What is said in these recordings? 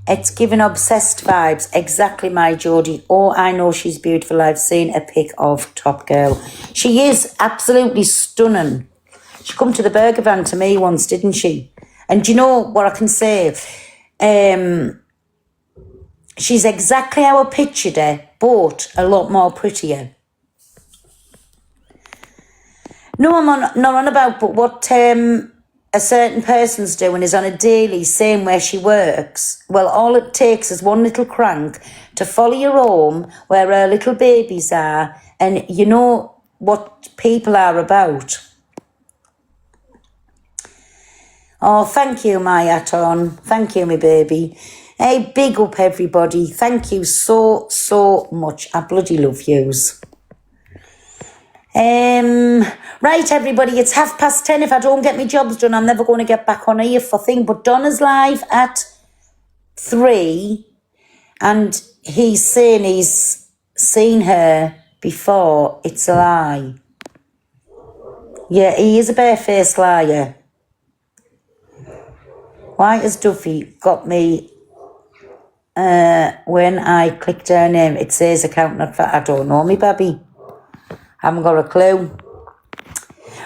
It's giving obsessed vibes. Exactly, my Geordie. Oh, I know she's beautiful. I've seen a pic of Top Girl. She is absolutely stunning. She come to the burger van to me once, didn't she? And do you know what I can say? She's exactly how I pictured her, but a lot more prettier. No, I'm not on about, but what a certain person's doing is on a daily, same where she works. Well, all it takes is one little crank to follow you home where her little babies are, and you know what people are about. Oh, thank you, my Aton. Thank you, my baby. Hey, big up, everybody. Thank you so much. I bloody love yous. Right, everybody, it's 10:30. If I don't get my jobs done, I'm never going to get back on here for thing. But Donna's live at 3, and he's saying he's seen her before. It's a lie. Yeah, he is a barefaced liar. Why has Duffy got me when I clicked her name? It says account not for... I don't know, me babby. Haven't got a clue.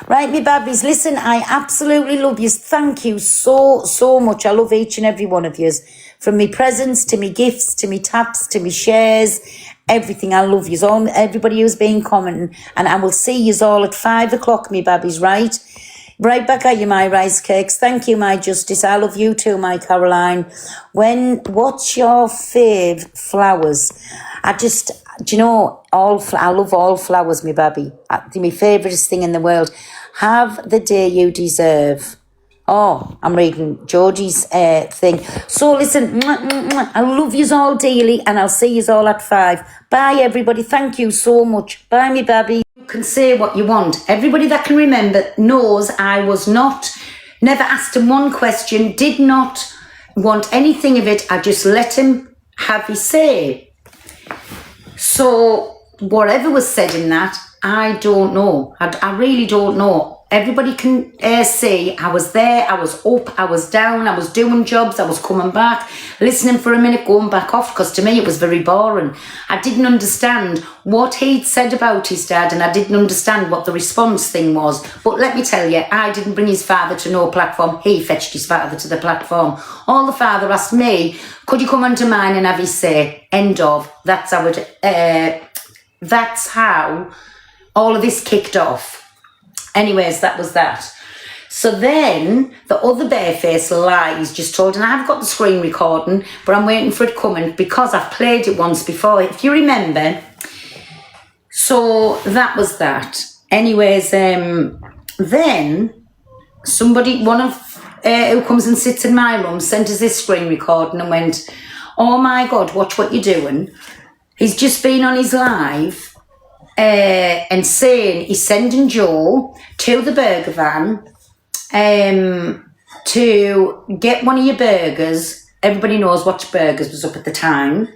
Right, me babbies, listen, I absolutely love yous. Thank you so much. I love each and every one of yous. From me presents to me gifts to me taps to me shares, everything. I love yous all. Everybody who's been commenting, and I will see yous all at 5 o'clock, me babbies, right? Right back at you, my rice cakes. Thank you, my Justice. I love you too, my Caroline. What's your fave flowers? Do you know, I love all flowers, me baby. My favouriteest thing in the world. Have the day you deserve. Oh, I'm reading Georgie's thing. So listen, I love yous all dearly, and I'll see yous all at 5. Bye, everybody. Thank you so much. Bye, me baby. You can say what you want. Everybody that can remember knows I was never asked him one question, did not want anything of it. I just let him have his say. So whatever was said in that, I don't know. I really don't know. Everybody can see I was there, I was up, I was down, I was doing jobs, I was coming back, listening for a minute, going back off, because to me it was very boring. I didn't understand what he'd said about his dad, and I didn't understand what the response thing was. But let me tell you, I didn't bring his father to no platform. He fetched his father to the platform. All the father asked me, could you come onto mine and have his say? End of. That's how all of this kicked off. Anyways, that was that. So then the other barefaced lies just told, and I've got the screen recording, but I'm waiting for it coming because I've played it once before, if you remember. So that was that. Anyways, then somebody, one of who comes and sits in my room, sent us this screen recording and went, oh my God, watch what you're doing. He's just been on his live and saying he's sending Joe to the burger van to get one of your burgers. Everybody knows what burgers was up at the time.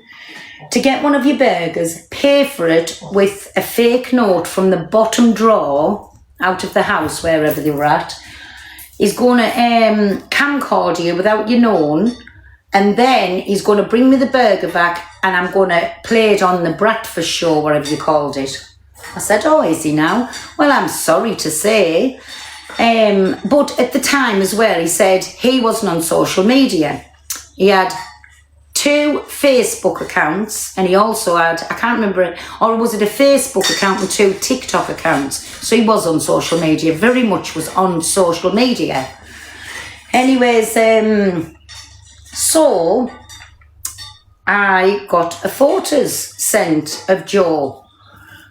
To get one of your burgers, pay for it with a fake note from the bottom drawer out of the house, wherever they were at. He's going to camcord you without you knowing, and then he's going to bring me the burger back, and I'm going to play it on the breakfast show, whatever you called it. I said, oh, is he now? Well, I'm sorry to say. But at the time as well, he said he wasn't on social media. He had 2 Facebook accounts, and he also had, I can't remember it, or was it a Facebook account and 2 TikTok accounts? So he was on social media, very much was on social media. Anyways, so I got a photos sent of Joe.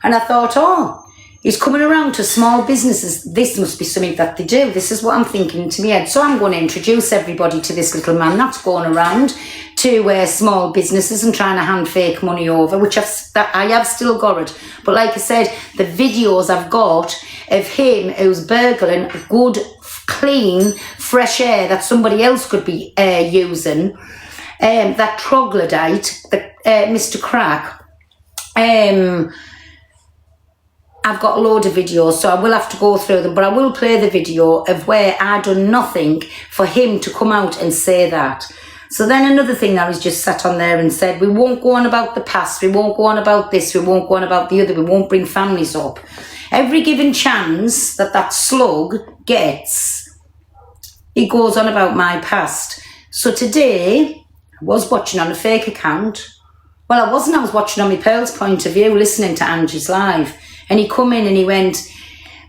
And I thought, oh, he's coming around to small businesses. This must be something that they do. This is what I'm thinking into my head. So I'm going to introduce everybody to this little man that's going around to small businesses and trying to hand fake money over, which I have still got it. But like I said, the videos I've got of him who's burgling good, clean, fresh air that somebody else could be using, that troglodyte, Mr. Crack, I've got a load of videos, so I will have to go through them, but I will play the video of where I done nothing for him to come out and say that. So then another thing that was just sat on there and said, we won't go on about the past, we won't go on about this, we won't go on about the other, we won't bring families up. Every given chance that slug gets, he goes on about my past. So today, I was watching on a fake account. Well, I wasn't, I was watching on my Pearl's point of view, listening to Angie's live. And he come in and he went,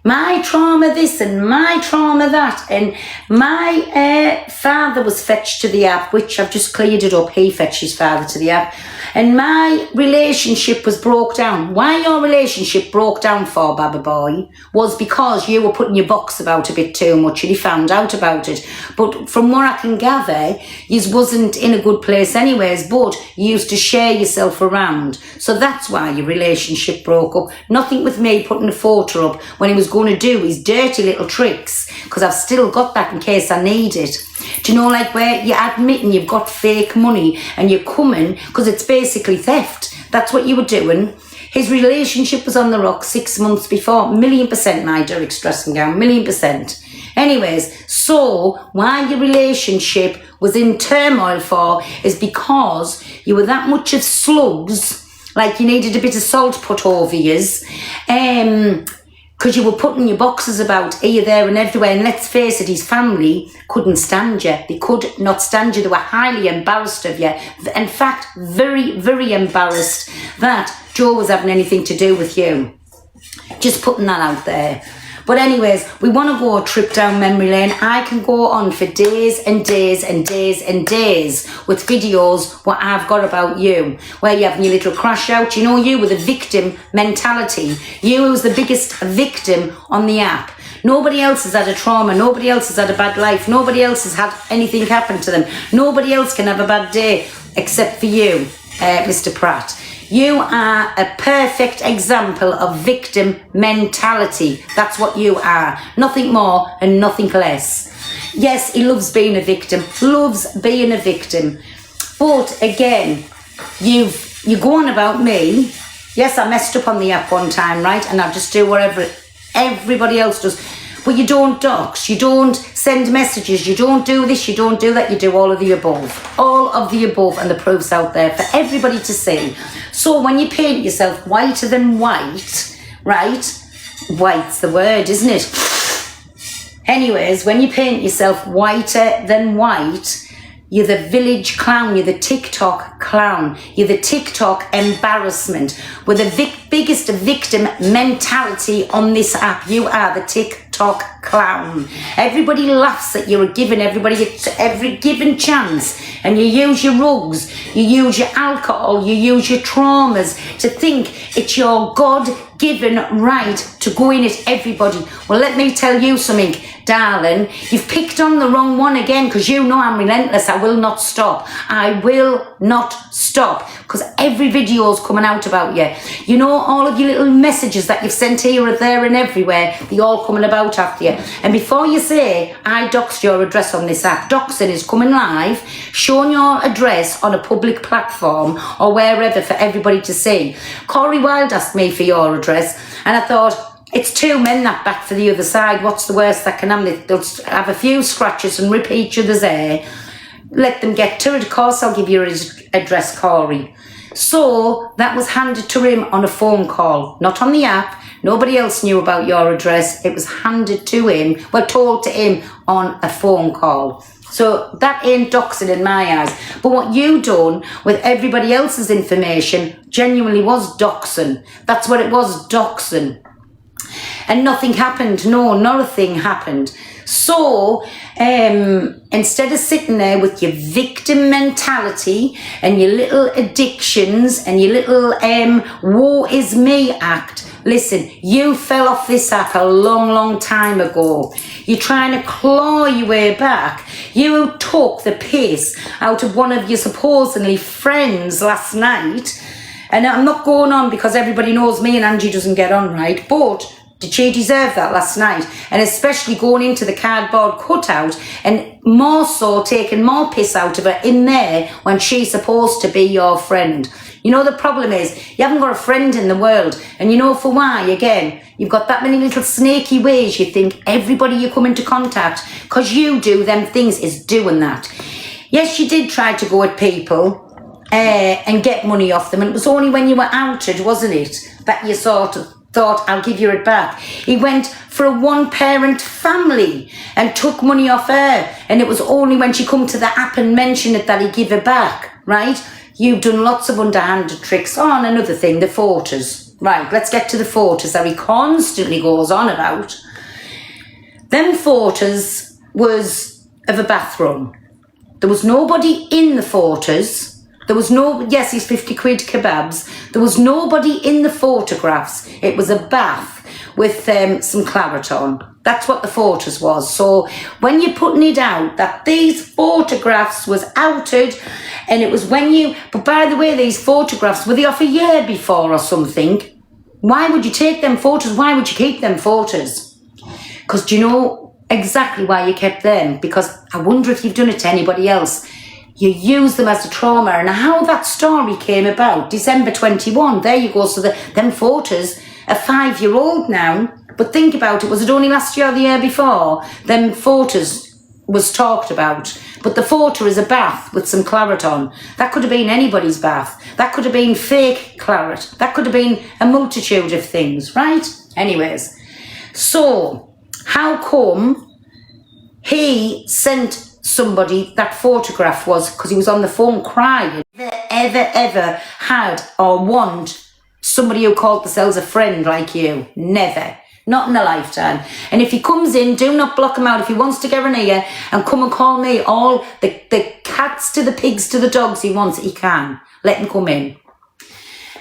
my trauma this and my trauma that, and my father was fetched to the app, which I've just cleared it up. He fetched his father to the app, and my relationship was broke down. Why your relationship broke down for, Baba Boy, was because you were putting your box about a bit too much and he found out about it. But from what I can gather, you wasn't in a good place anyways, but you used to share yourself around. So that's why your relationship broke up. Nothing with me putting a photo up when he was going to do his dirty little tricks, because I've still got that in case I need it. Do you know, like where you're admitting you've got fake money and you're coming, because it's basically theft. That's what you were doing. His relationship was on the rocks 6 months before. 1,000,000% my Derek Stressingham, 1,000,000%. Anyways, so why your relationship was in turmoil for is because you were that much of slugs, like you needed a bit of salt put over yous, because you were putting your boxes about here, there and everywhere. And let's face it, his family couldn't stand you. They could not stand you. They were highly embarrassed of you. In fact, very, very embarrassed that Joe was having anything to do with you. Just putting that out there. But anyways, we want to go a trip down memory lane. I can go on for days and days and days and days with videos what I've got about you, where you're having your little crash out. You know, you with a victim mentality. You was the biggest victim on the app. Nobody else has had a trauma. Nobody else has had a bad life. Nobody else has had anything happen to them. Nobody else can have a bad day except for you, Mr. Pratt. You are a perfect example of victim mentality. That's what you are. Nothing more and nothing less. Yes, he loves being a victim. Loves being a victim. But again, you go on about me. Yes, I messed up on the app one time, right? And I just do whatever everybody else does. But you don't dox, you don't send messages, you don't do this, you don't do that, you do all of the above. All of the above, and the proof's out there for everybody to see. So when you paint yourself whiter than white, right? White's the word, isn't it? Anyways, when you paint yourself whiter than white, you're the village clown, you're the TikTok clown, you're the TikTok embarrassment. With the biggest victim mentality on this app, you are the TikTok clown. Everybody laughs at you, giving everybody every given chance, and you use your rugs, you use your alcohol, you use your traumas to think it's your God-given right to go in at everybody. Well, let me tell you something, darling, you've picked on the wrong one again, because you know I'm relentless. I will not stop. I will not stop, because every video is coming out about you. You know, all of your little messages that you've sent here or there and everywhere, they're all coming about after you. And before you say, I doxed your address on this app, doxing is coming live, showing your address on a public platform or wherever for everybody to see. Corey Wilde asked me for your address, and I thought, it's two men that back for the other side. What's the worst that can happen? They'll have a few scratches and rip each other's hair. Let them get to it. Of course, I'll give you his address, Corey. So that was handed to him on a phone call, not on the app. Nobody else knew about your address. It was handed to him, well, told to him on a phone call. So that ain't doxing in my eyes. But what you done with everybody else's information genuinely was doxing. That's what it was, doxing. And nothing happened. No, nothing happened. So instead of sitting there with your victim mentality and your little addictions and your little woe is me act, listen, you fell off this app a long, long time ago. You're trying to claw your way back. You took the piss out of one of your supposedly friends last night. And I'm not going on because everybody knows me and Angie doesn't get on, right? But did she deserve that last night? And especially going into the cardboard cutout and more so taking more piss out of her in there when she's supposed to be your friend. You know, the problem is you haven't got a friend in the world. And you know for why? Again, you've got that many little snaky ways you think everybody you come into contact, because you do them things, is doing that. Yes, you did try to go at people and get money off them. And it was only when you were outed, wasn't it, that you sort of thought, I'll give you it back. He went for a one-parent family and took money off her. And it was only when she come to the app and mentioned it that he give it back, right? You've done lots of underhanded tricks. Oh, and another thing, the photos. Right, let's get to the photos that he constantly goes on about. Them photos was of a bathroom. There was nobody in the photos. There was no, yes, he's 50 quid kebabs. There was nobody in the photographs. It was a bath with some claret on. That's what the photos was. So when you're putting it out, that these photographs was outed, and it was when you, but by the way, these photographs, were they off a year before or something? Why would you take them photos? Why would you keep them photos? Because do you know exactly why you kept them? Because I wonder if you've done it to anybody else. You use them as a trauma. And how that story came about, December 21, there you go. So them photos are 5-year-old now. But think about it, was it only last year or the year before? Them photos was talked about. But the photo is a bath with some claret on. That could have been anybody's bath. That could have been fake claret. That could have been a multitude of things, right? Anyways, so how come he sent somebody that photograph was, because he was on the phone crying, ever had or want somebody who called themselves a friend like you? Never. Not in a lifetime. And if he comes in, do not block him out. If he wants to get an ear and come and call me all the cats to the pigs to the dogs he wants, he can. Let him come in.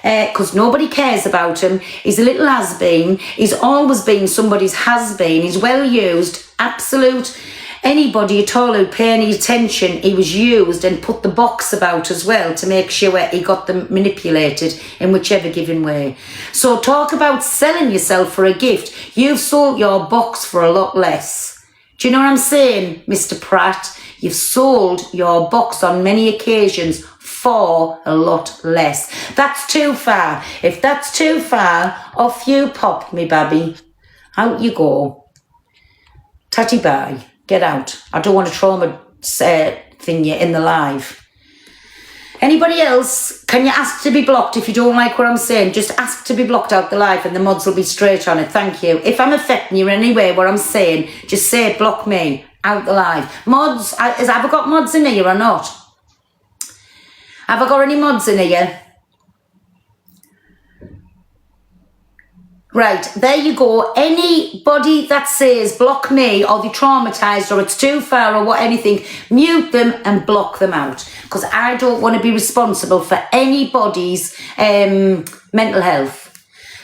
Because nobody cares about him. He's a little has-been. He's always been somebody's has-been. He's well used. Absolute. Anybody at all who'd pay any attention, he was used and put the box about as well to make sure he got them manipulated in whichever given way. So talk about selling yourself for a gift. You've sold your box for a lot less. Do you know what I'm saying, Mr. Pratt? You've sold your box on many occasions for a lot less. That's too far. If that's too far, off you pop, me babby. Out you go. Tatty bye. Get out. I don't want a trauma thing you in the live. Anybody else, can you ask to be blocked if you don't like what I'm saying? Just ask to be blocked out the live and the mods will be straight on it. Thank you. If I'm affecting you in any way what I'm saying, just say block me out the live. Mods, have I got mods in here or not? Have I got any mods in here? Right, there you go. Anybody that says block me or they're traumatised or it's too far or what anything, mute them and block them out. Because I don't want to be responsible for anybody's mental health.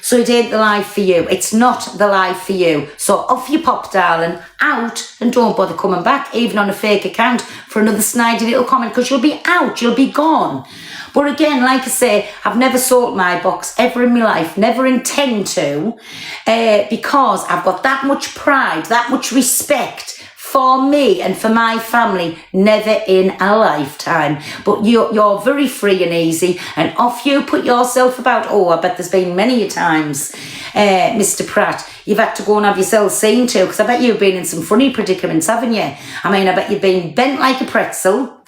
So it ain't the life for you. It's not the life for you. So off you pop, darling, out, and don't bother coming back, even on a fake account, for another snidey little comment, because you'll be out, you'll be gone. But again, like I say, I've never sold my box ever in my life, never intend to, because I've got that much pride, that much respect for me and for my family, never in a lifetime. But you're very free and easy, and off you put yourself about. Oh, I bet there's been many a times, Mr. Pratt, you've had to go and have yourself seen to, because I bet you've been in some funny predicaments, haven't you? I mean, I bet you've been bent like a pretzel.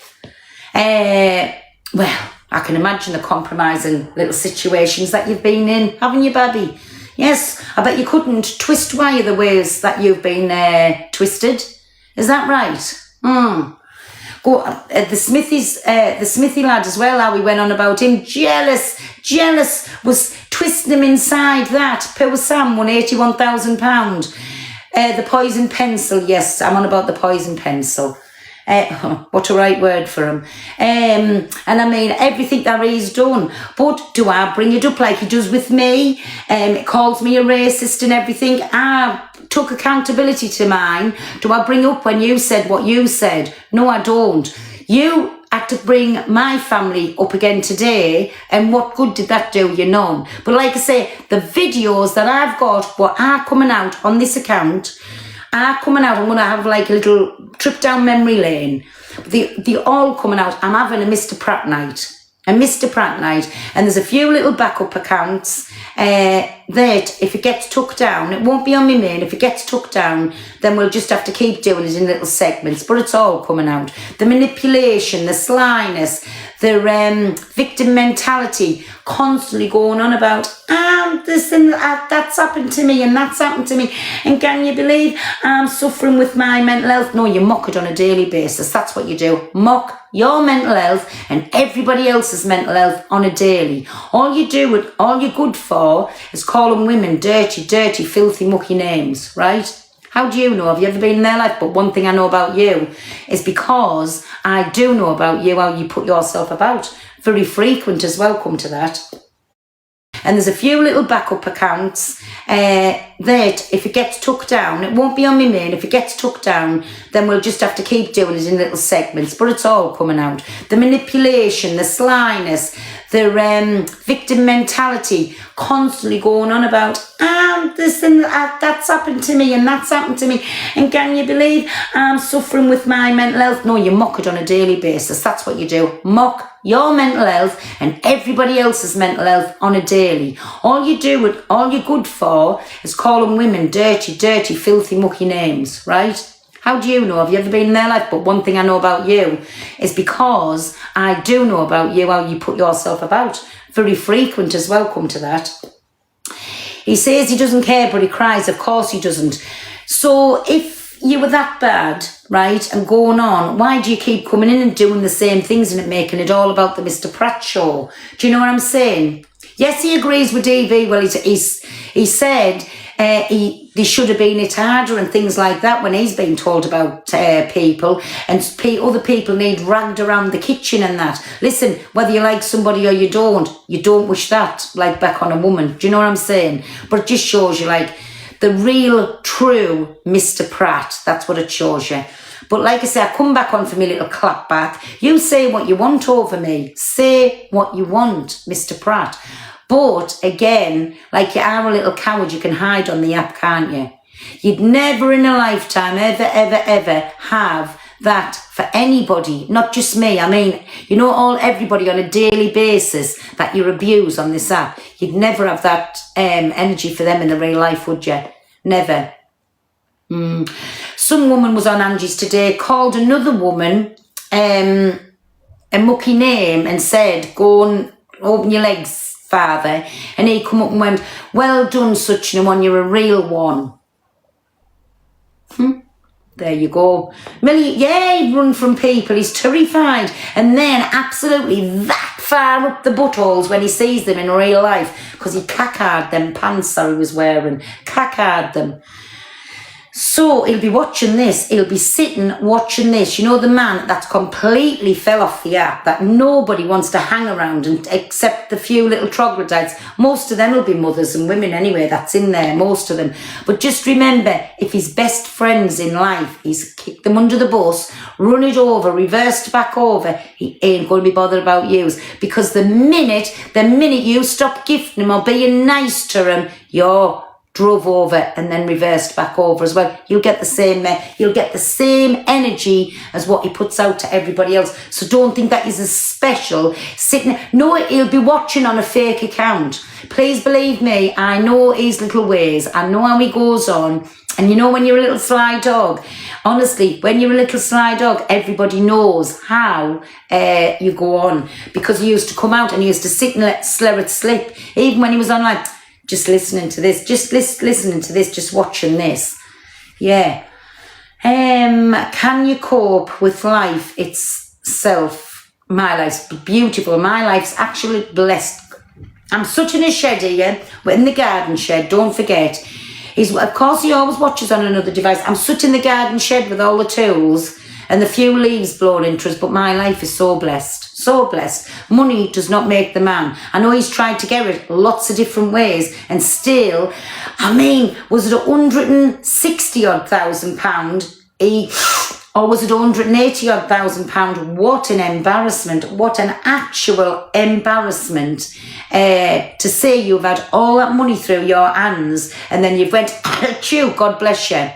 Well, I can imagine the compromising little situations that you've been in, haven't you, Babby? Yes, I bet you couldn't twist wire the ways that you've been twisted. Is that right? Go, the Smithy lad as well, how we went on about him. Jealous, was twisting him inside that. Poor Sam won £81,000. The poison pencil, yes, I'm on about the poison pencil. What a right word for him. And I mean, everything that he's done. But do I bring it up like he does with me? Calls me a racist and everything. I took accountability to mine. Do I bring up when you said what you said? No, I don't. You had to bring my family up again today, and what good did that do you? None. But like I say, the videos that I've got, what are coming out on this account, are coming out. I'm going to have like a little trip down memory lane. They all coming out. I'm having a Mr. Pratt night. and Mr. Pratt Knight, and there's a few little backup accounts that if it gets took down, it won't be on my main. If it gets took down, then we'll just have to keep doing it in little segments, but it's all coming out. The manipulation, the slyness, the victim mentality, constantly going on about, this and that's happened to me and that's happened to me, and can you believe I'm suffering with my mental health? No, you mock it on a daily basis. That's what you do. Mock your mental health and everybody else's mental health on a daily. All you do, all you're good for is calling women dirty, filthy, mucky names, right? How do you know? Have you ever been in their life? But one thing I know about you is because I do know about you, how you put yourself about. Very frequent as well, come to that. And there's a few little backup accounts that if it gets took down, it won't be on my main. If it gets took down, then we'll just have to keep doing it in little segments, but it's all coming out. The manipulation, the slyness, the victim mentality, constantly going on about, this and that's happened to me and that's happened to me, and can you believe I'm suffering with my mental health? No, you mock it on a daily basis. That's what you do. Mock your mental health and everybody else's mental health on a daily. All you do, all you're good for is calling women dirty, filthy, mucky names, right? How do you know? Have you ever been in their life? But one thing I know about you is because I do know about you, how you put yourself about. Very frequent as well, come to that. He says he doesn't care, but he cries. Of course he doesn't. So if you were that bad, right, and going on, why do you keep coming in and doing the same things and making it all about the Mr. Pratt show? Do you know what I'm saying? Yes, he agrees with DV. Well, he said they should have been hit harder and things like that when he's been told about people, and other people need dragged around the kitchen and that. Listen, whether you like somebody or you don't wish that like back on a woman. Do you know what I'm saying? But it just shows you like the real, true Mr. Pratt. That's what it shows you. But like I say, I come back on for me little clap back. You say what you want over me. Say what you want, Mr. Pratt. But again, like you are a little coward, you can hide on the app, can't you? You'd never in a lifetime ever have that for anybody, not just me. I mean, you know, everybody on a daily basis that you abuse on this app. You'd never have that energy for them in the real life, would you? Never. Some woman was on Angie's today, called another woman a mucky name and said, go and open your legs, father. And he come up and went, well done, such a one, you're a real one. There you go. Millie, yeah, he'd run from people, he's terrified. And then absolutely that far up the buttholes when he sees them in real life, because he cackard them pants that he was wearing, cackard them. So he'll be watching this, he'll be sitting watching this. You know, the man that's completely fell off the app, that nobody wants to hang around and except the few little troglodytes. Most of them will be mothers and women anyway, that's in there, most of them. But just remember, if his best friends in life, he's kicked them under the bus, run it over, reversed back over, he ain't going to be bothered about yous. Because the minute you stop gifting him or being nice to him, you're drove over and then reversed back over as well. You'll get the same energy as what he puts out to everybody else. So don't think that he's a special sitting. No, he'll be watching on a fake account. Please believe me, I know his little ways. I know how he goes on. And you know, when you're a little sly dog, honestly, when you're a little sly dog, everybody knows how you go on, because he used to come out and he used to sit and let it slip. Even when he was on like, just listening to this, just watching this. Yeah. Can you cope with life itself? My life's beautiful. My life's actually blessed. I'm such in a shed here. We're in the garden shed, don't forget. Of course, he always watches on another device. I'm such in the garden shed with all the tools and the few leaves blowing into us, but my life is so blessed. So blessed. Money does not make the man. I know he's tried to get it lots of different ways, and still, I mean, was it £160,000 or was it £180,000? What an embarrassment. What an actual embarrassment to say you've had all that money through your hands and then you've went, God bless you.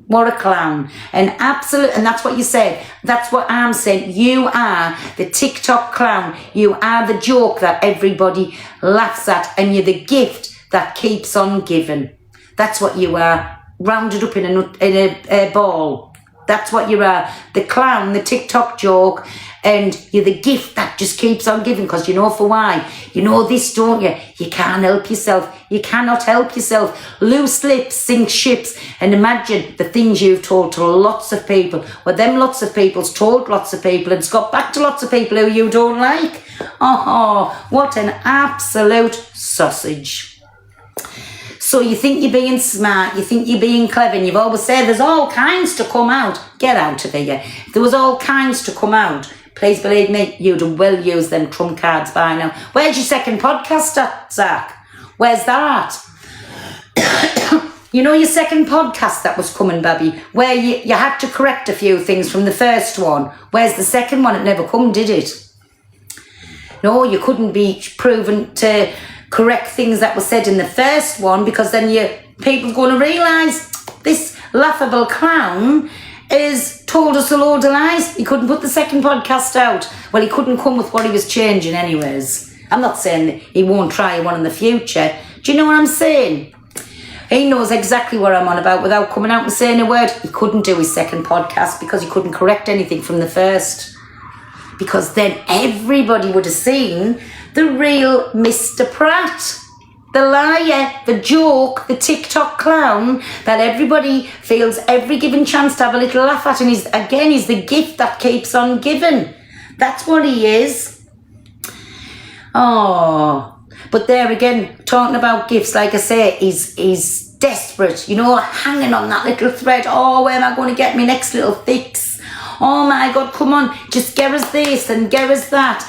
What a clown. And that's what you said. That's what I'm saying. You are the TikTok clown. You are the joke that everybody laughs at, and you're the gift that keeps on giving. That's what you are, rounded up in a ball. That's what you are, the clown, the TikTok joke, and you're the gift that just keeps on giving, because you know for why. You know this, don't you? You can't help yourself. You cannot help yourself. Loose lips sink ships. And imagine the things you've told to lots of people. Well, them lots of people's told lots of people, and it's got back to lots of people who you don't like. Oh, what an absolute sausage. So you think you're being smart, you think you're being clever, and you've always said there's all kinds to come out. Get out of here. If there was all kinds to come out, please believe me, you'd have well used them trump cards by now. Where's your second podcast at, Zach? Where's that? You know your second podcast that was coming, Babby, where you had to correct a few things from the first one. Where's the second one? It never come, did it? No, you couldn't be proven to correct things that were said in the first one, because then people's going to realise this laughable clown has told us a load of lies. He couldn't put the second podcast out. Well, he couldn't come with what he was changing anyways. I'm not saying that he won't try one in the future. Do you know what I'm saying? He knows exactly what I'm on about without coming out and saying a word. He couldn't do his second podcast because he couldn't correct anything from the first. Because then everybody would have seen the real Mr. Pratt. The liar, the joke, the TikTok clown that everybody feels every given chance to have a little laugh at. And he's the gift that keeps on giving. That's what he is. Oh, but there again, talking about gifts, like I say, he's desperate, you know, hanging on that little thread. Oh, where am I going to get my next little fix? Oh my God, come on, just get us this and get us that.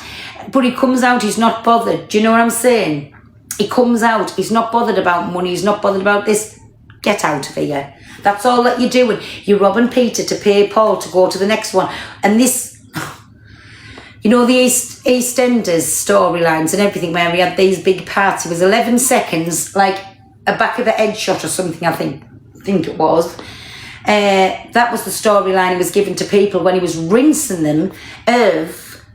But he comes out, he's not bothered. Do you know what I'm saying? He comes out, he's not bothered about money, he's not bothered about this. Get out of here. That's all that you're doing. You're robbing Peter to pay Paul to go to the next one. And this, you know, the EastEnders storylines and everything where we had these big parts. It was 11 seconds, like a back of the head shot or something, I think it was. That was the storyline he was giving to people when he was rinsing them of,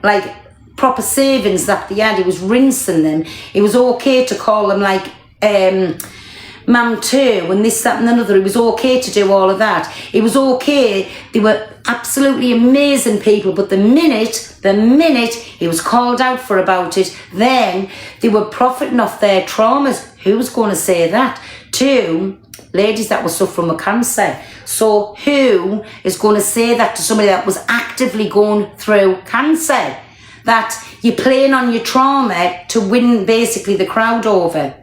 like proper savings that they had. He was rinsing them. It was okay to call them like Mam too and this, that and another. It was okay to do all of that. It was okay. They were absolutely amazing people, but the minute he was called out for about it, then they were profiting off their traumas. Who was going to say that? To ladies that were suffering with cancer. So who is going to say that to somebody that was actively going through cancer? That you're playing on your trauma to win basically the crowd over.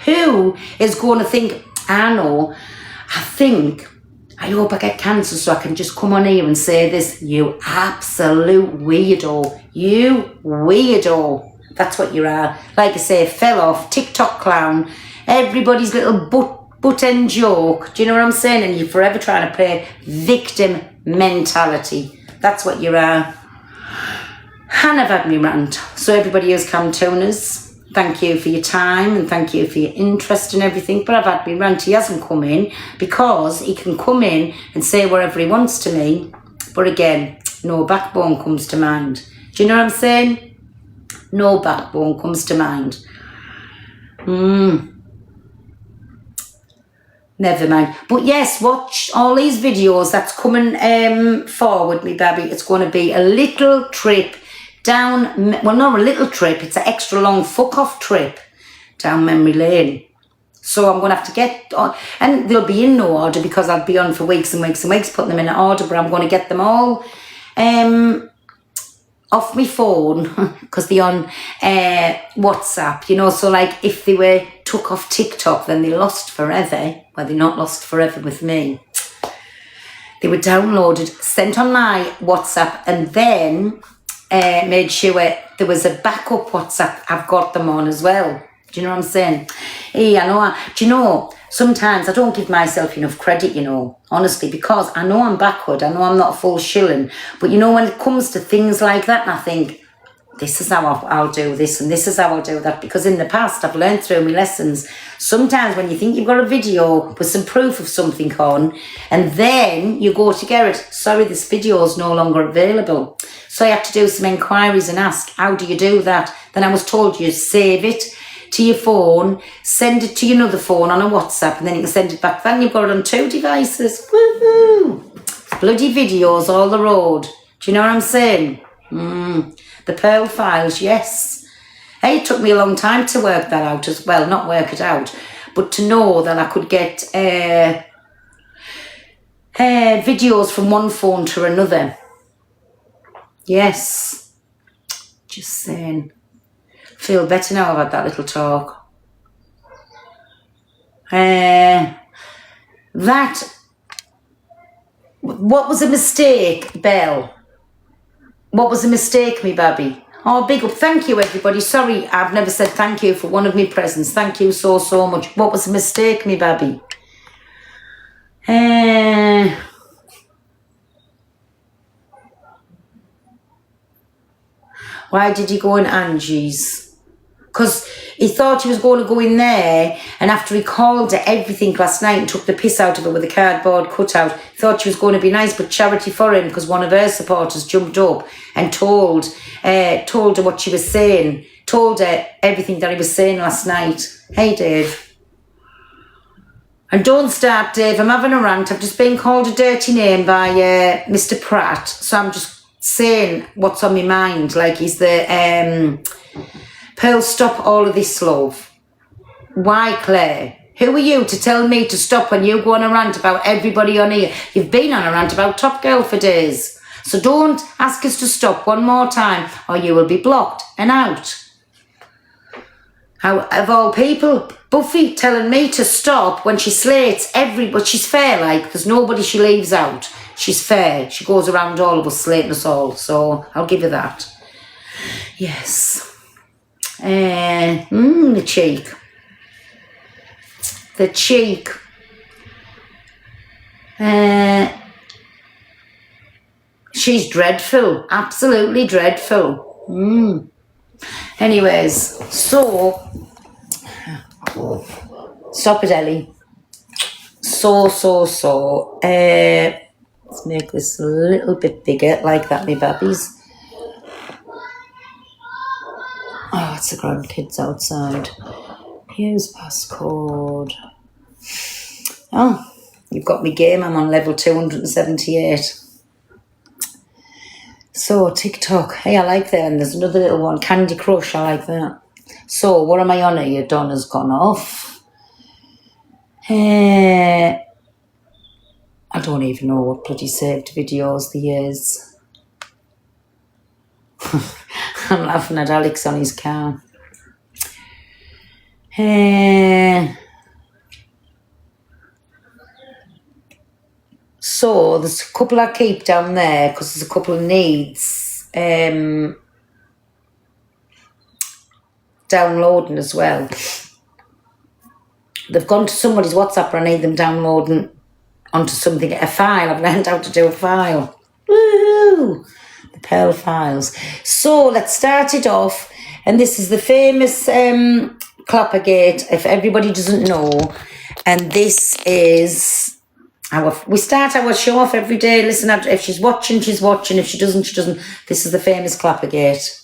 Who is going to think, I hope I get cancer so I can just come on here and say this. You absolute weirdo. You weirdo. That's what you are. Like I say, fell off, TikTok clown, everybody's little butt end joke. Do you know what I'm saying? And you're forever trying to play victim mentality. That's what you are. And I've had me rant. So everybody who's come tuners, thank you for your time and thank you for your interest and everything. But I've had me rant. He hasn't come in because he can come in and say whatever he wants to me. But again, no backbone comes to mind. Do you know what I'm saying? No backbone comes to mind. Never mind. But yes, watch all these videos that's coming forward, me baby. It's going to be a little trip down, well, not a little trip, it's an extra long fuck-off trip down memory lane. So I'm going to have to get on, and they'll be in no order because I'll be on for weeks and weeks and weeks putting them in order, but I'm going to get them all off my phone because they're on WhatsApp, you know. So like if they were took off TikTok, then they lost forever. Well, they're not lost forever with me. They were downloaded, sent on my WhatsApp, and then made sure there was a backup WhatsApp I've got them on as well. Do you know what I'm saying? Hey, I know. Do you know, sometimes I don't give myself enough credit, you know, honestly, because I know I'm backward. I know I'm not a full shilling. But, you know, when it comes to things like that, and I think, this is how I'll do this and this is how I'll do that, because in the past I've learned through my lessons, sometimes when you think you've got a video with some proof of something on and then you go to get it, sorry, this video is no longer available. So I had to do some inquiries and ask, how do you do that? Then I was told you save it to your phone, send it to your other phone on a WhatsApp, and then you can send it back. Then you've got it on 2 devices. Woohoo! Bloody videos all the road. Do you know what I'm saying? The Pearl files, yes. Hey, it took me a long time to work that out as well. Not work it out, but to know that I could get videos from one phone to another. Yes. Just saying. Feel better now about that little talk. What was a mistake, Belle? What was a mistake, me baby? Oh, big up. Thank you, everybody. Sorry, I've never said thank you for one of me presents. Thank you so, so much. What was a mistake, me baby? Why did he go in Angie's? Because he thought he was going to go in there, and after he called her everything last night and took the piss out of her with a cardboard cutout, he thought she was going to be nice, but charity for him, because one of her supporters jumped up and told her what she was saying, told her everything that he was saying last night. Hey, Dave. And don't start, Dave. I'm having a rant. I've just been called a dirty name by Mr. Pratt, so I'm just saying what's on my mind. Like, he's the... Pearl, stop all of this, love. Why, Claire? Who are you to tell me to stop when you go on a rant about everybody on here? You've been on a rant about Top Girl for days. So don't ask us to stop one more time or you will be blocked and out. How, of all people, Buffy telling me to stop when she slates everybody. She's fair, like, there's nobody she leaves out. She's fair. She goes around all of us slating us all. So I'll give her that. Yes. The cheek. The cheek. She's dreadful. Absolutely dreadful. Anyways, so... Stop it, Ellie. So. Let's make this a little bit bigger, like that, me babbies. Oh, it's the grandkids outside. Here's passcode. Oh, you've got me game. I'm on level 278. So, TikTok. Hey, I like that. And there's another little one. Candy Crush. I like that. So, what am I on here? Donna's gone off. I don't even know what bloody saved videos there is. I'm laughing at Alex on his car. So there's a couple I keep down there because there's a couple of needs downloading as well. They've gone to somebody's WhatsApp and I need them downloading onto something, a file. I've learned how to do a file. Woohoo! The Pearl files. So let's start it off. And this is the famous Clappergate, if everybody doesn't know. And this is we start our show off every day. Listen, if she's watching, she's watching. If she doesn't, she doesn't. This is the famous Clappergate.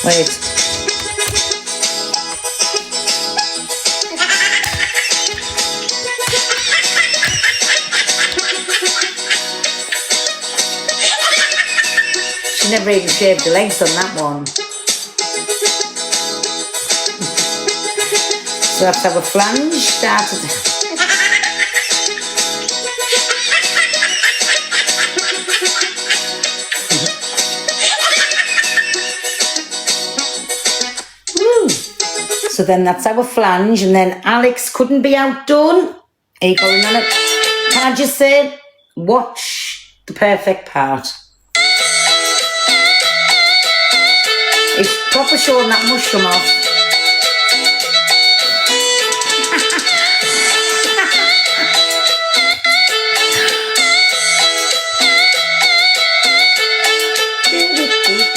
Wait. Never even shaved the legs on that one. So that's how a flange started. So then that's our flange, and then Alex couldn't be outdone. He got another. Can I just say, watch the perfect part. He's proper showing that mushroom off.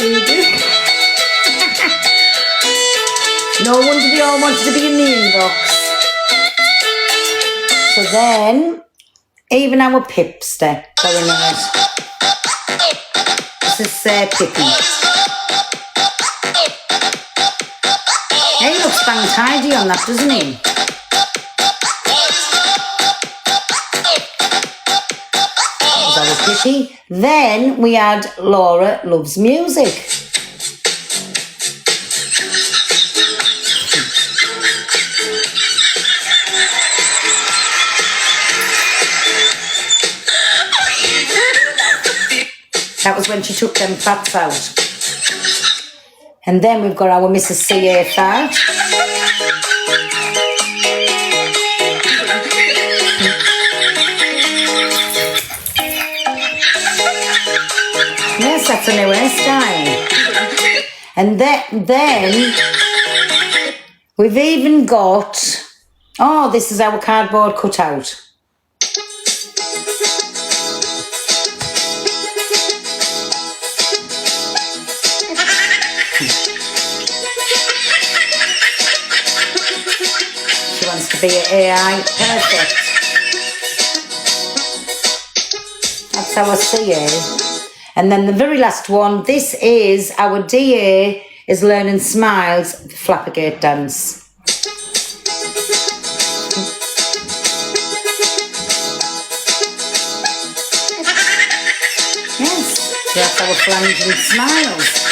No wonder they all wanted to be in the inbox. So then, even our Pipster going out. This is Pippi. He looks bang tidy on that, doesn't he? That was Pippi. Then we had Laura Loves Music. That was when she took them fats out. And then we've got our Mrs. C.A. fat. Yes, that's a new hairstyle. And then we've even got, oh, this is our cardboard cutout. She wants to be an AI. Perfect. That's our CA. And then the very last one, this is our DA is Learning Smiles, the Flappergate dance. Yes, that's our flanging smiles.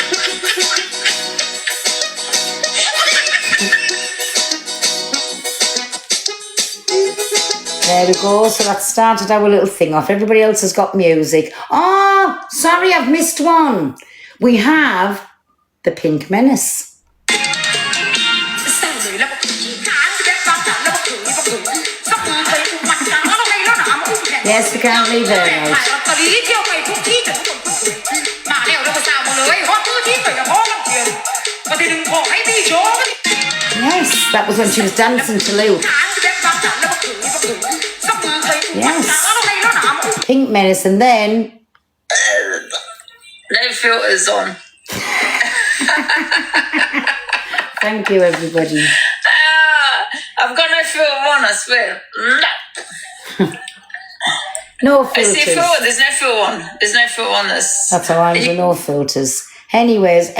There we go, so that started our little thing off. Everybody else has got music. Oh, sorry, I've missed one. We have the Pink Menace. Yes, we can't leave her out. Yes, that was when she was dancing to Luke. Yes. Pink Menace, and then no filters on. Thank you, everybody. I've got no filter on, I swear. No I see filters. filter, there's no filter on. There's no filter on this. That's how I'm with no filters. Anyways.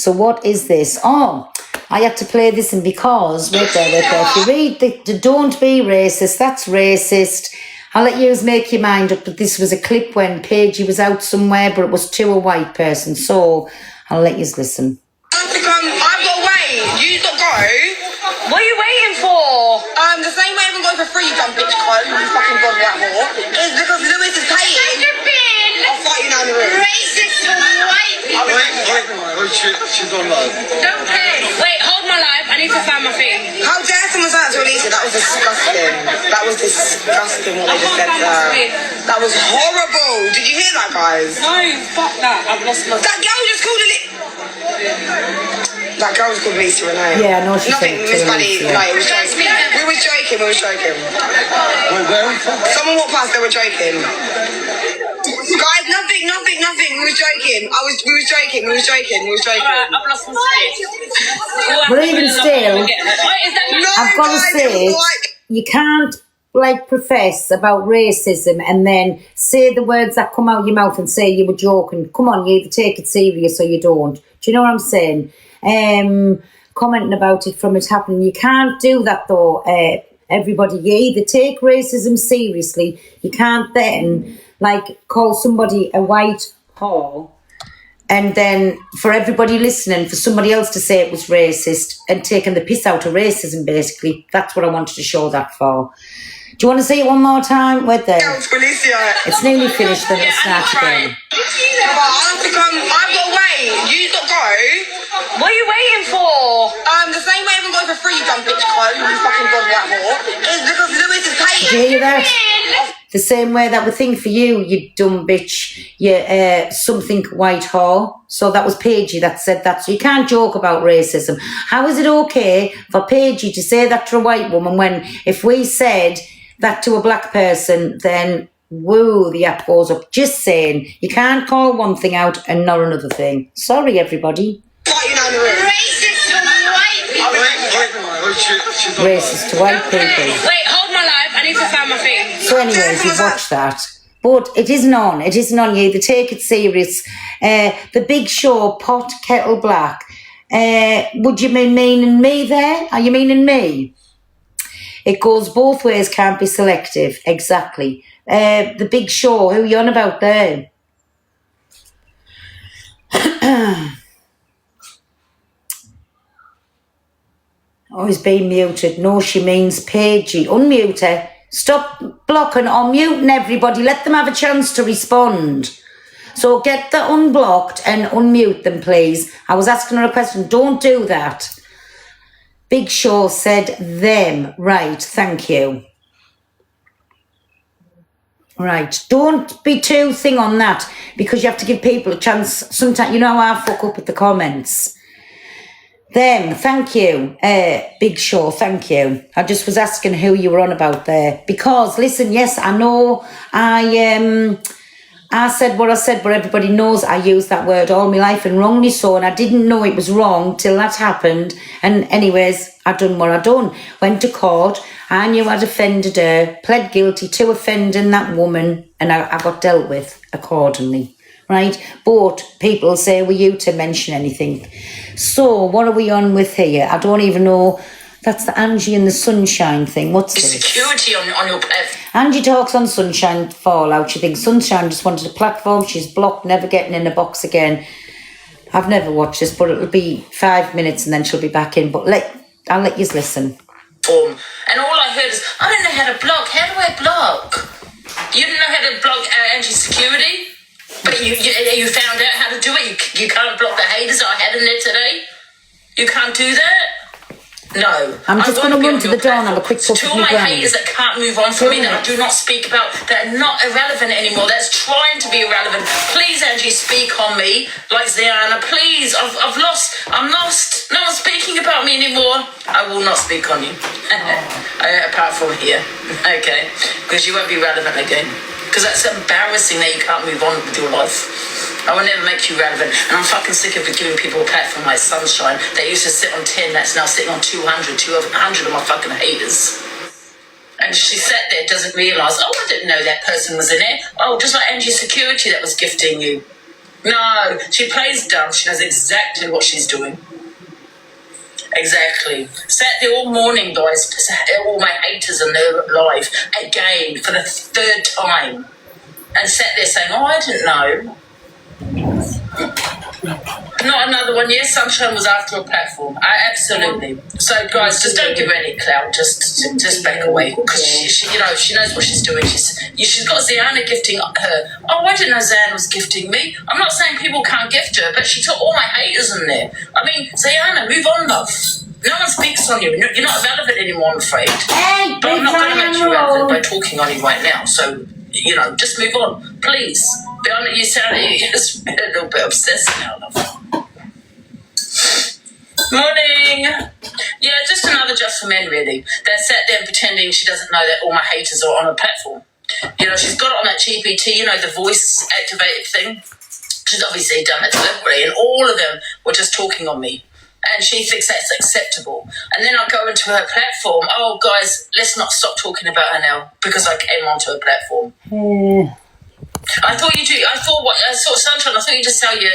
So what is this? Oh, I had to play this in because, wait there. If you read the don't be racist, that's racist. I'll let you make your mind up, but this was a clip when Paige was out somewhere, but it was to a white person. So I'll let you listen. I've got to wait. You got to go. What are you waiting for? The same way I'm going for free, you dumb bitch cunt. You fucking gone that whore. Is because Lewis is paying. I'll fight you now in the room. Racist for white people. Wait, she's on live. Don't play. Wait, hold my life. I need to find my thing. How dare someone say that to Alicia? That was disgusting. That was disgusting what they just said to her. That was horrible. Did you hear that, guys? No, fuck that. I've lost my... That girl just called That girl was called Lisa Renee. Yeah, I know she Nothing, said Miss to Bunny. Alicia. No, it was joking. We was joking. Wait, where? Someone walked past, they were joking. Guys, nothing. We were joking. We was joking. Alright, I've lost my space. But even still, Wait, is that No, I've got to guys, say, it was like... you can't profess about racism and then say the words that come out your mouth and say you were joking. Come on, you either take it serious or you don't. Do you know what I'm saying? Commenting about it from it happening. You can't do that though, everybody. You either take racism seriously, you can't then call somebody a white whore and then for everybody listening, for somebody else to say it was racist and taking the piss out of racism, basically. That's what I wanted to show that for. Do you want to say it one more time? Wait there. Felicia. It's nearly finished, then it'll start again. I've got to wait. You got to go. What are you waiting for? The same way I'm going for free, you dumb bitch cunt. You fucking gone that whore. Is because Lewis is Did you paying. hear that? The same way that we think for you, you dumb bitch, you something white whore. So that was Paigey that said that. So you can't joke about racism. How is it okay for Paigey to say that to a white woman when if we said that to a black person, then Woo, the app goes up. Just saying, you can't call one thing out and not another thing. Sorry, everybody. Fight you now in the room. Racist to white people. Oh shit, she's on Racist to white people. Wait, hold my life. I need to find my thing. So anyways, you've watched that. But it isn't on. It isn't on. You either take it serious. The Big Show, pot, kettle black. Would you be meaning me there? Are you meaning me? It goes both ways, can't be selective. Exactly. The Big Show, who are you on about there? Oh, he's being muted. No, she means Pagey. Unmute her. Stop blocking or muting everybody. Let them have a chance to respond. So get the unblocked and unmute them, please. I was asking her a question. Don't do that. Big Show said them. Right, thank you. Right, don't be too thing on that because you have to give people a chance. Sometimes, you know how I fuck up with the comments. Them, thank you. Big Show, thank you. I just was asking who you were on about there. Because, listen, yes, I know I said what I said, but everybody knows I used that word all my life and wrongly so, and I didn't know it was wrong till that happened. And anyways, I done what I done. Went to court, I knew I'd offended her, pled guilty to offending that woman, and I got dealt with accordingly. Right, but people say, were you to mention anything? So, what are we on with here? I don't even know. That's the Angie and the Sunshine thing. What's this? Security on your platform. Angie talks on Sunshine Fallout. She thinks Sunshine just wanted a platform. She's blocked, never getting in a box again. I've never watched this, but it'll be 5 minutes and then she'll be back in. But I'll let you listen. And all I heard is, I don't know how to block. How do I block? You didn't know how to block Angie's security? But you found out how to do it. You can't block the haters I had in there today. You can't do that. No. I'm just going to run to the door and have a quick cup To of all my my granny. haters that can't move on from me, that I do not speak about, that are not irrelevant anymore, that's trying to be irrelevant. Please, Angie, speak on me like Ziana. Please, I'm lost. No one's speaking about me anymore. I will not speak on you. Apart from here. Okay. Because you won't be relevant again. Because that's embarrassing that you can't move on with your life. I will never make you relevant. And I'm fucking sick of giving people a platform like Sunshine. They used to sit on 10, that's now sitting on 200 of my fucking haters. And she sat there, doesn't realise, oh, I didn't know that person was in it. Oh, just like Angie Security that was gifting you. No, she plays dumb. She knows exactly what she's doing. Exactly. Sat there all morning, guys, all my haters in their live again for the third time. And sat there saying, oh, I didn't know. Not another one. Yes, Sunshine was after a platform. Absolutely. So, guys, just don't give her any clout. Just back away. Because, she knows what she's doing. She's got Ziana gifting her. Oh, I didn't know Ziana was gifting me. I'm not saying people can't gift her, but she took all my haters in there. I mean, Ziana, move on, love. No one speaks on you. You're not relevant anymore, I'm afraid. Hey, but I'm not going to make you relevant by talking on you right now. So, just move on, please. You sound a little bit obsessed now, love. Morning. Yeah, just another Just for Men, really. That sat there pretending she doesn't know that all my haters are on a platform. She's got it on that GPT, the voice activated thing. She's obviously done it deliberately, and all of them were just talking on me. And she thinks that's acceptable. And then I go into her platform. Oh, guys, let's not stop talking about her now because I came onto her platform. I thought you do. I thought Sunshine. I thought you just sell your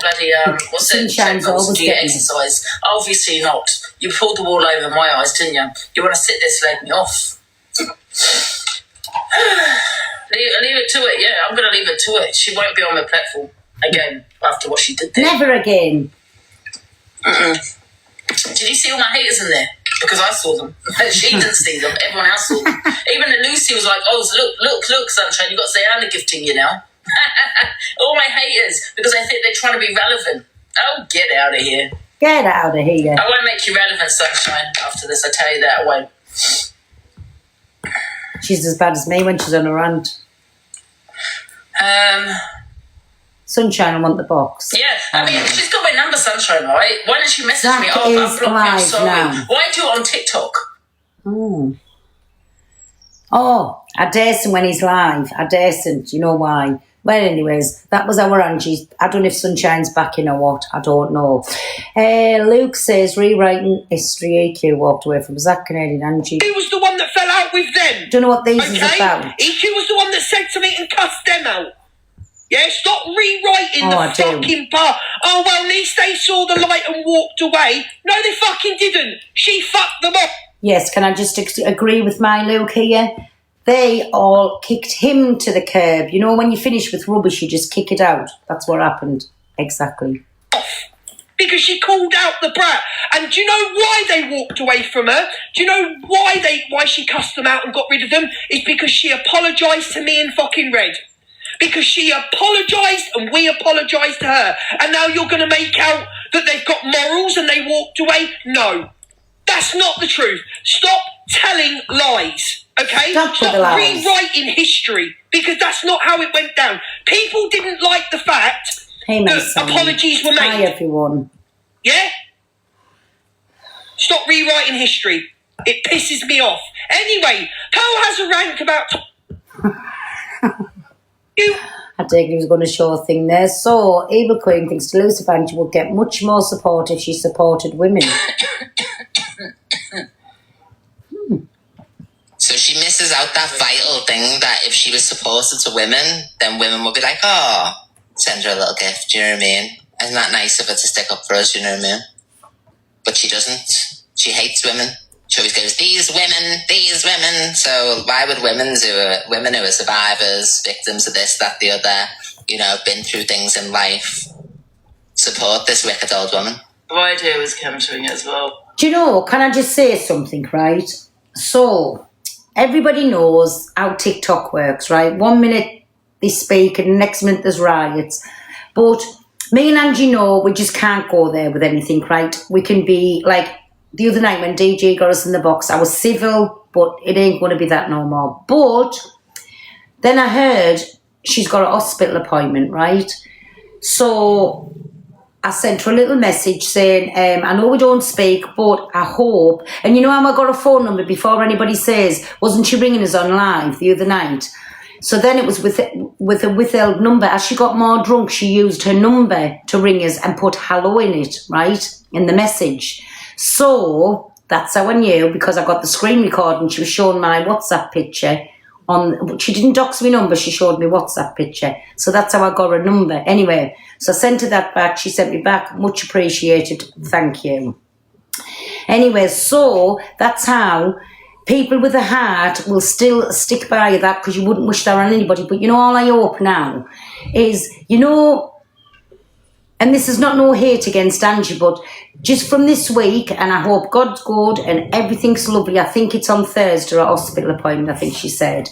bloody what's it? Sunshine's always Do your getting exercise? Obviously not. You pulled the wool over my eyes, didn't you? You want to sit there slag me off. leave it to it. Yeah, I'm going to leave it to it. She won't be on my platform again after what she did there. Never again. Did you see all my haters in there? Because I saw them. She didn't see them. Everyone else saw them. Even Lucy was like, oh, look, Sunshine, you got Ziana gifting you now. All my haters, because they think they're trying to be relevant. Oh, get out of here. Get out of here. I won't make you relevant, Sunshine, after this. I tell you that, I won't. She's as bad as me when she's on a rant. Sunshine, I want the box. Yeah, I mean, she's got my number, Sunshine, right? Why didn't she message That me? Oh, is I'm blocked, I'm live sorry. now. Why do it on TikTok? Oh, Oh, I daresn't when he's live. I daresn't. You know why? Well, anyways, that was our Angie. I don't know if Sunshine's back in or what. I don't know. Luke says, rewriting history. EQ walked away from Zach Kennedy and Angie. He was the one that fell out with them. Don't know what these is about. EQ was the one that said something and cussed them out. Yeah, stop rewriting the fucking part. Oh, well, at least they saw the light and walked away. No, they fucking didn't. She fucked them up. Yes, can I just agree with my Luke here? They all kicked him to the curb. You know, when you finish with rubbish, you just kick it out. That's what happened. Exactly. Because she called out the brat. And do you know why they walked away from her? Do you know why she cussed them out and got rid of them? It's because she apologised to me and fucking Red. Because she apologised and we apologised to her. And now you're going to make out that they've got morals and they walked away? No. That's not the truth. Stop telling lies. Okay? Stop rewriting history. Because that's not how it went down. People didn't like the fact that apologies were made. Hi, everyone. Yeah? Stop rewriting history. It pisses me off. Anyway, Pearl has a rank about... I think he was going to show a thing there. So, Evil Queen thinks Lucifer Angie would get much more support if she supported women. So she misses out that vital thing that if she was supported to women, then women would be like, oh, send her a little gift, do you know what I mean? Isn't that nice of her to stick up for us, do you know what I mean? But she doesn't. She hates women. She always goes, these women. So why would women who are survivors, victims of this, that, the other, you know, been through things in life, support this wicked old woman? The idea was countering it as well. Do you know, can I just say something, right? So, everybody knows how TikTok works, right? 1 minute they speak and the next minute there's riots. But me and Angie know we just can't go there with anything, right? We can be like... The other night when DJ got us in the box, I was civil, but it ain't going to be that no more. But then I heard she's got a hospital appointment, right? So I sent her a little message saying, I know we don't speak, but I hope. And you know how I got a phone number before anybody says, wasn't she ringing us on live the other night? So then it was with a withheld number. As she got more drunk, she used her number to ring us and put hello in it, right? In the message. So that's how I knew, because I got the screen recording. She was showing my WhatsApp picture she didn't dox me number, she showed me WhatsApp picture. So that's how I got her number. Anyway, so I sent her that back. She sent me back, much appreciated, thank you. Anyway, so that's how people with a heart will still stick by that, because you wouldn't wish that on anybody. But you know, all I hope now is, you know, and this is not no hate against Angie, but just from this week, and I hope God's good and everything's lovely. I think it's on Thursday, a hospital appointment, I think she said.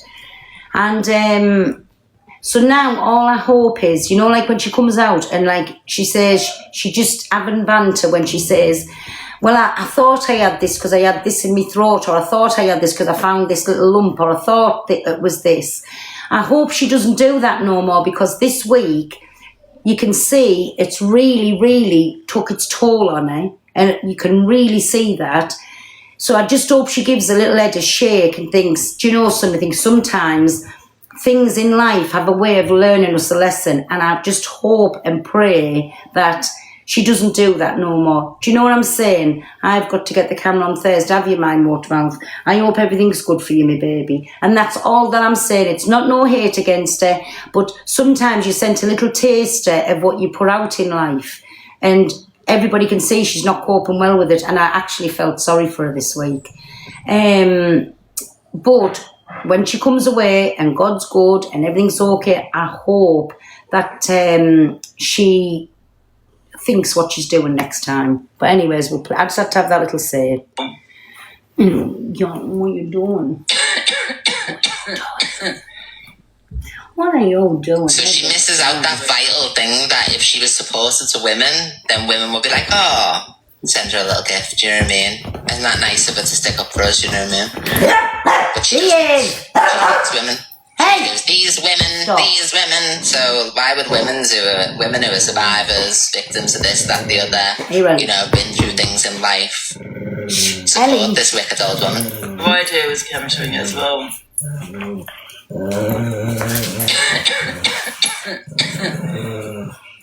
And so now all I hope is, you know, like when she comes out and like she says, she just having banter when she says, well, I thought I had this because I had this in my throat, or I thought I had this because I found this little lump, or I thought that it was this. I hope she doesn't do that no more, because this week, you can see it's really, really took its toll on her, and you can really see that. So I just hope she gives a little head a shake and thinks, do you know something? Sometimes things in life have a way of learning us a lesson, and I just hope and pray that she doesn't do that no more. Do you know what I'm saying? I've got to get the camera on Thursday. Have you mind, Watermouth? I hope everything's good for you, my baby. And that's all that I'm saying. It's not no hate against her, but sometimes you send a little taster of what you put out in life, and everybody can see she's not coping well with it. And I actually felt sorry for her this week. But when she comes away and God's good and everything's okay, I hope that she thinks what she's doing next time. But anyways, I just have to have that little say. John, what are you doing? What are you doing? So she misses out that vital thing that if she was supported to women, then women would be like, oh, send her a little gift, do you know what I mean? Isn't that nice of her to stick up for us, do you know what I mean? But she doesn't. She hates women. She goes, these women. So why would women who are survivors, victims of this, that, the other, you know, been through things in life, support this wicked old woman? The idea was countering it as well.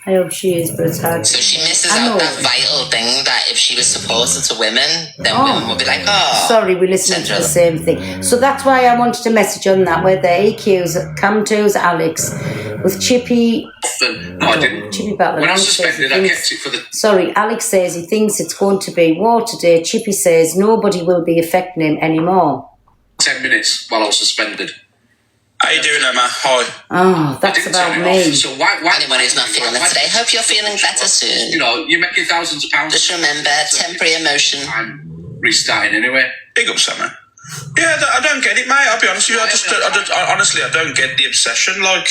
I hope she is, but it's hard. So she misses I know. out that vital thing that if she was supportive to women, then women would be like, oh. Sorry, we're listening to the same thing. So that's why I wanted to message on that, where the AQs come to us, Alex, with Chippy. No, I didn't. Chippy Battle. When I was suspended, I kept it for the... Sorry, Alex says he thinks it's going to be Waterday. Chippy says nobody will be affecting him anymore. 10 minutes while I was suspended. How you doing, Emma? Hi. Oh, that's about me. So why Anyone who's not feeling it today, hope you're feeling better soon. You know, you're making thousands of pounds. Just remember, temporary emotion. I'm restarting anyway. Big up, Emma. Yeah, I don't get it, mate. I'll be honest with you. Honestly, I don't get the obsession. Like,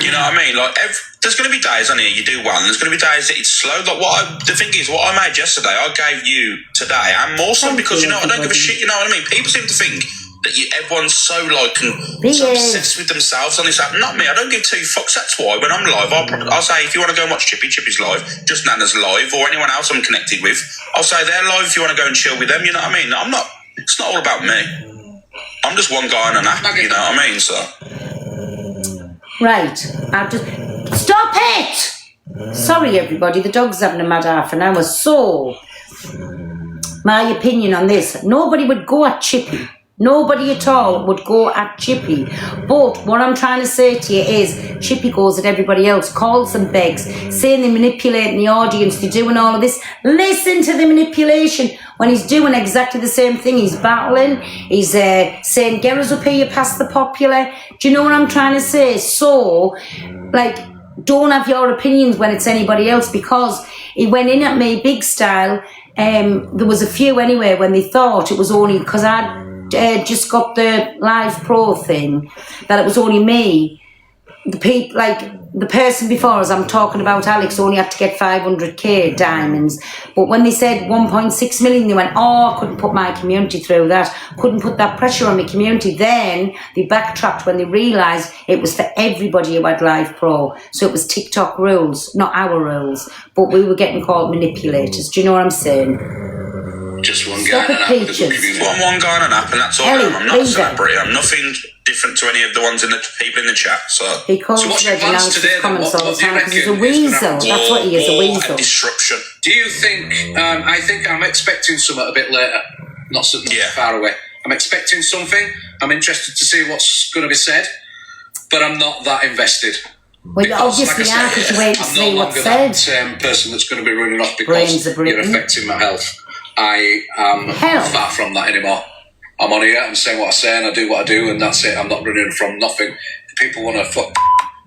you know what I mean? Like, there's going to be days on here you do one. There's going to be days that it's slow. Like, the thing is, what I made yesterday, I gave you today, and more so because you know I don't give a shit. You know what I mean? People seem to think that everyone's so like so obsessed with themselves on this app. Not me. I don't give two fucks. That's why when I'm live, I'll say if you want to go and watch Chippy's live, just Nana's live, or anyone else I'm connected with, I'll say they're live if you want to go and chill with them. You know what I mean? I'm not. It's not all about me. I'm just one guy on an app. You know what I mean? So. Right. I've just stop it. Sorry, everybody. The dog's having a mad half an hour. So, my opinion on this: nobody would go at Chippy. Nobody at all would go at Chippy. But what I'm trying to say to you is Chippy goes at everybody else, calls them begs, saying they're manipulating the audience, they're doing all of this. Listen to the manipulation when he's doing exactly the same thing. He's battling, he's saying, get us up here past the popular. Do you know what I'm trying to say? So, like, don't have your opinions when it's anybody else, because he went in at me big style. There was a few anyway when they thought it was only because I'd just got the Live Pro thing, that it was only me. The person before us, I'm talking about Alex, only had to get 500k diamonds. But when they said 1.6 million, they went, oh, I couldn't put my community through that. Couldn't put that pressure on my community. Then they backtracked when they realised it was for everybody who had Live Pro. So it was TikTok rules, not our rules. But we were getting called manipulators. Do you know what I'm saying? Just one Stop guy it, on an app. Peaches. I'm one guy on an app, and that's all. Ellie, I'm not a leave it. celebrity. I'm nothing different to any of the ones in the people in the chat. So. He calls So what's your Reggie plans out today his then? comments all the What do you time because he's a reckon is weasel. gonna happen? That's what he is, a weasel. Disruption. Do you think, I think I'm expecting something a bit later, not so far away. I'm expecting something. I'm interested to see what's going to be said, but I'm not that invested. Well, you obviously are, because you wait to see I'm no what's longer said. that person that's going to be running off Brains because are you're Britain. affecting my health. I am far from that anymore. I'm on here, I'm saying what I say, and I do what I do, and that's it. I'm not running from nothing. If people want to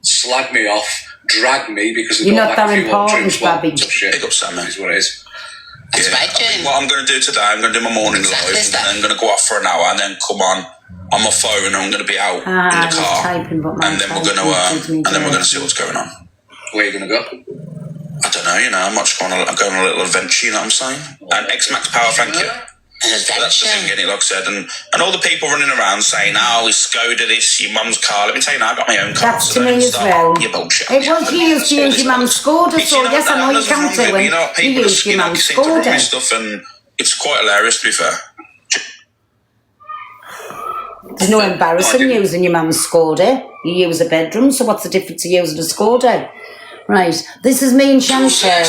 slag me off, drag me because they You're don't not like that a few old important, troops, well, Babby. tough shit. Big up, Sam, man. Is what it is. That's right, I think Jane. what I'm going to do today, I'm going to do my morning Exactly live, that. and then I'm going to go off for an hour, and then come on my phone, and I'm going to be out in the he's car, typing, but my and then we're going typing to see what's going on. Where are you going to go? I don't know, you know, I might just go on a little adventure, you know what I'm saying? And X-Max Power, thank you. An That's the thing, adventure. innit, like I said, and all the people running around saying, oh, it's Skoda this, your mum's car. Let me tell you now, I got my own car. That's so to me don't as start well. your bullshit. It was you used to use your mum's Skoda, so yes, I know you can do it. You know, when you people use your mum's seem to run with Skoda. stuff, and it's quite hilarious, to be fair. There's no embarrassing using your mum's Skoda. You use a bedroom, so what's the difference of using a Skoda? Right, this is me and Chantel.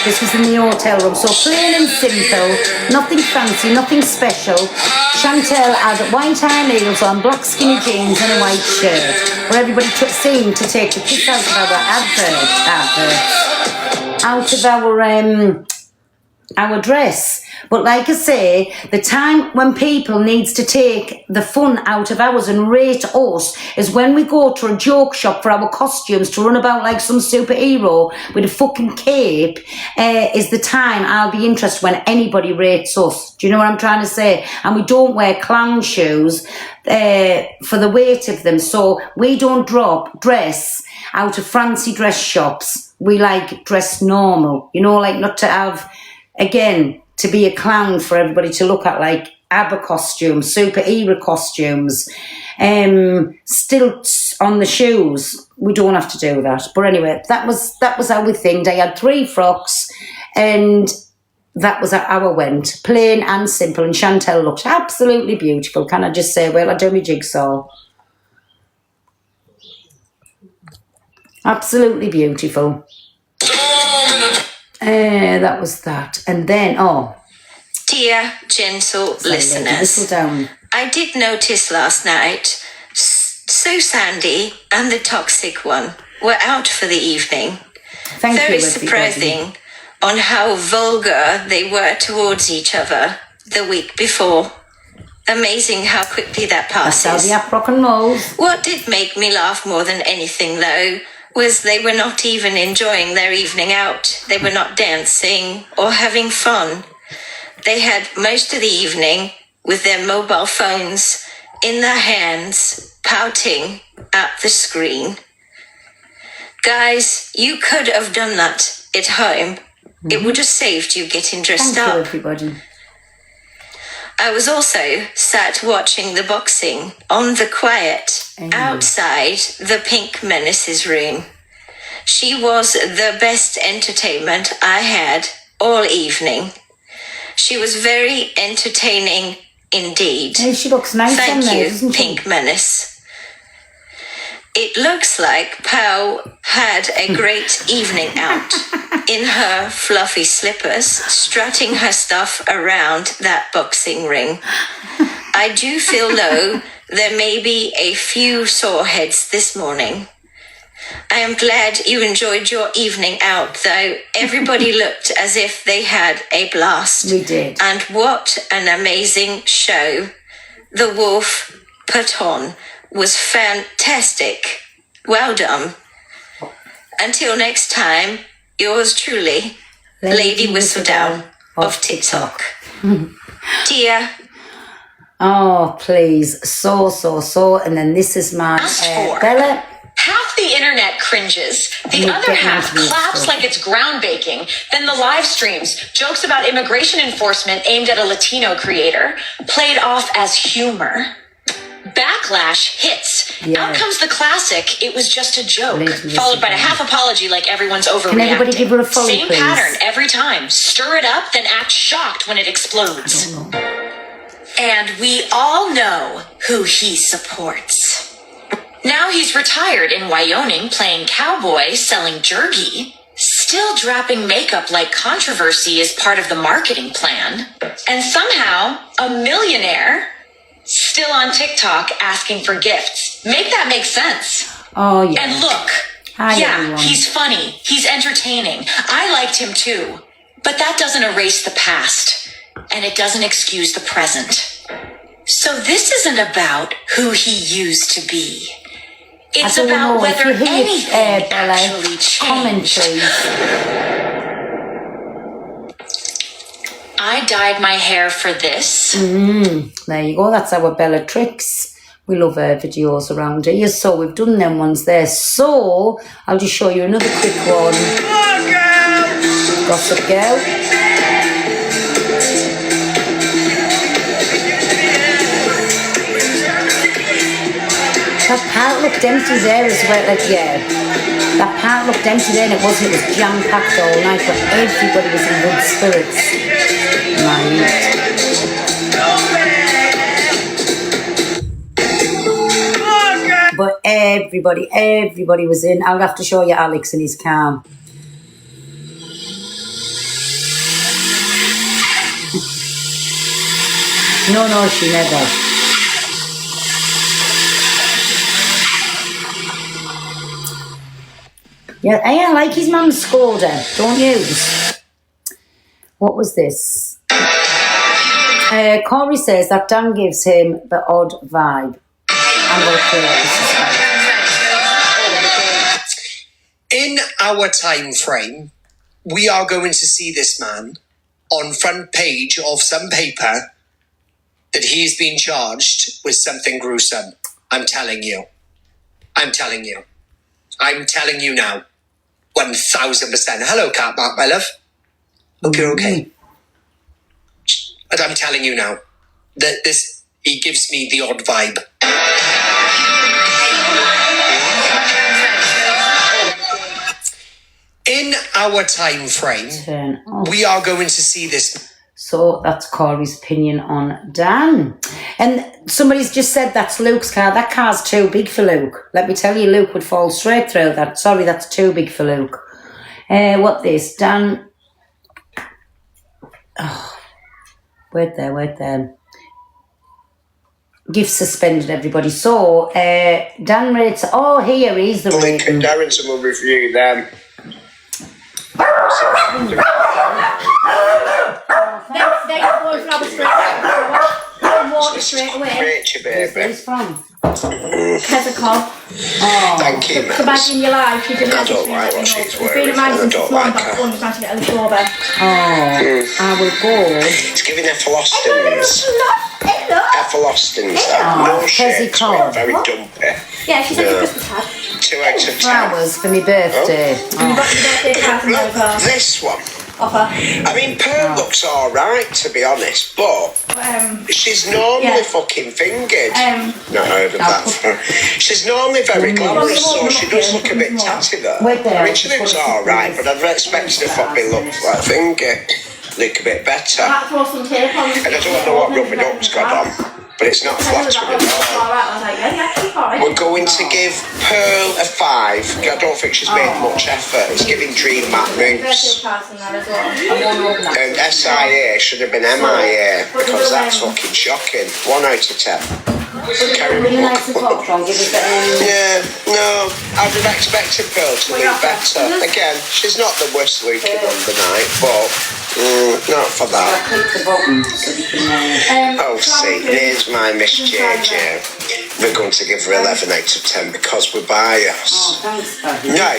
This was in the hotel room, so plain and simple, nothing fancy, nothing special. Chantel had white high heels on, black skinny jeans and a white shirt, where everybody seemed to take the piss out of our dress. But like I say, the time when people needs to take the fun out of ours and rate us is when we go to a joke shop for our costumes to run about like some superhero with a fucking cape, is the time I'll be interested when anybody rates us. Do you know what I'm trying to say? And we don't wear clown shoes for the weight of them, so we don't dress out of fancy dress shops. We like dress normal, you know, like not to have, again, to be a clown for everybody to look at, like ABBA costumes, superhero costumes, stilts on the shoes. We don't have to do that. But anyway, that was our thing. I had 3 frocks, and that was how I went. Plain and simple. And Chantel looked absolutely beautiful. Can I just say, well, I do my jigsaw. Absolutely beautiful. That was that. And then, Dear gentle listeners, whistle down. I did notice last night Sue Sandy and the toxic one were out for the evening. Thank Very you, everybody. surprising on how vulgar they were towards each other the week before. Amazing how quickly that That's how passes. the rock and rolls. What did make me laugh more than anything, though, was they were not even enjoying their evening out. They were not dancing or having fun. They had most of the evening with their mobile phones in their hands, pouting at the screen. Guys, you could have done that at home. It would have saved you getting dressed Thank you, up. everybody. I was also sat watching the boxing on the quiet outside the Pink Menace's room. She was the best entertainment I had all evening. She was very entertaining indeed. Hey, she looks nice on Thank there, you, doesn't she? Pink Menace. It looks like Pow had a great evening out in her fluffy slippers, strutting her stuff around that boxing ring. I do feel though there may be a few sore heads this morning. I am glad you enjoyed your evening out, though. Everybody looked as if they had a blast. We did. And what an amazing show the Wolf put on was fantastic. Well done. Until next time, yours truly, Lady Whistledown of TikTok. Dear. Oh, please. So. And then this is my Asked for. Bella. Half the internet cringes, the You're other getting half into this claps stuff. like it's groundbreaking. Then the live streams, jokes about immigration enforcement aimed at a Latino creator, played off as humor. Backlash hits. Yeah. Out comes the classic, it was just a joke, Lady followed by a Whistledown. half apology like everyone's overreacting. Can everybody give her a follow, Same please? pattern every time. Stir it up, then act shocked when it explodes. And we all know who he supports. Now he's retired in Wyoming playing cowboy, selling jerky, still dropping makeup like controversy is part of the marketing plan, and somehow a millionaire still on TikTok asking for gifts. Make that make sense. Oh, yeah. And look, Hi, yeah, everyone. he's funny, he's entertaining. I liked him too, but that doesn't erase the past, and it doesn't excuse the present. So this isn't about who he used to be. It's I don't about know if whether you hear anything Bella, actually comment, changed. please. I dyed my hair for this. There you go. That's our Bella Tricks. We love her videos around here. So we've done them ones there. So I'll just show you another quick one. Gossip Girl. That part looked empty there as well. Like, yeah. That part looked empty there and it wasn't. It was jam-packed all night, but everybody was in good spirits. But everybody was in. I'll have to show you Alex and his calm. No, she never. Yeah, I like his mum's Skoda, don't you? What was this? Corey says that Dan gives him the odd vibe. I'm going to play this. In our time frame, we are going to see this man on front page of some paper that he's been charged with something gruesome. I'm telling you. I'm telling you now. 1000%. Hello, Cat Mark, my love. Hope you're okay. But I'm telling you now that he gives me the odd vibe. In our time frame, Turn off. we are going to see this. So that's Corey's opinion on Dan. And somebody's just said that's Luke's car. That car's too big for Luke. Let me tell you, Luke would fall straight through that. Sorry, that's too big for Luke. What this? Dan... Oh, wait there. Gift suspended, everybody. So, Dan rates... Oh, here is the Link and rating. Darrington will review them. Straight away. Rachel, Where's baby. this from? Peppercorn. Oh. Thank you, So back in man. your life, you didn't I have to don't do like that, what you know. she's It's been wearing, a man and I since don't it's long like back her. one, trying to get a little over. I will go. It's giving Ephelostins. Ephelostins, Oh, no shit. fuzzy cold. Very dumpy. Yeah, she said No. your Christmas card. 2 out of 10. Flowers for my birthday. And you got your birthday card from Look, over this one. offer. I mean, Pearl looks alright, to be honest, but she's normally Yeah. fucking fingered. Not heard of I'll that. She's normally very glamorous, so she does look a bit tatty though. Wait there, I mean, she looks alright, but I'd expect her to probably look like finger. Look a bit better. Might throw some tape on. And I don't know what rubbing up's got on, but it's not flattering at all. Alright, I was like, yeah, keep alright. We're going to give Pearl a 5. I don't think she's made much effort. It's giving Dream Matt Birthday moves. cards in there as well. And SIA should have been MIA because that's fucking shocking. 1 out of 10. Carry Really on. nice to talk from. Give us Yeah, no, I'd have expected Pearl to look better. Again, she's not the worst looking on the night, but not for that. click the button so we can... Oh, see, here's my Miss JJ. We're going to give her 11 out of 10 because we're biased. thanks, Daddy. Now,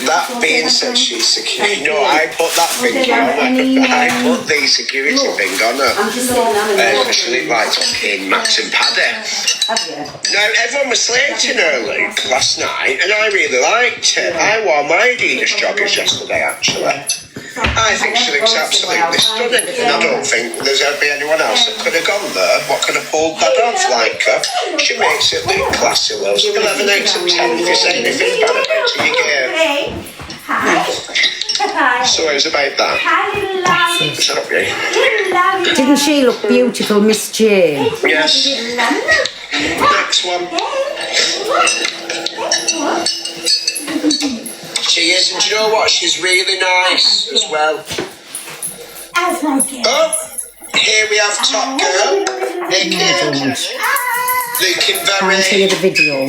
that being said, she's security. No, I put that thing on her. I put the security thing on her. I'm just saying that. She looked like fucking Max and Paddy. Have you? Now, everyone was slating her, Luke, last night, and I really liked it. I wore my Adidas joggers yesterday, actually. I think she looks absolutely stunning, and I don't think there's ever been anyone else that could have gone there, what could have pulled that off like her. She makes it look classy, loves 11 out of 10 if you say anything bad about her, you get. Hey. Hi. So it was about that. Hi, little lamb. Shut up, you. Little lamb. Didn't she look beautiful, Miss Jane? Yes. Little lamb. Next one. She is, and do you know what? She's really nice as well. As my kid. Oh, here we have Top Girl. Looking Can't see very, the video.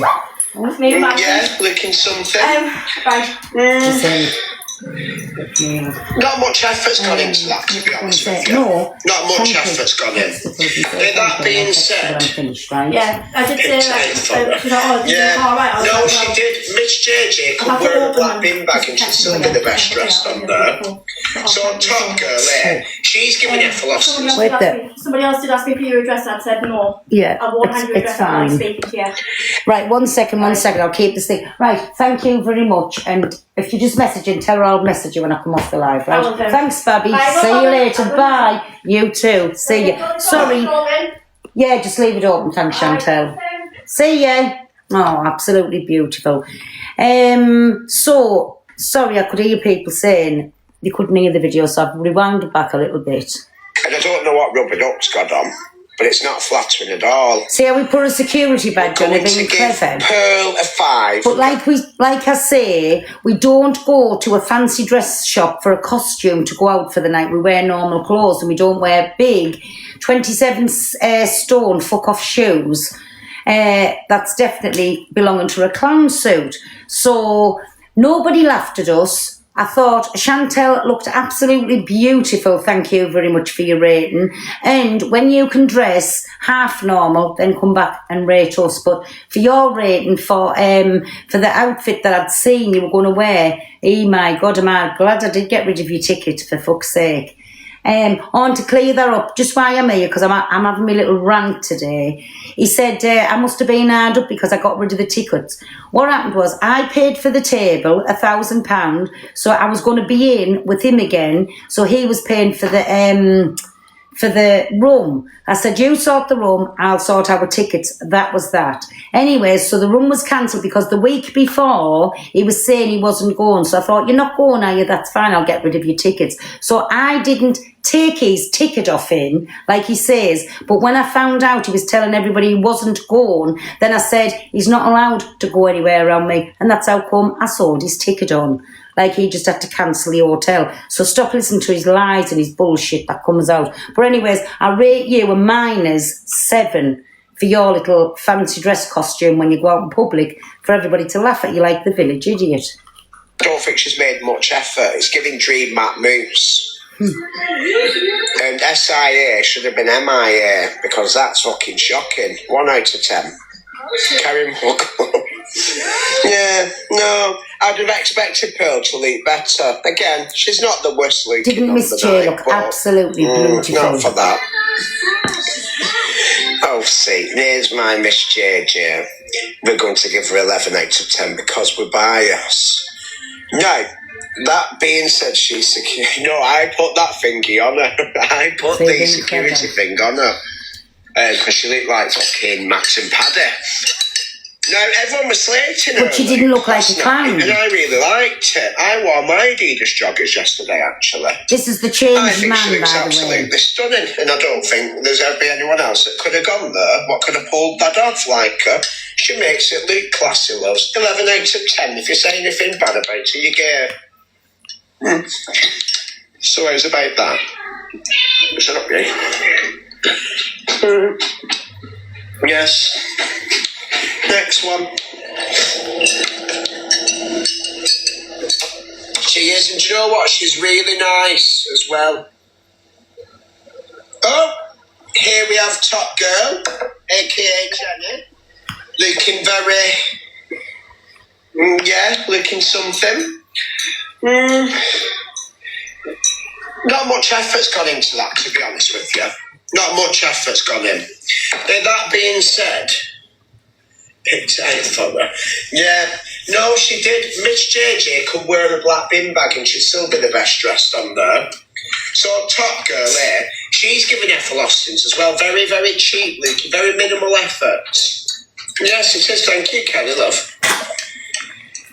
Me and my yeah, looking something. right. Just saying. Not much effort's gone into that, to be honest with you. No. Not much effort's gone in. With that being said, Finished, right? Yeah, I did say that. She's like, oh, did you yeah, all right? I was no, like, she well, did. Miss JJ could I'll have to wear a open black them. bin bag and she'd still be the best dressed on there. So Top Girl here, she's giving it philosophy. Wait there. Somebody else did ask me for your address, and I said no. Yeah, I won't hand you your it's address. I'm not fine. speaking to you. Right, one second. I'll keep this thing. Right, thank you very much. And if you just message in, tell her I'll message you when I come off the live, I will right? do. Thanks, Babby. Bye, See you bye-bye. later. Bye-bye. Bye. You too. See you. Sorry. Yeah, just leave it open. Thanks, Chantel. See ya. Oh, absolutely beautiful. So, sorry, I could hear people saying they couldn't hear the video, so I've rewound it back a little bit. And I don't know what rubber duck's got on, but it's not flattering at all. See how we put a security badge on Going it, to being give clever? Pearl a 5. But like I say, we don't go to a fancy dress shop for a costume to go out for the night. We wear normal clothes and we don't wear big 27 stone fuck off shoes. That's definitely belonging to a clown suit. So nobody laughed at us. I thought Chantel looked absolutely beautiful. Thank you very much for your rating. And when you can dress half normal, then come back and rate us. But for your rating for the outfit that I'd seen you were going to wear, oh my God, am I glad I did get rid of your ticket, for fuck's sake. I want to clear that up just while I'm here because I'm having my little rant today. He said I must have been hard up because I got rid of the tickets. What happened was I paid for the table £1,000, so I was going to be in with him again. So he was paying for the for the room. I said, you sort the room, I'll sort our tickets. That was that. Anyway, so the room was cancelled because the week before he was saying he wasn't going. So I thought, you're not going, are you? That's fine, I'll get rid of your tickets. So I didn't take his ticket off him, like he says. But when I found out he was telling everybody he wasn't going, then I said, he's not allowed to go anywhere around me. And that's how come I sold his ticket on. Like he just had to cancel the hotel. So stop listening to his lies and his bullshit that comes out. But anyways, I rate you a -7 for your little fancy dress costume when you go out in public for everybody to laugh at you like the village idiot. I don't think she's made much effort. It's giving Dream Matt Moose. And SIA should have been MIA because that's fucking shocking. 1 out of 10. Karen Huckle. Yeah, no, I'd have expected Pearl to look better. Again, she's not the worst looking. Didn't Miss J look absolutely beautiful? Not for that. Oh, see, here's my Miss JJ. We're going to give her 11 out of 10 because we're biased. No, that being said, she's secure. No, I put that thingy on her. I put the security thing on her. Because she looked like fucking Max and Paddy. No, everyone was slating her. But she didn't look like a clown. And I really liked it. I wore my Adidas joggers yesterday, actually. This is the changed I think man, she looks by the way. absolutely stunning. And I don't think there's ever been anyone else that could have gone there. What could have pulled that off like her? She makes it look classy, loves. 11 out of 10. If you say anything bad about it, you get it. So how's about that? Is that okay? Yes. Next one. She is, and do you know what? She's really nice as well. Oh, here we have Top Girl, aka Jenny, looking very, looking something. Not much effort's gone into that, to be honest with you. Not much effort's gone in. That being said, picked out for her. Yeah, no, she did. Miss JJ could wear a black bin bag and she'd still be the best dressed on there. So Top Girl here, she's giving effervescence as well. Very, very cheap, looking, very minimal effort. Yes, it is. Thank you, Kelly, love.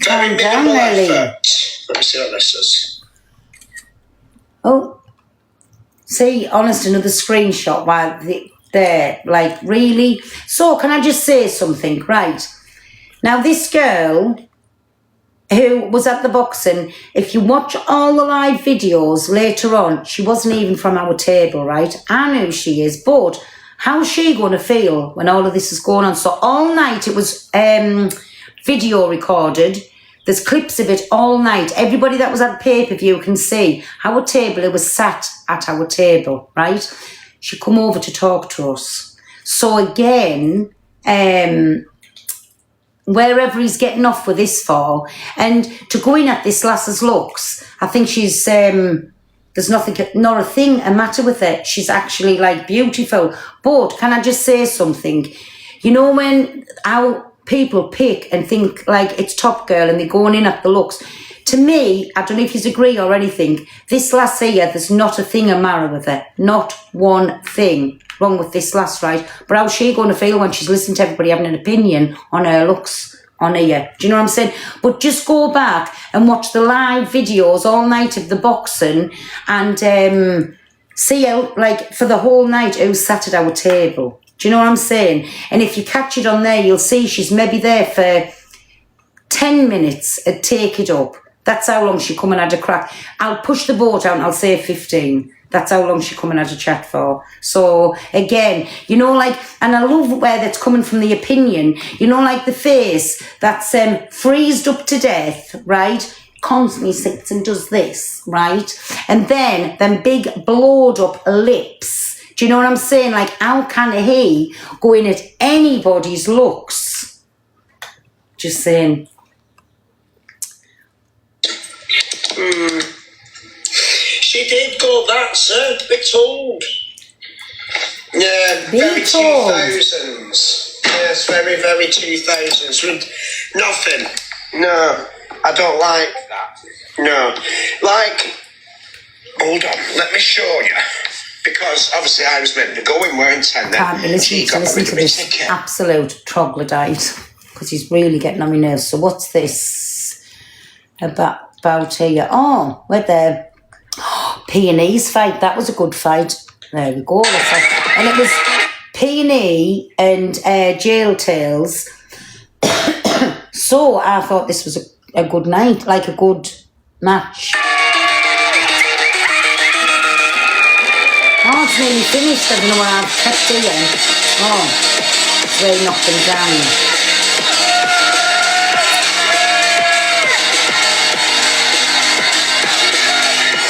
Very minimal effort. Let me see what this is. Oh, see, honest, another screenshot while there, like, really? So, can I just say something, right? Now, this girl who was at the boxing, if you watch all the live videos later on, she wasn't even from our table, right? I know she is, but how's she going to feel when all of this is going on? So, all night it was video recorded. There's clips of it all night. Everybody that was at pay-per-view can see our table. It was sat at our table, right? She come over to talk to us. So again, wherever he's getting off with this for, and to go in at this lass's looks, I think she's, there's nothing, not a thing a matter with it. She's actually like beautiful. But can I just say something? You know when our people pick and think like it's Top Girl and they're going in at the looks. To me, I don't know if you agree or anything, this lass here, there's not a thing a matter with it. Not one thing wrong with this lass, right? But how's she going to feel when she's listening to everybody having an opinion on her looks on here? Do you know what I'm saying? But just go back and watch the live videos all night of the boxing and see how, like, for the whole night, who sat at our table. Do you know what I'm saying? And if you catch it on there, you'll see she's maybe there for 10 minutes and take it up. That's how long she come and had a crack. I'll push the boat out and I'll say 15. That's how long she come and had a chat for. So, again, you know, like, and I love where that's coming from the opinion. You know, like the face that's freezed up to death, right? Constantly sits and does this, right? And then them big blowed up lips. Do you know what I'm saying? Like, how can he go in at anybody's looks? Just saying. She did go that, sir. Be told. Yeah, very 2000s. Yes, very, very 2000s. Nothing. No, I don't like that. No. Like, hold on, let me show you. because obviously I was meant to go in, weren't I? And Can't be then listening she to got listen rid to of my this ticket. absolute troglodyte because he's really getting on my nerves. So what's this about here? Oh, we're there. P&E's fight. That was a good fight. There we go. And it was P&E and Jail Tales. So I thought this was a good night, like a good match. Oh, it's nearly finished. I don't know what I've kept doing. Oh, it's really knocked them down.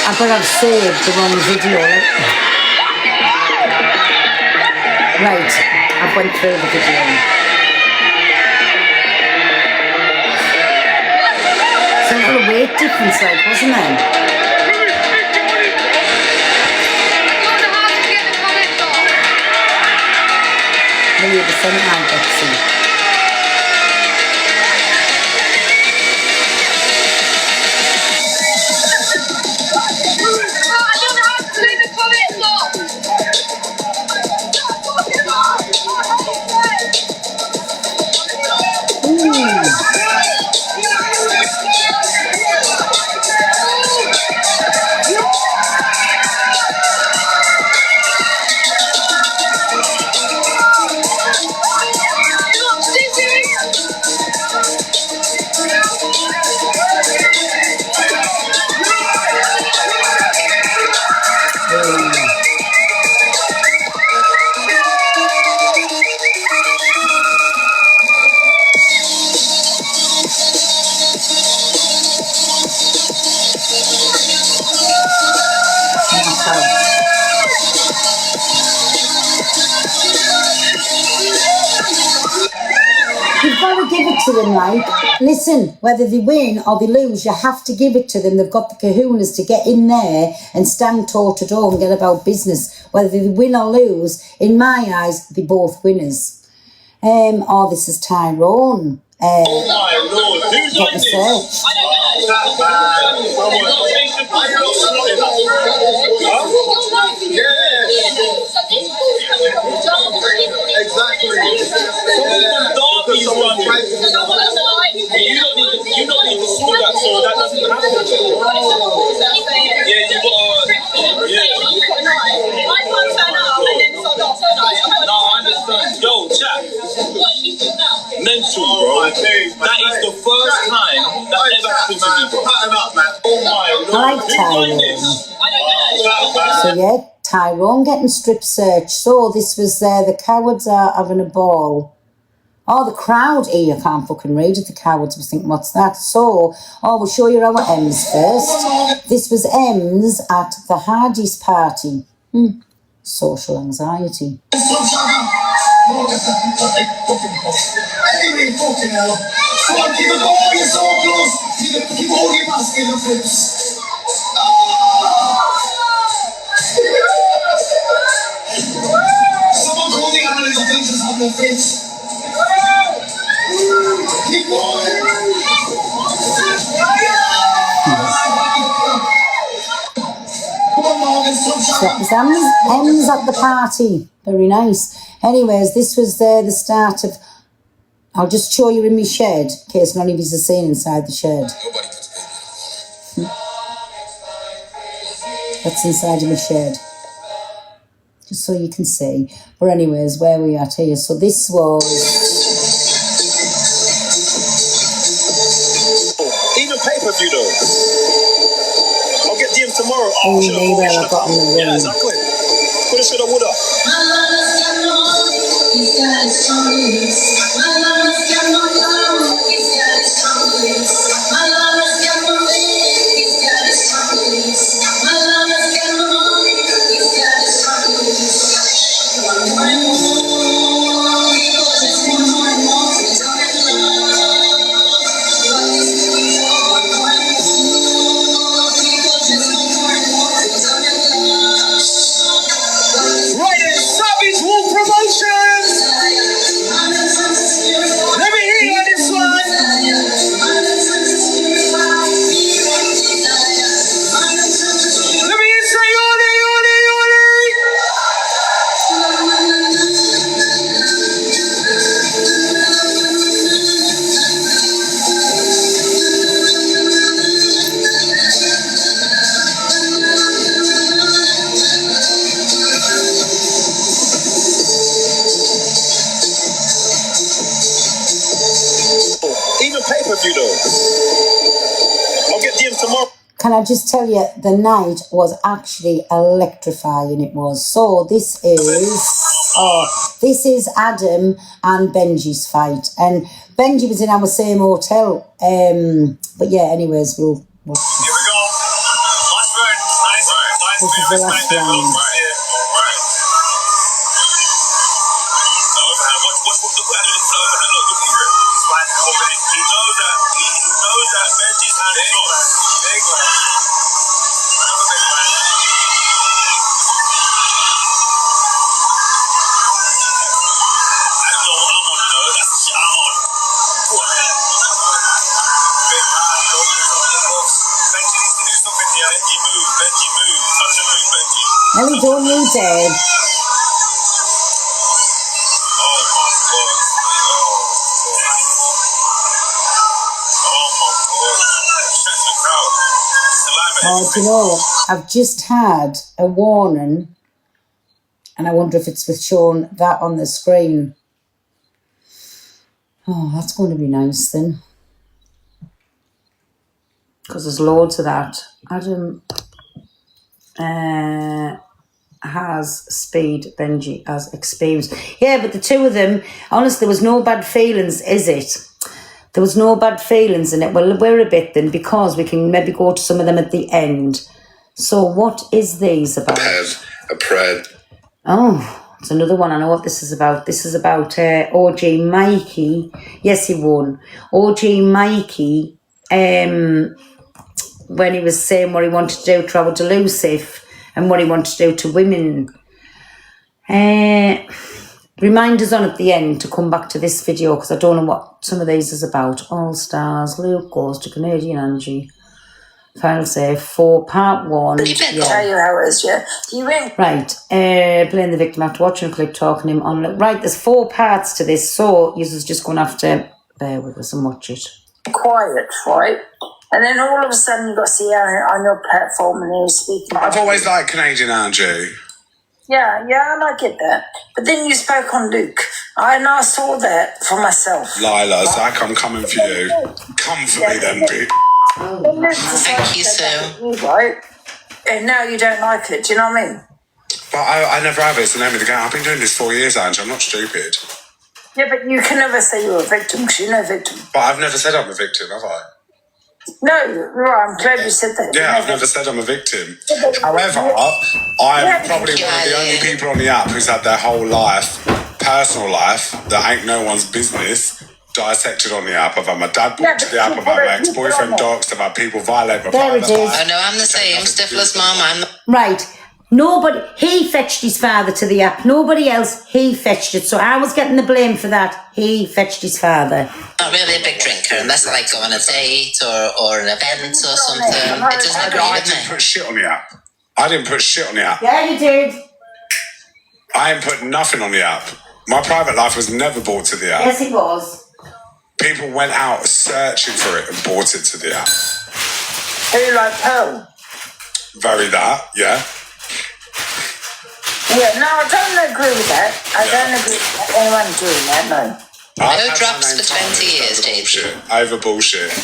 I thought I've saved the wrong video. Right, I went through the video. So a little weight difference, like, wasn't there? Maybe the same now, Betsy. You've got to give it to them, like, listen, whether they win or they lose, you have to give it to them. They've got the kahunas to get in there and stand toe-to-toe and get about business. Whether they win or lose, in my eyes, they're both winners. Oh, this is Tyrone. Oh my Lord, who's on this? I Exactly. Derby's running. You don't need to sue that, so that doesn't happen. Yeah, you got. No, I understand. Yo, chat. Mental, bro. That is the first time that ever happened to me, bro. Pattern up, man. Oh my Lord. I like Tyrone. So yeah, Tyrone getting strip searched. So this was the cowards are having a ball. Oh, the crowd here, I can't fucking read it. The cowards was thinking, what's that? So, we'll show you our M's first. This was M's at the Hardy's party. Social anxiety. Someone call the ambulance, I think just have no fits. Keep going. So that was M's at the party. Very nice. Anyways, this was the start of... I'll just show you in my shed, in case none of you are seeing inside the shed. That's inside of my shed. Just so you can see. But anyways, where we are here. So this was... Even pay-per-view though. I'll get DM tomorrow. Oh, where I got in the room. Yeah, exactly. Coulda, shoulda, woulda. Right, Savage Wolf Promotions! you though. I'll get DMs tomorrow. Can I just tell you, the night was actually electrifying, it was. So this is Adam and Benji's fight. And Benji was in our same hotel. But yeah, anyways, we'll watch this. Here we go. Nice burn. Nice. This is the last round. Right. Overhand. Look at the overhand. Look at him. He's finding opening. He knows that Benji's hand is up. Big one. Another big one. I don't know what I'm on, That's the shit I'm on. Go ahead. Big hand. Opening up the books. Benji needs to do something here. Benji move. Touch and move, Benji. No, we don't need dead. Oh, do you know, I've just had a warning, and I wonder if it's with showing that on the screen. Oh, that's going to be nice then. Because there's loads of that. Adam has speed, Benji has experience. Yeah, but the two of them, honestly, there was no bad feelings, is it? There was no bad feelings in it. Well, we're a bit then, because we can maybe go to some of them at the end. So what is these about? A pred. Oh, it's another one. I know what this is about. This is about OG Mikey. Yes, he won. OG Mikey, when he was saying what he wanted to do, travel to Lucif, and what he wanted to do to women. Remind us on at the end to come back to this video, because I don't know what some of these is about. All Stars, Luke goes to Canadian Angie. Final say 4, part 1. Tell you how it is, yeah. Do you win? Right, blame the victim after watching a clip, talking him on. Right, there's 4 parts to this, so you're just going to have to bear with us and watch it. Quiet, right? And then all of a sudden you got Sierra on your platform and you're speaking. I've always liked Canadian Angie. Yeah, and I get that. But then you spoke on Luke. And I saw that for myself. Lila, Zach, I'm coming for you. Come for me then, bitch. Thank you, Sue. Right? And now you don't like it, do you know what I mean? But I never have. It's the name of the game. I've been doing this 4 years, Angie. I'm not stupid. Yeah, but you can never say you're a victim, because you're no victim. But I've never said I'm a victim, have I? No, right, I'm glad you said that. Yeah, I've never said I'm a victim. However, I'm probably one of the only people on the app who's had their whole life, personal life, that ain't no one's business, dissected on the app. I've had my dad brought to the app, I've had my ex-boyfriend doxed, I've had people violate my private life. Oh no, I'm the same. Stifler's mom. Right. Nobody, he fetched his father to the app. Nobody else, he fetched it. So I was getting the blame for that. He fetched his father. Not really a big drinker, unless I like go on a date or an event or something. It doesn't agree I with didn't me. put shit on the app. I didn't put shit on the app. Yeah, you did. I ain't put nothing on the app. My private life was never brought to the app. Yes, it was. People went out searching for it and brought it to the app. Who like Pearl? Very that, yeah. Yeah, no, I don't agree with that. I don't agree with anyone doing that, no. No drops for 20 years, JP. Over bullshit.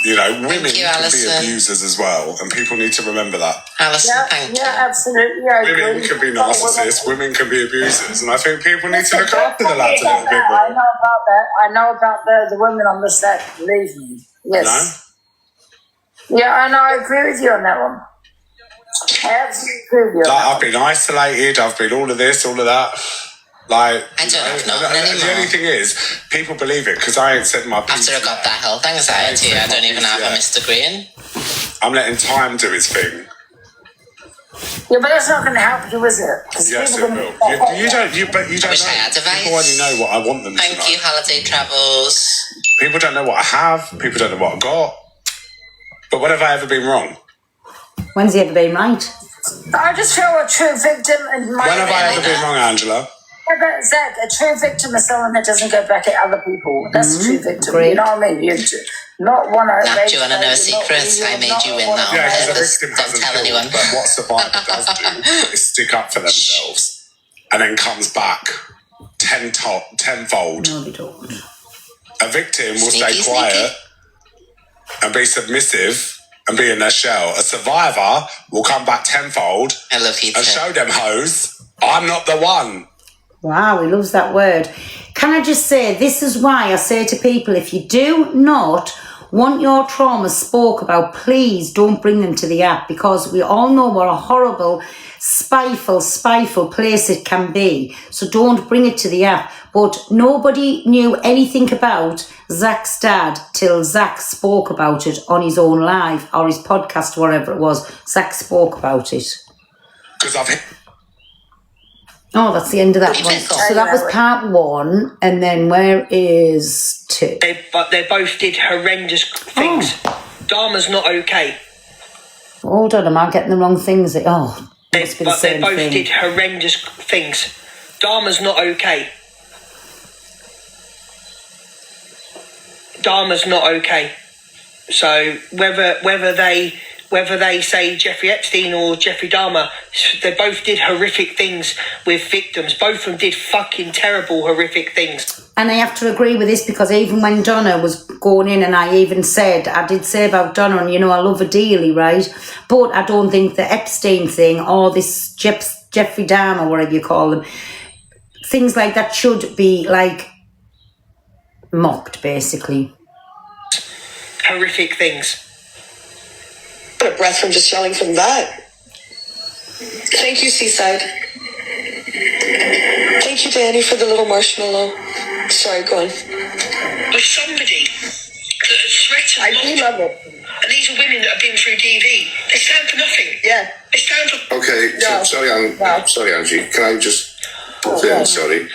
You know, women you, can be Alison. abusers as well, and people need to remember that. Alison, thank you. Yeah, absolutely. I agree. Women can be narcissists, women can be abusers, and I think people need to look after the lads a little bit I more. know about that. I know about the women on the set. Believe me. Yes. No? Yeah, and I agree with you on that one. I absolutely agree with you. Like, I've been isolated, I've been all of this, all of that. Like, I don't have nothing anymore. the only thing is, people believe it because I ain't said my piece. After I got that health anxiety, I don't even have a Mr. Green. I'm letting time do its thing. Yeah, but that's not going to help you, is it? Yes, it will. You don't wish I had advice. People only know what I want them to know. Thank you, Holiday Travels. People don't know what I have. People don't know what I got. But when have I ever been wrong? When's he ever been right? I just feel a true victim in my... When have I ever been wrong, Angela? Yeah, but Zach, a true victim is someone that doesn't go back at other people. That's a true victim. Great. You know what I mean? You're not one of Not do you want to know a secret? I made you win that Yeah, on because the purpose. victim Don't hasn't tell killed, anyone. but what survivor does do is stick up for themselves and then comes back tenfold. No, they don't. A victim will Sneaky, stay quiet, and be submissive and be in their shell. A survivor will come back tenfold I love you and too. show them hoes, I'm not the one. Wow, he loves that word. Can I just say, this is why I say to people, if you do not want your trauma spoke about, please don't bring them to the app, because we all know what a horrible, spiteful place it can be. So don't bring it to the app. But nobody knew anything about Zach's dad till Zach spoke about it on his own live or his podcast, whatever it was. Zach spoke about it. Because I've... Oh, that's the end of that one. So that was part 1, and then where is 2? They both did horrendous things. Dharma's not okay. Hold on, am I getting the wrong things? Oh, They must be the same both thing. did horrendous things. Dharma's not okay. Dharma's not okay. So whether they say Jeffrey Epstein or Jeffrey Dahmer, they both did horrific things with victims. Both of them did fucking terrible, horrific things. And I have to agree with this, because even when Donna was going in, and I did say about Donna, and I love her dearly, right? But I don't think the Epstein thing or this Jeffrey Dahmer, whatever you call them, things like that should be mocked, basically. Horrific things. A breath from just yelling from that. Thank you, Seaside. Thank you, Danny, for the little marshmallow. Sorry, go on. With somebody that has threatened. I do love it. And these are women that have been through DV. They stand for nothing. Yeah. They stand for... Okay, No. sorry, Angie. Can I just put in? Sorry.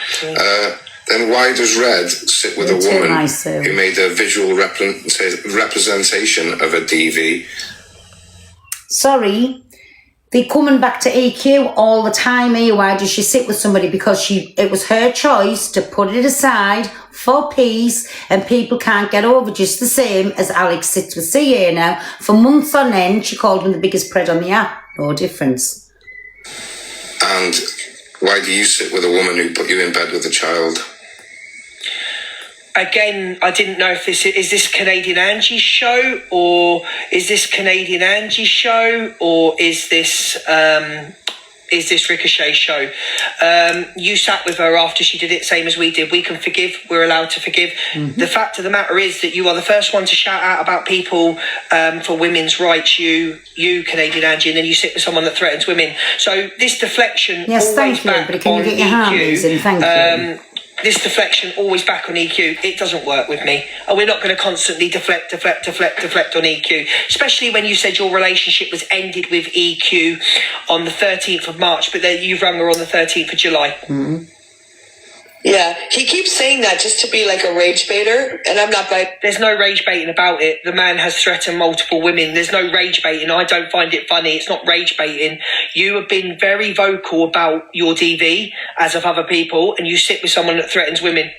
Then why does Red sit with a woman who made a visual representation of a DV? Sorry, they're coming back to EQ all the time here. Why does she sit with somebody? Because it was her choice to put it aside for peace, and people can't get over just the same as Alex sits with CA now. For months on end, she called him the biggest pred on the app. No difference. And why do you sit with a woman who put you in bed with a child? Again, I didn't know if this is Canadian Angie's show, or is this Canadian Angie's show, or is this Ricochet's show? You sat with her after she did it, same as we did. We can forgive. We're allowed to forgive. Mm-hmm. The fact of the matter is that you are the first one to shout out about people for women's rights. You Canadian Angie, and then you sit with someone that threatens women. So this deflection. Yes, always thank you. back But can you get your EQ, hands in? Thank you. This deflection always back on EQ. It doesn't work with me. And we're not going to constantly deflect on EQ. Especially when you said your relationship was ended with EQ on the 13th of March, but then you've rung her on the 13th of July. Mm-hmm. Yeah, he keeps saying that just to be like a rage baiter, and I'm not by... There's no rage baiting about it. The man has threatened multiple women. There's no rage baiting. I don't find it funny. It's not rage baiting. You have been very vocal about your DV, as of other people, and you sit with someone that threatens women.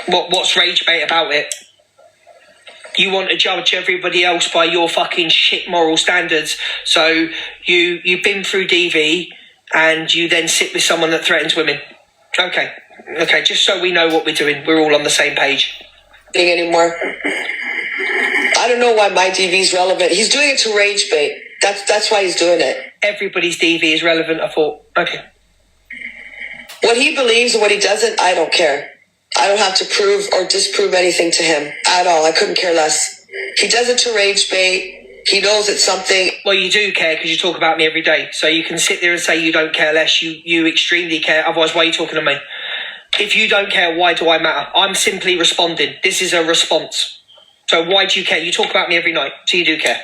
What's rage bait about it? You want to judge everybody else by your fucking shit moral standards. So you've been through DV, and you then sit with someone that threatens women. Okay, just so we know what we're doing. We're all on the same page. Anymore. I don't know why my DV is relevant. He's doing it to rage bait. That's why he's doing it. Everybody's DV is relevant, I thought. Okay. What he believes and what he doesn't, I don't care. I don't have to prove or disprove anything to him at all. I couldn't care less. He does it to rage bait. He knows it's something. Well, you do care because you talk about me every day. So you can sit there and say you don't care less. You extremely care. Otherwise, why are you talking to me? If you don't care, why do I matter? I'm simply responding. This is a response. So why do you care? You talk about me every night, so you do care.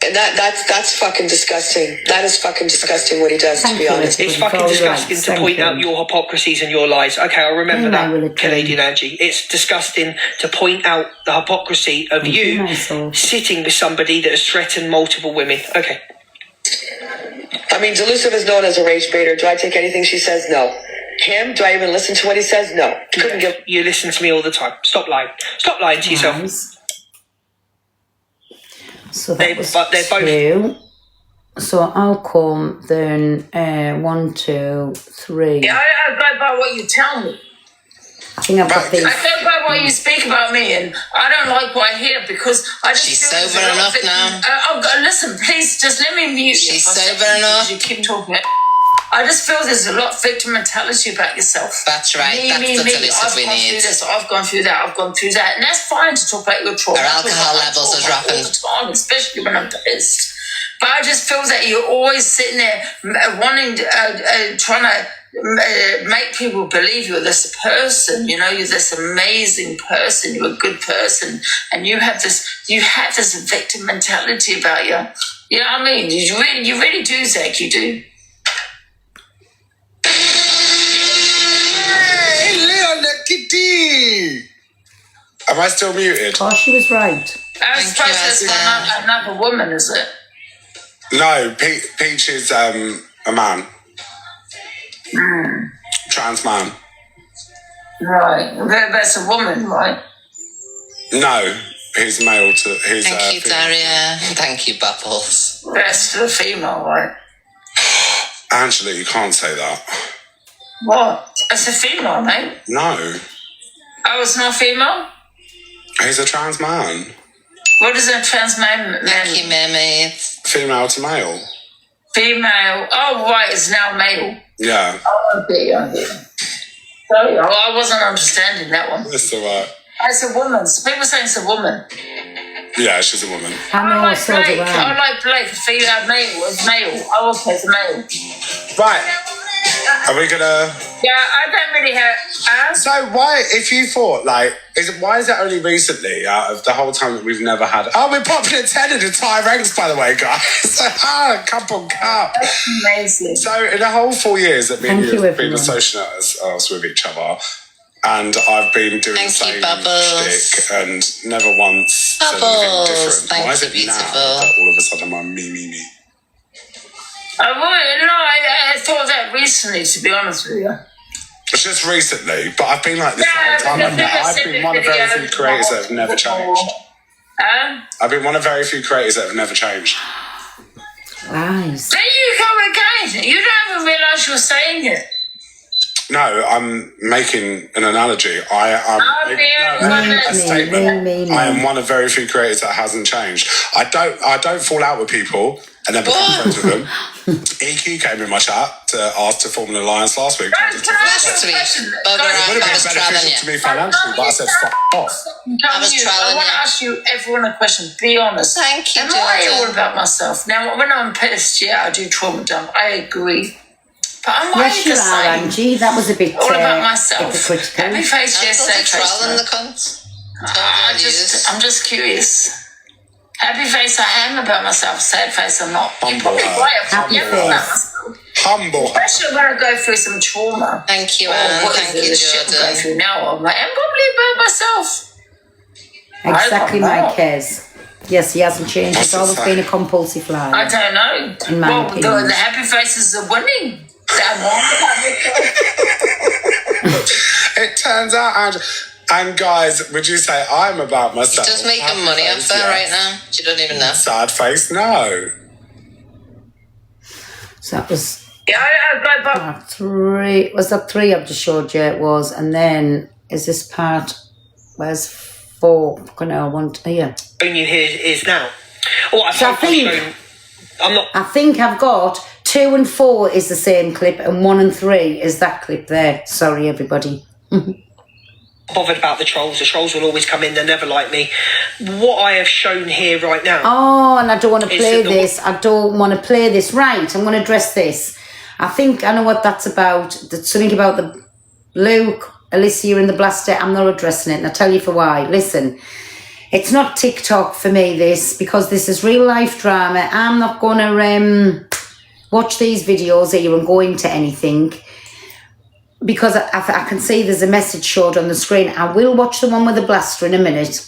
And that's fucking disgusting. That is fucking disgusting what he does, to be honest. It's fucking disgusting to point out your hypocrisies and your lies. Okay, I'll remember that, Canadian Angie. It's disgusting to point out the hypocrisy of you sitting with somebody that has threatened multiple women. Okay. I mean, Delusive is known as a rage baiter. Do I take anything she says? No. Him? Do I even listen to what he says? No. You listen to me all the time. Stop lying. Stop lying to yourself. So that was two. So I'll come then 1, 2, 3. Yeah, I go by what you tell me. I think I've got these. I don't know why you speak about me, and I don't like what I hear because I just She's feel there's sober a lot enough of now. listen, please, just let me mute you. She's for a second sober enough. because you keep talking. I just feel there's a lot of victim mentality about yourself. That's right. That's the solution we need. I've gone through that. I've gone through that, and that's fine to talk about your trauma. Our alcohol levels are dropping all the time, especially when I'm pissed. But I just feel that you're always sitting there wanting, trying to make people believe you're this person. You know, you're this amazing person. You're a good person, and you have this victim mentality about you. You know what I mean? You really do, Zach. You do. Hey, Leon the Kitty! Am I still muted? Oh, she was right. I suppose that's another woman, is it? No, Peach is a man. Trans man. Right. That's a woman, right? No, he's male to... He's, Thank you, female. Daria. Thank you, Bubbles. That's the female, right? Angela, you can't say that. What? It's a female, mate. No, Oh, it's not female? he's a trans man. What is a trans man? Thank you, mermaid. Female to male. Female. Oh, right, it's now male. Yeah. Oh, okay. Sorry, I wasn't understanding that one. It's alright. It's a woman. So people saying it's a woman. Yeah, she's a woman. I like Blake. I like Blake. Female, male. It's male. I will say it's a male. Right. Are we gonna... Yeah, I don't really have... So why, if you thought, like, why is it only recently, out of the whole time that we've never had... Oh, we're popping a 10 in the Thai ranks, by the way, guys. Cup on cup. That's amazing. So in the whole 4 years that me and Thank you you, have been everyone. associating us with each other, and I've been doing the Thank you, same Bubbles. shtick and never once said anything Bubbles, different. thank Why is you, it now beautiful. that all of a sudden I'm me? I thought that recently, to be honest with you. It's just recently, but I've been like this the whole time. I've been one of very few creators that have never changed. I've been one of very few creators that have never changed. Nice. There you go again. You don't even realise you're saying it. No, I'm making an analogy. A statement. I am one of very few creators that hasn't changed. I don't fall out with people and then become friends with them. EQ came in my chat to ask to form an alliance last week. Last week. Bugger off. It would I have was been trolling beneficial to you. me financially, but I said fuck off. I was I trolling want to you. ask you everyone a question. Be honest. Thank you, Am I Jordan. all about myself? Now, when I'm pissed, yeah, I do trauma dump. I agree. But am Yes, I you the are, same? Angie. That was a bit All about myself. hypocritical. Happy face, I'm yes, totally sad face. trolling no. the cunt. I'm just curious. Happy face, I am about myself. Sad face, I'm not. You're probably right. Happy I'm about face. myself. Humble. Especially when I go through some trauma. Thank you, Or Anne. what Thank is it, you, the shit I'm going Jordan. through now. I'm like, I'm probably about myself. Exactly I don't my know. case. Yes, he hasn't changed. He's always been a compulsive liar. I don't know. In my Well, opinion. the happy faces are winning. It turns out, and guys, would you say I'm about myself? Just making Happy money face, off her right yes. now. You don't even know. Sad face, no. So that was Yeah, I go back. part 3. Was that 3 I've just showed you it was? And then is this part, where's 4? I want, yeah. Showing you here is now. Oh, So I think, I'm not I think I've got 2 and 4 is the same clip and 1 and 3 is that clip there. Sorry, everybody. bothered about the trolls. The trolls will always come in. They're never like me. What I have shown here right now. Oh, and I don't want to is play that this. I don't want to play this. Right, I'm going to address this. I think I know what that's about. That's something about the Luke, Alicia and the Blaster. I'm not addressing it, and I'll tell you for why. Listen, it's not TikTok for me, this, because this is real life drama. I'm not going to watch these videos here and go into anything, because I can see there's a message showed on the screen. I will watch the one with the Blaster in a minute,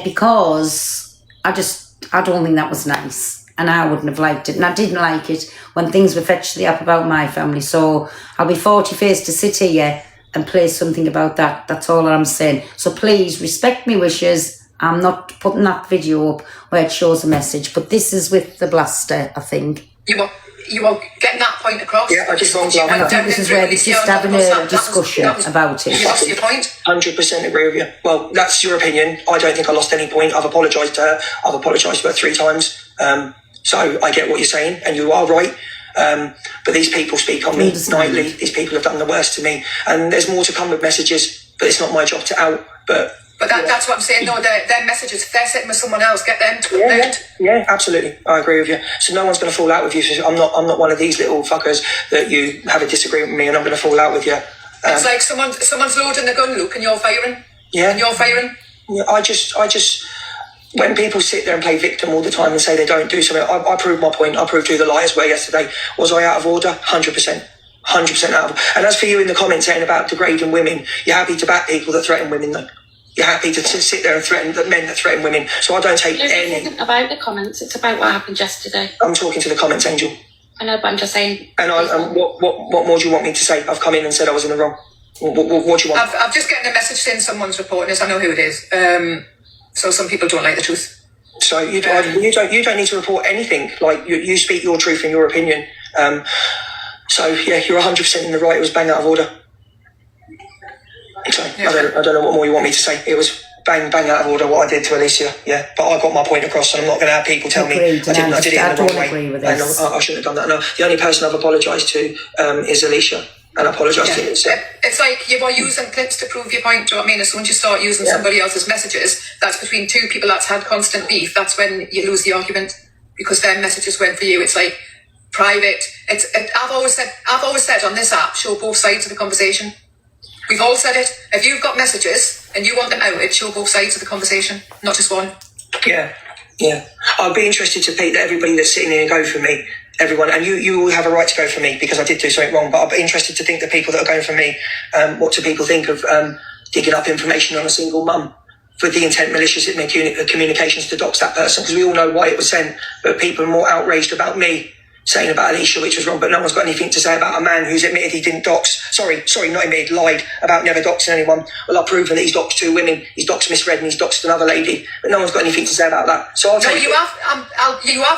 because I don't think that was nice. And I wouldn't have liked it. And I didn't like it when things were fetched up about my family. So I'll be 40-faced to sit here and play something about that. That's all I'm saying. So please respect me wishes. I'm not putting that video up where it shows a message. But this is with the Blaster, I think. You are. you are getting that point across. Yeah, I just want You to. And I went think down this is into where it it's with just Alicia having and a that was- discussion about it. You lost your point. 100% agree with you. Well, that's your opinion. I don't think I lost any point. I've apologised to her. I've apologised to her 3 times. So I get what you're saying, and you are right. But these people speak on me nightly. These people have done the worst to me, and there's more to come with messages. But it's not my job to out. But That's what I'm saying. No, their messages. If they're sitting with someone else, get them to yeah, absolutely. I agree with you. So no one's going to fall out with you. So I'm not one of these little fuckers that you have a disagreement with me, and I'm going to fall out with you. It's like someone's loading the gun, Luke, and you're firing. Yeah. And you're firing. Yeah, I just, when people sit there and play victim all the time and say they don't do something, I proved my point. I proved who the liars were yesterday. Was I out of order? 100%. 100% out of. And as for you in the comments saying about degrading women, you're happy to back people that threaten women, though. You're happy to sit there and threaten the men that threaten women. So I don't take It any. isn't about the comments. It's about what happened yesterday. I'm talking to the comments, Angel. I know, but I'm just saying. And what more do you want me to say? I've come in and said I was in the wrong. What do you want? I've just getting a message saying someone's reporting this. I know who it is. So some people don't like the truth. So you don't need to report anything. Like you speak your truth and your opinion. So yeah, you're 100% in the right. It was bang out of order. So I don't know what more you want me to say. It was bang out of order what I did to Alicia. Yeah, but I got my point across, and I'm not going to have people tell me I did it in the wrong way. And I shouldn't have done that. No, the only person I've apologised to is Alicia, and I apologise to Alicia. It's like you were using clips to prove your point. Do you know what I mean? As soon as you start using somebody else's messages, that's between 2 people that's had constant beef. That's when you lose the argument because their messages went for you. It's like private. I've always said on this app, show both sides of the conversation. We've all said it. If you've got messages and you want them outed, show both sides of the conversation, not just one. Yeah. I'd be interested to think that everybody that's sitting here and go for me, everyone, and you all have a right to go for me because I did do something wrong, but I'd be interested to think the people that are going for me, what do people think of digging up information on a single mum with the intent malicious communications to dox that person, because we all know why it was sent, but people are more outraged about me saying about Alicia, which was wrong, but no one's got anything to say about a man who's admitted he didn't dox. Sorry, not admitted, lied about never doxing anyone. Well, I've proven that he's doxed 2 women. He's doxed Miss Red and he's doxed another lady, but no one's got anything to say about that. So I'll take you have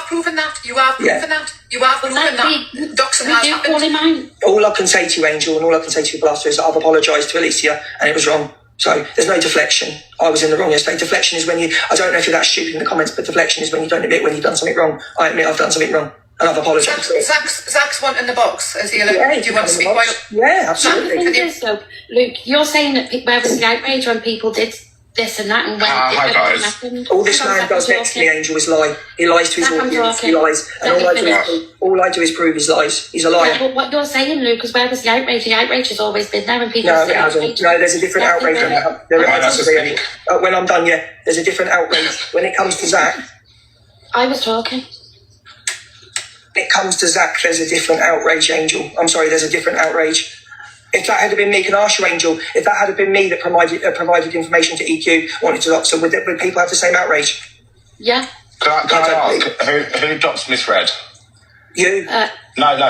proven that. You have proven that. You have proven that. Doxing has happened. All I can say to you, Angel, and all I can say to you, Blaster, is that I've apologised to Alicia and it was wrong. So there's no deflection. I was in the wrong yesterday. Deflection is when I don't know if you're that stupid in the comments, but deflection is when you don't admit when you've done something wrong. I admit I've done something wrong. And I've apologised. Zach's wanting the box. Is he allowed? Do you want to speak? Yeah, absolutely. The thing is, though, Luke, you're saying that where was the outrage when people did this and that, and when hi guys. happened? All this man does next to me, Angel, is lie. He lies to his audience. He lies, and all I do is prove his lies. He's a liar. Yeah, but what you're saying, Luke, is where was the outrage? The outrage has always been there, and people. No, it hasn't. No, there's a different outrage. When I'm done, there's a different outrage. When it comes to Zach, I was talking. When it comes to Zach, there's a different outrage, Angel. I'm sorry, there's a different outrage. If that had been me, can I ask you, Angel, if that had been me that provided information to EQ, wanted to dox, would people have the same outrage? Yeah. Can I ask, who doxed Miss Red? You? No,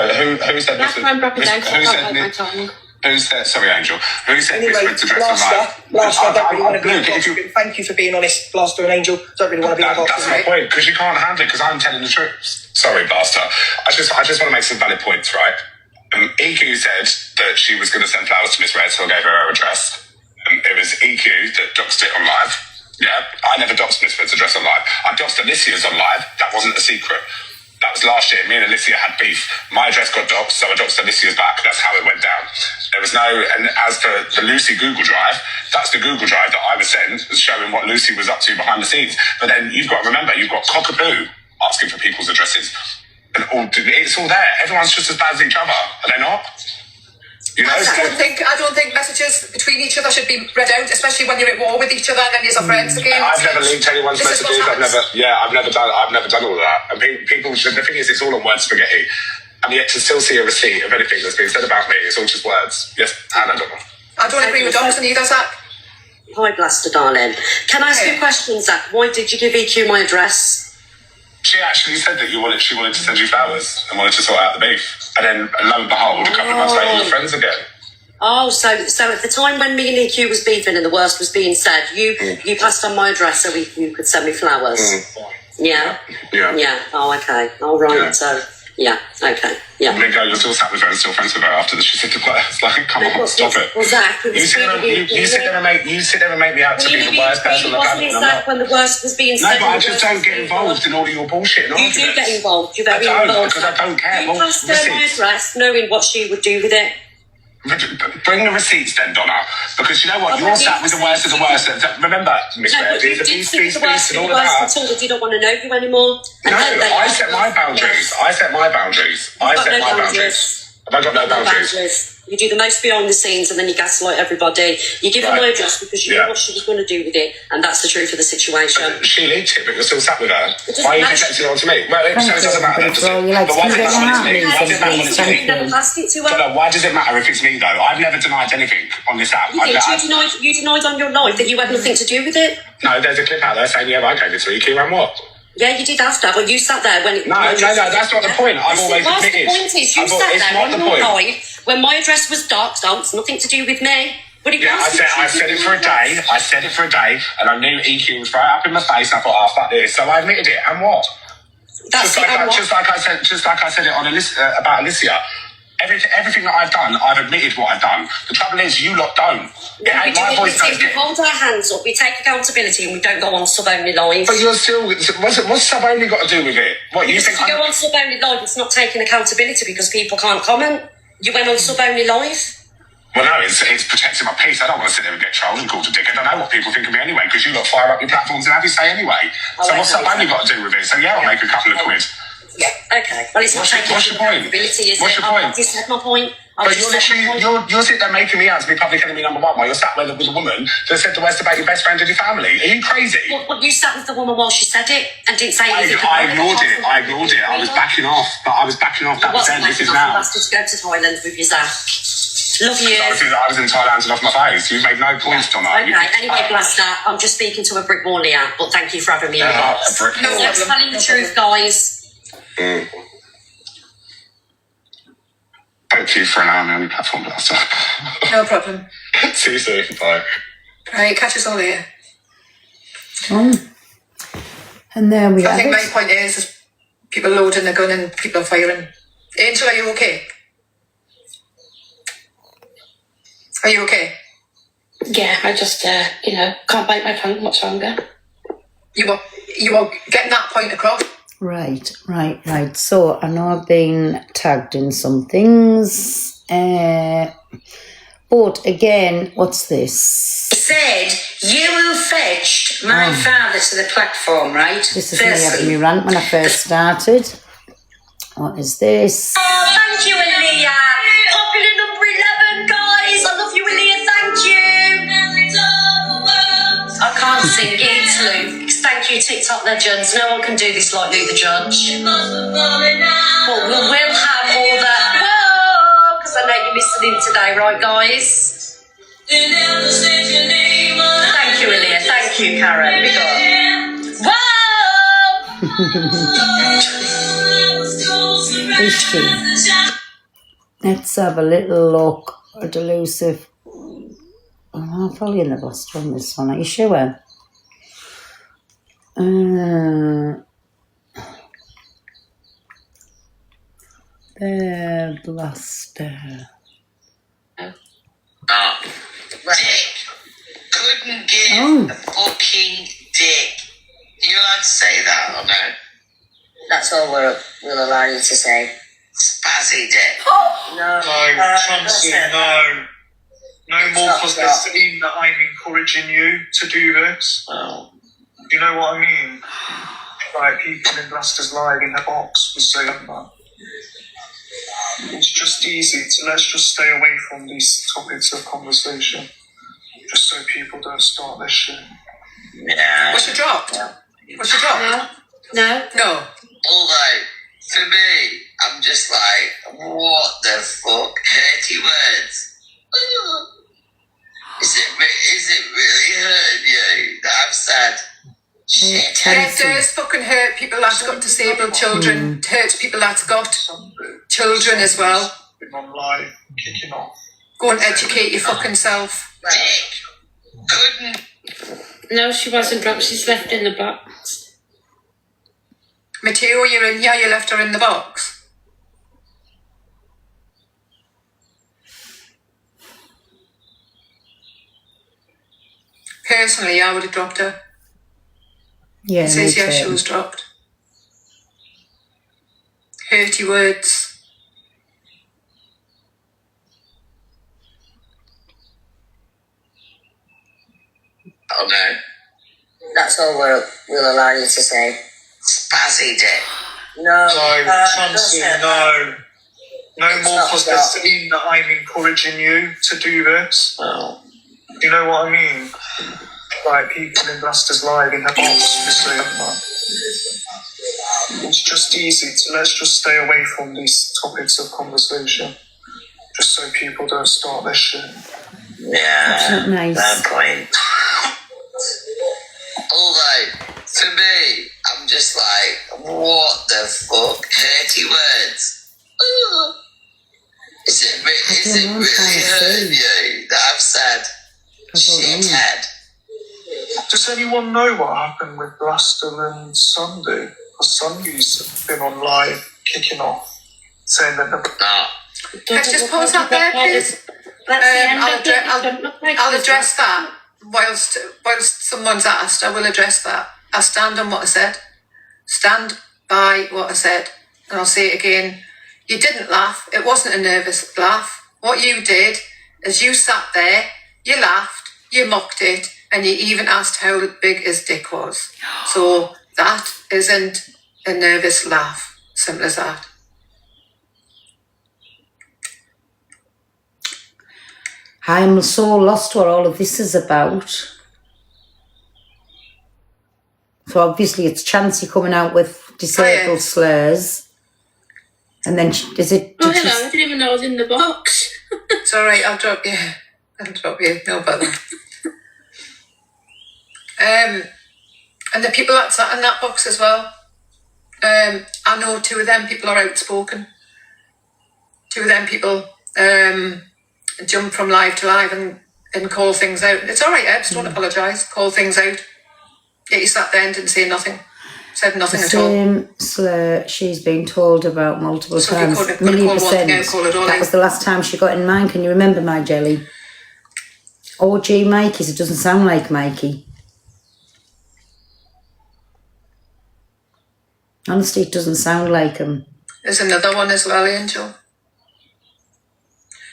who said That's this? why I'm dropping down, so I Who can't said hold my this? tongue. Who said, sorry, Angel, who said Anyway, Miss Red's address online? Blaster, I don't really want to be involved. Thank you for being honest, Blaster and Angel. Don't really want to be involved. That's my point, because you can't handle it, because I'm telling the truth. Sorry, Blaster. I just want to make some valid points, right? EQ said that she was going to send flowers to Miss Red, so I gave her her address. It was EQ that doxed it on live. Yeah, I never doxed Miss Red's address on live. I doxed Alicia's on live. That wasn't a secret. That was last year. Me and Alicia had beef. My address got doxed, so I doxed Alicia's back. That's how it went down. There was no, and as for the Lucy Google Drive, that's the Google Drive that I was sent, showing what Lucy was up to behind the scenes. But then you've got to remember, you've got Cockapoo asking for people's addresses. And it's all there. Everyone's just as bad as each other, are they not? You know, I don't think messages between each other should be read out, especially when you're at war with each other and then you're friends again. I've never leaked anyone's messages. I've never done all of that. And people, the thing is, it's all on word spaghetti. And yet to still see a receipt of anything that's been said about me, it's all just words. Yes, and I don't know. I don't agree with Dobson either, Zach. Hi, Blaster, darling. Can I ask you a question, Zach? Why did you give EQ my address? She actually said that she wanted to send you flowers and wanted to sort out the beef. And then, lo and behold, a couple of months later, we're friends again. Oh, so at the time when me and EQ was beefing and the worst was being said, you passed on my address so you could send me flowers. Yeah. Oh, okay. All right. Yeah. So Yeah, okay, yeah. And then go, you're still sat with her and still friends with her after she said the worst. Like, come on, stop it. Well, Zach, You sit there and make me out to be the worst person on the planet. Zach, when the worst was being said. No, but I just don't get involved in all of your bullshit and arguments. You do get involved. You're very I don't, involved. because I don't care. You passed her my address, knowing what she would do with it. Bring the receipts then, Donna, because you know what, you're sat with the worst of the worst. Remember, Miss Red, these are these and all of that. Until that you don't want to know you anymore. No, I set my boundaries. I set my boundaries. Have I got no boundaries? You do the most behind the scenes and then you gaslight everybody. You give her my address because you know what she was going to do with it, and that's the truth of the situation. She leaked it, but you're still sat with her. Why are you projecting it onto me? Well, it doesn't matter. But why does it matter when it's me? Why does it matter when it's me? Never passed it to her. But why does it matter if it's me, though? I've never denied anything on this app. You denied on your life that you had nothing to do with it. No, there's a clip out there saying, yeah, I gave it to you. Kieran, what? Yeah, you did after, but you sat there when it... No, that's not the point. I've always admitted. The point is, you sat there on your life when my address was dark, so it's nothing to do with me. But it was. I said it for a day. I said it for a day, and I knew EQ was right up in my face, and I thought, oh, fuck this. So I admitted it, and what? Just like I said it on about Alicia. Everything that I've done, I've admitted what I've done. The trouble is, you lot don't. We hold our hands up, we take accountability, and we don't go on sub-only live. But you're still... What's sub-only got to do with it? What, you think... If you go on sub-only live, it's not taking accountability because people can't comment. You went on sub-only live. Well, no, it's protecting my peace. I don't want to sit there and get trolled and called a dickhead. I know what people think of me anyway, because you lot fire up your platforms and have your say anyway. So what's sub-only got to do with it? So yeah, I'll make a couple of quid. Yeah, okay. Well, it's not taking accountability, is it? What's your point? I've just said my point. But you're sitting there making me out to be public enemy number one while you're sat with a woman that said the worst about your best friend and your family. Are you crazy? Well, you sat with the woman while she said it and didn't say anything. I ignored it. I was backing off. But I was backing off. That was then. This is now. You asked her to go to Thailand with your Zach. Love you. I was in Thailand and off my face. You've made no points on that. Okay, anyway, blast that. I'm just speaking to a brick wall here, but thank you for having me in the box. Let's tell him the truth, guys. Thank you for allowing me on your platform, Blaster. No problem. See you soon. Bye. Right, catch us all later. And there we are. I think my point is people loading the gun and people firing. Angel, are you okay? Are you okay? Yeah, I just, can't bite my tongue much longer. You were getting that point across? Right. So I know I've been tagged in some things. But again, what's this? It said, you who fetched my father to the platform, right? This is me having me rant when I first started. What is this? Oh, thank you, Aaliyah. Popular number 11, guys. I love you, Aaliyah. Thank you. I can't sing. It's Lou. Thank you, TikTok legends. No one can do this like Lou the Judge. But we will have all that. Whoa! Because I know you're listening today, right, guys? Thank you, Aaliyah. Thank you, Karen. Big up. Whoa! Is she? Let's have a little look at Elusive. I'm probably in the bus on this one. Are you sure? The Blaster. Dick. Couldn't give a fucking dick. You allowed to say that or no? That's all we'll allow you to say. Spazzy dick. No. No, Chauncey, no. No more publicity that I'm encouraging you to do this. Oh. Do you know what I mean? Like people in Blaster's Live in the box was saying that. It's just easy to let's just stay away from these topics of conversation. Just so people don't start this shit. Yeah. What's your drop? What's your drop? No. Although, for me, I'm just like, what the fuck? Dirty words. Is it really hurting you that I've said shit? It does fucking hurt people that's got disabled children. It hurts people that's got children as well. On live, kicking off. Go and educate your fucking self. Couldn't. No, she wasn't dropped. She's left in the box. Matteo, you're in here. You left her in the box. Personally, I would have dropped her. Yeah, It says me yes, she too. was dropped. Hurty words. Oh no. That's all we'll allow you to say. Spazzy dick. No. No, Chauncey, no. No It's more, not because that. they're saying that I'm encouraging you to do this. Oh. You know what I mean? Like people in Blaster's Live in the box just saying that. It's just easy to let's just stay away from these topics of conversation. Just so people don't start this shit. Yeah. That's not nice. Fair point. Although, for me, I'm just like, what the fuck? Dirty words. Ugh. Is it really hurt you that I've said shithead? Does anyone know what happened with Blaster and Sunday? Because Sunday's been on live kicking off, saying that the... Can I just pause that there, please? I'll address that. Whilst someone's asked, I will address that. I'll stand on what I said. Stand by what I said. And I'll say it again. You didn't laugh. It wasn't a nervous laugh. What you did is you sat there, you laughed, you mocked it, and you even asked how big his dick was. So that isn't a nervous laugh. Simple as that. I'm so lost what all of this is about. So obviously it's Chancey coming out with disabled slurs. And then, is it... Oh, hello, I didn't even know I was in the box. It's all right, I'll drop you. I'll drop you, no bother. And the people that sat in that box as well, I know two of them people are outspoken. Two of them people jump from live to live and call things out. It's all right, Ebbs, don't apologise. Call things out. Yet you sat there and didn't say nothing. Said nothing at all. Same slur she's been told about multiple So times. you couldn't call one thing out, call it all That out. was the last time she got in mine. Can you remember my jelly? OG Mikey's. It doesn't sound like Mikey. Honestly, it doesn't sound like him. There's another one as well, Angel.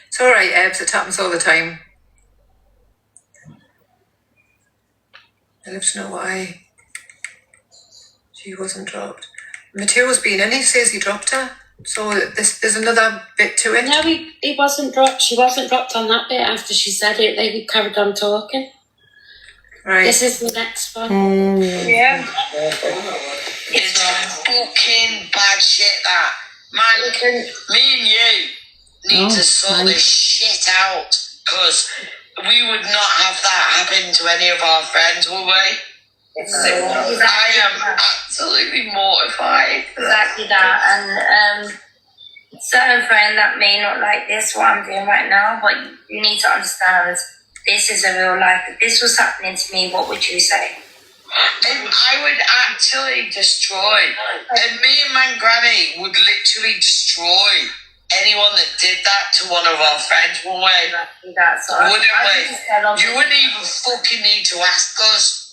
It's all right, Ebbs. It happens all the time. I'd love to know why she wasn't dropped. Mateo's been in. He says he dropped her. So there's another bit to it. No, he wasn't dropped. She wasn't dropped on that bit after she said it. They carried on talking. Right. This is the next one. Yeah. It's fucking bad shit that. Man, me and you need to sort this shit out. Because we would not have that happen to any of our friends, would we? I am absolutely mortified. Exactly that. And certain friend that may not like this, what I'm doing right now, but you need to understand this is a real life. If this was happening to me, what would you say? I would actually destroy. And me and my granny would literally destroy anyone that did that to one of our friends, wouldn't we? That's all. Wouldn't we? You wouldn't even fucking need to ask us.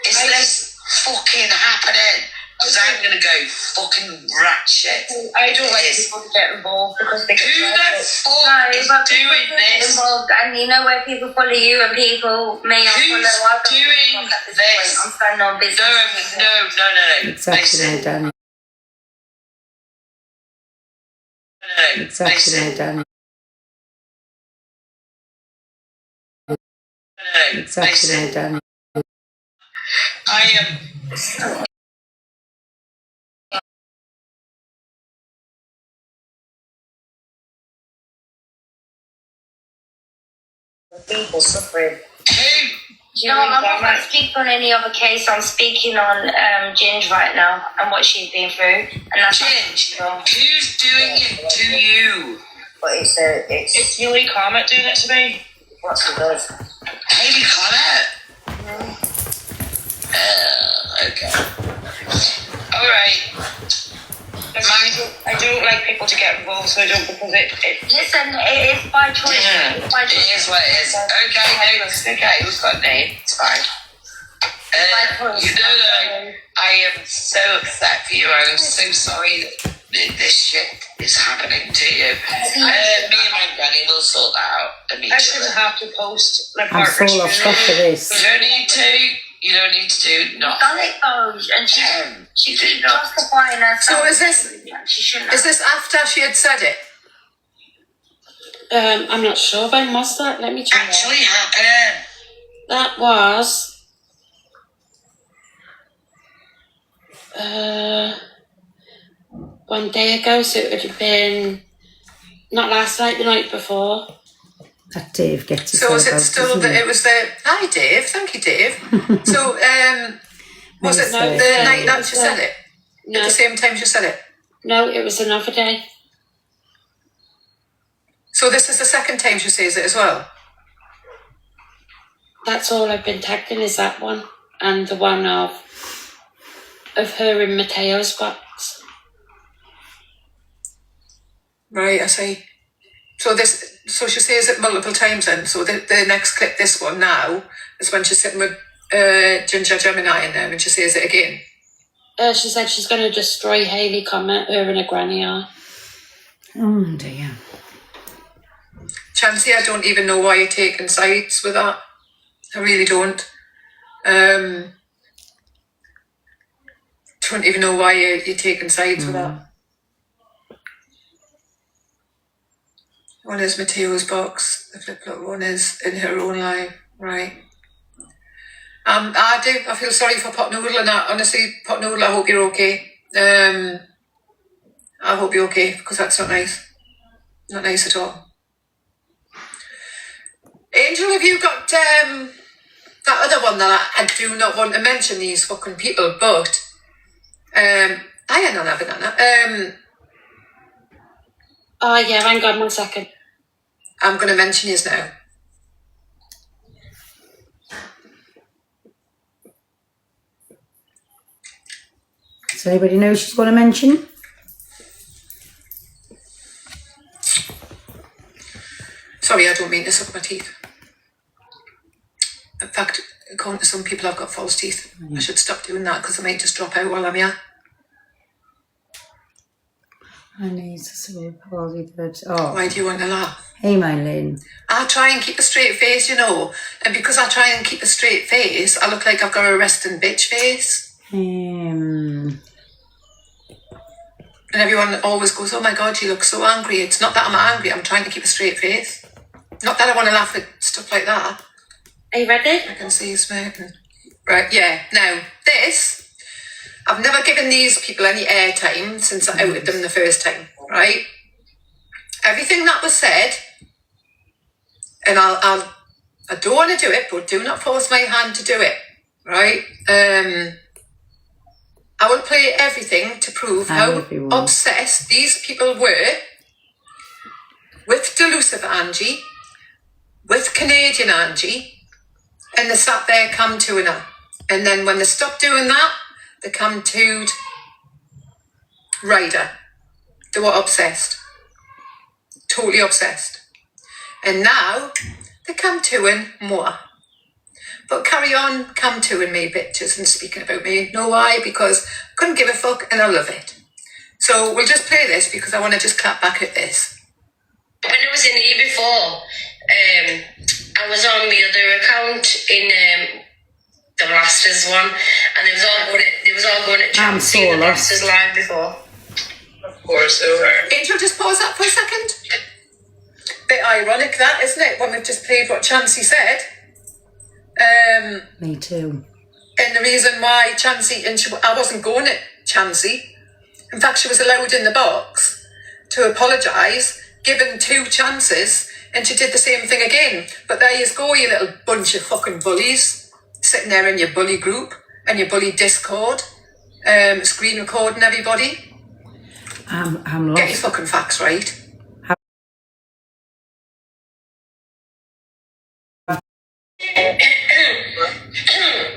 Is this fucking happening? Because I'm going to go fucking ratchet. I don't like people to get involved because they get Who the fuck is doing this? Involved, and you know where people follow you and people may not follow others. Who's doing this? I'm standing on business. No. Exactly like Danny. Exactly like Danny. Exactly like Danny. I am... People suffering. No, I'm not going to speak on any other case. I'm speaking on Ginge right now and what she's been through. And that's Ginge? Who's doing it to you? But it's Haley Comet doing it to me. What's it does? Haley Comet? Okay. Alright. I don't like people to get involved, so I don't, because it Listen, it is by choice. It is what it is. Okay, no, it's okay. Who's got a name? It's fine. You know that I am so upset for you. I'm so sorry that this shit is happening to you. Me and my granny will sort that out immediately. I shouldn't have to post my I'm partner. full of stuff for this. You don't need to. You don't need to do nothing. And she keeps justifying herself. So is this after she had said it? I'm not sure. When was that? Let me check. Actually happening. That was 1 day ago, so it would have been not last night, the night before. That Dave gets. So was it still that it was the? Hi, Dave. Thank you, Dave. So was it the night that she said it? No. At the same time she said it. No, it was another day. So this is the second time she says it as well. That's all I've been tagged in is that one, and the one of her in Mateo's box. Right, I see. So she says it multiple times then. So the next clip, this one now, is when she's sitting with Ginger Gemini in there and she says it again. She said she's going to destroy Hayley Comet, her and her granny are. Oh dear. Chancey, I don't even know why you're taking sides with that. I really don't. Don't even know why you're taking sides with that. One is Mateo's box. The flip-flop one is in her own life. Right. I feel sorry for Pot Noodle and that. Honestly, Pot Noodle, I hope you're okay. I hope you're okay, because that's not nice. Not nice at all. Angel, have you got that other one that I do not want to mention these fucking people, but I had none of banana. Oh yeah, hang on 1 second. I'm going to mention his now. Does anybody know she's going to mention? Sorry, I don't mean to suck my teeth. In fact, according to some people, I've got false teeth. I should stop doing that because I might just drop out while I'm here. I need to say palsy, but Why do you want to laugh? Hey, Mylene. I try and keep a straight face, you know, and because I try and keep a straight face, I look like I've got a resting bitch face. Um, And everyone always goes, oh my God, you look so angry. It's not that I'm angry, I'm trying to keep a straight face. Not that I want to laugh at stuff like that. Are you ready? I can see you smirking. Right, yeah. Now, this, I've never given these people any airtime since I outed them the first time, right? Everything that was said, and I don't want to do it, but do not force my hand to do it, right? I will play everything to prove how obsessed these people were with Delusive Angie, with Canadian Angie, and they sat there come to her. And then when they stopped doing that, they come to Ryder. They were obsessed. Totally obsessed. And now they come to more. But carry on, come to me, bitches, and speaking about me. Know why? Because I couldn't give a fuck and I love it. So we'll just play this because I want to just clap back at this. When I was in here before, I was on the other account in the Blasters one, and it was all going at Chelsea and the Blasters live before. Of course, Angel, just pause that for a second. Bit ironic, that, isn't it? When we've just played what Chancey said. Me too. And the reason why Chancey, I wasn't going at Chancey. In fact, she was allowed in the box to apologise, given 2 chances, and she did the same thing again. But there you go, you little bunch of fucking bullies, sitting there in your bully group and your bully Discord, screen recording everybody. I'm lost. Get your fucking facts right.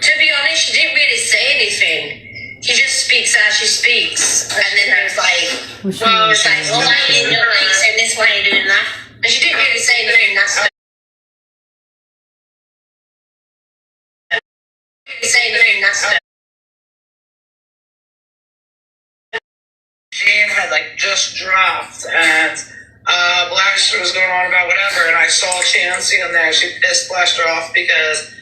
To be honest, she didn't really say anything. She just speaks as she speaks. And then I was like, well, I was like, well, why are you doing this and this, why are you doing that? And she didn't really say anything. like just dropped, and Blaster was going on about whatever, and I saw Chansey on there. She pissed Blaster off because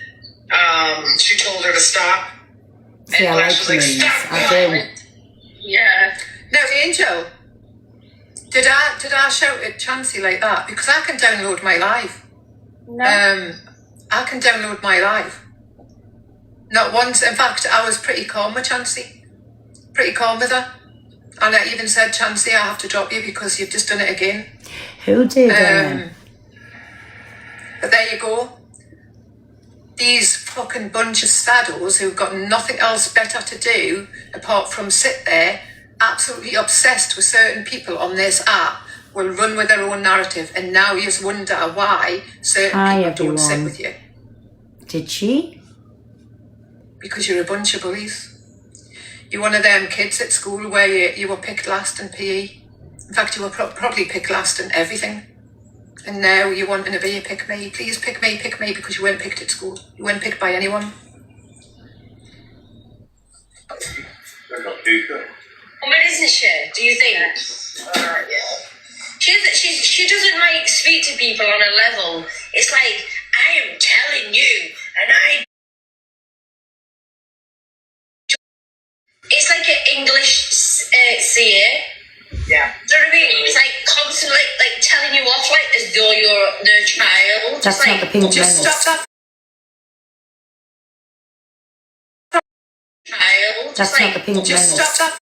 she told her to stop. See, I like memes. I do. Yeah. No, Angel. Did I shout at Chansey like that? Because I can download my live. No. I can download my live. Not once. In fact, I was pretty calm with Chansey. Pretty calm with her. And I even said, Chansey, I have to drop you because you've just done it again. Who did? But there you go. These fucking bunch of saddles who've got nothing else better to do apart from sit there, absolutely obsessed with certain people on this app, will run with their own narrative, and now you just wonder why certain people don't sit with you. Did she? Because you're a bunch of bullies. You're one of them kids at school where you were picked last in PE. In fact, you were probably picked last in everything. And now you're wanting to be a pick me. Please pick me, because you weren't picked at school. You weren't picked by anyone. Woman, isn't she? Do you think? Yeah. She doesn't like speak to people on a level. It's like, I am telling you, and it's like an English CA. Yeah. Do you know what I mean? It's like constantly like telling you off like as though you're their child. That's not the Pink Just Menace. stop that. Child. That's not the Pink Just Menace. stop that.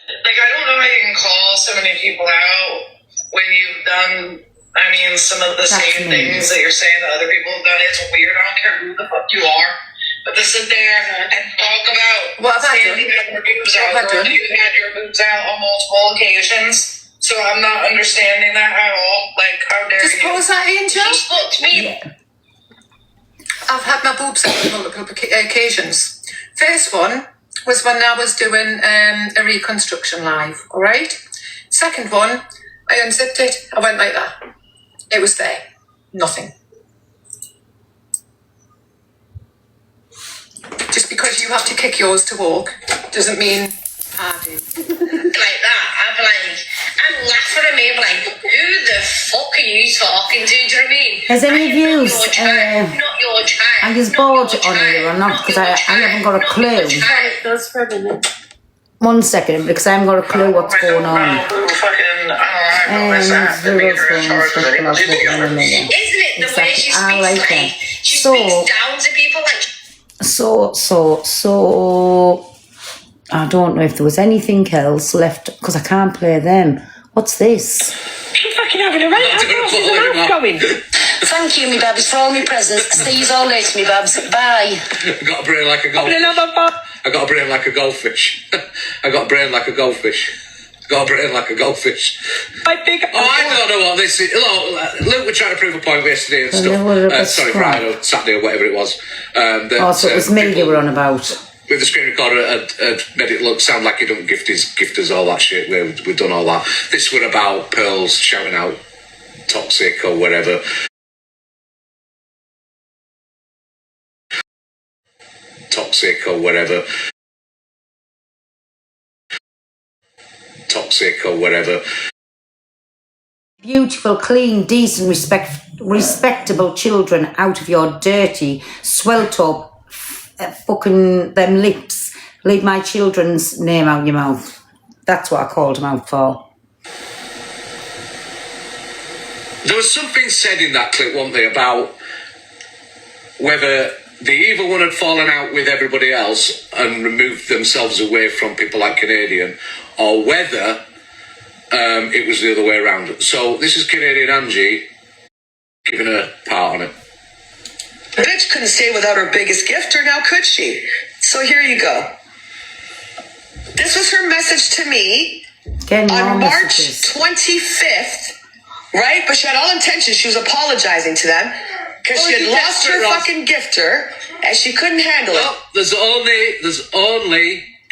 Like, I don't know how you can call so many people out when you've done, some of the same things that you're saying that other people have done. It's weird. I don't care who the fuck you are. But to sit there and talk about What have I done? standing your boobs out, girl, you had your boobs out on multiple occasions. So I'm not understanding that at all. Like, how dare Just you? pause that, Angel. She spoke to me. I've had my boobs out on multiple occasions. First one was when I was doing a reconstruction live, all right? Second one, I unzipped it, I went like that. It was there. Nothing. Just because you have to kick yours to walk doesn't mean I do. Like that, I'm laughing at me, I'm like, who the fuck are you talking to? Do you know what I mean? Has any of you, Not your child. are you bored on here or not? Because I haven't got a clue. It goes for a minute. 1 second, because I haven't got a clue what's going on. Isn't it the way she speaks I like like, that. she speaks down to people like So, I don't know if there was anything else left, because I can't play them. What's this? She's fucking having a right. How's the mouth going? Thank you, me babs, for all my presents. See you all later, me babs. Bye. I got a brain like a goldfish. I got a brain like a goldfish. I got a brain like a goldfish. Got a brain like a goldfish. I don't know what this is. Luke, we're trying to prove a point yesterday and stuff. Friday or Saturday or whatever it was. So it was me they were on about. With the screen recorder, had made it look sound like he don't gift us all that shit. We've done all that. This were about Pearls shouting out toxic or whatever. Toxic or whatever. Toxic or whatever. Beautiful, clean, decent, respectable children out of your dirty, swelled up, fucking them lips. Leave my children's name out your mouth. That's what I called them out for. There was something said in that clip, wasn't there, about whether the evil one had fallen out with everybody else and removed themselves away from people like Canadian, or whether it was the other way around. So this is Canadian Angie giving her part on it. The bitch couldn't stay without her biggest gifter, now could she? So here you go. This was her message to me on March 25th, right? But she had all intentions. She was apologizing to them because she had lost her fucking gifter and she couldn't handle it. There's only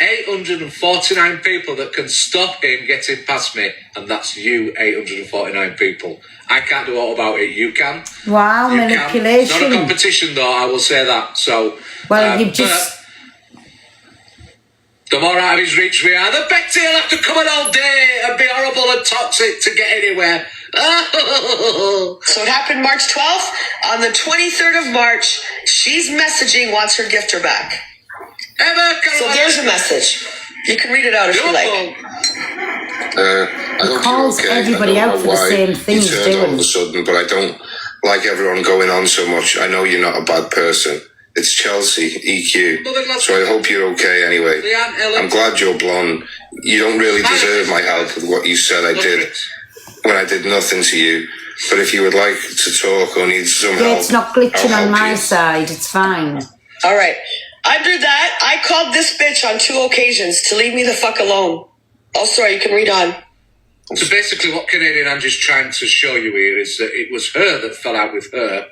849 people that can stop him getting past me, and that's you, 849 people. I can't do all about it. You can. Wow, You manipulation. can. It's not a competition, though. I will say that. So, Well, you've just. the more out of his reach we are, the better he'll have to come in all day and be horrible and toxic to get anywhere. So it happened March 12th. On the 23rd of March, she's messaging, wants her gifter back. So there's a message. You can read it out if you like. I hope calls you're okay. everybody I don't out know for the why same thing you he's turned all doing. of a sudden, but I don't like everyone going on so much. I know you're not a bad person. It's Chelsea, EQ. So I hope you're okay anyway. I'm glad you're blonde. You don't really deserve my help with what you said I did when I did nothing to you. But if you would like to talk or need some Yeah, help, it's not glitching I'll on help my you. side. It's fine. All right. Under that, I called this bitch on 2 occasions to leave me the fuck alone. Oh, sorry, you can read on. So basically what Canadian Angie's trying to show you here is that it was her that fell out with her.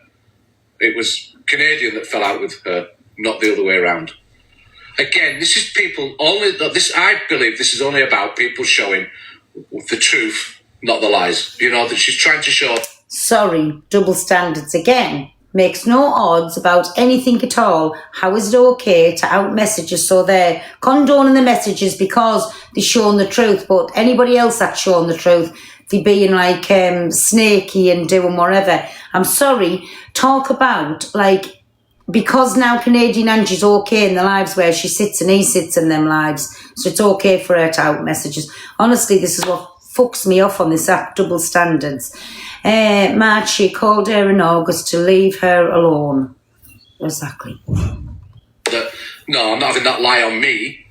It was Canadian that fell out with her, not the other way around. Again, this is people only, I believe this is only about people showing the truth, not the lies. You know, that she's trying to show. Sorry, double standards again. Makes no odds about anything at all. How is it okay to out messages so they're condoning the messages because they're showing the truth, but anybody else that's showing the truth, they're being like snaky and doing whatever. I'm sorry, talk about like, because now Canadian Angie's okay in the lives where she sits and he sits in them lives, so it's okay for her to out messages. Honestly, this is what fucks me off on this app, double standards. March, she called her in August to leave her alone. Exactly. No, I'm not having that lie on me.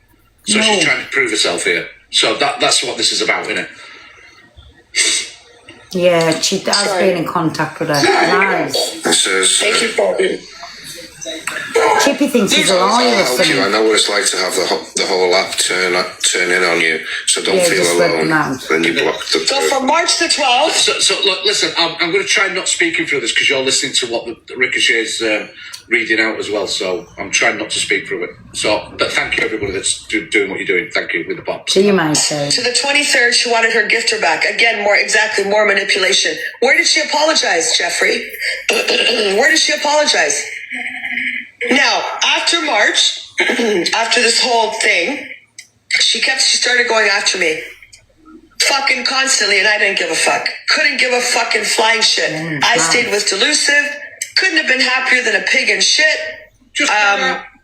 So No. she's trying to prove herself here. So that's what this is about, isn't it? Yeah, she has been in contact with her. Lies. This is, Thank you, Bobby. Chippy thinks he's a liar or I'll help you. I something. know what it's like to have the whole app turn in on you, so don't Yeah, feel just let them alone. out. Then you block the So from March the 12th, So look, listen, I'm going to try not speaking through this because you're listening to what the Ricochet's reading out as well. So I'm trying not to speak through it. So, but thank you everybody that's doing what you're doing. Thank you with the box. So you might say. to the 23rd, she wanted her gifter back. Again, more manipulation. Where did she apologize, Jeffrey? Where did she apologize? Now, after March, after this whole thing, she started going after me. Fucking constantly, and I didn't give a fuck. Couldn't give a fucking flying shit. I stayed with Delusive. Couldn't have been happier than a pig in shit.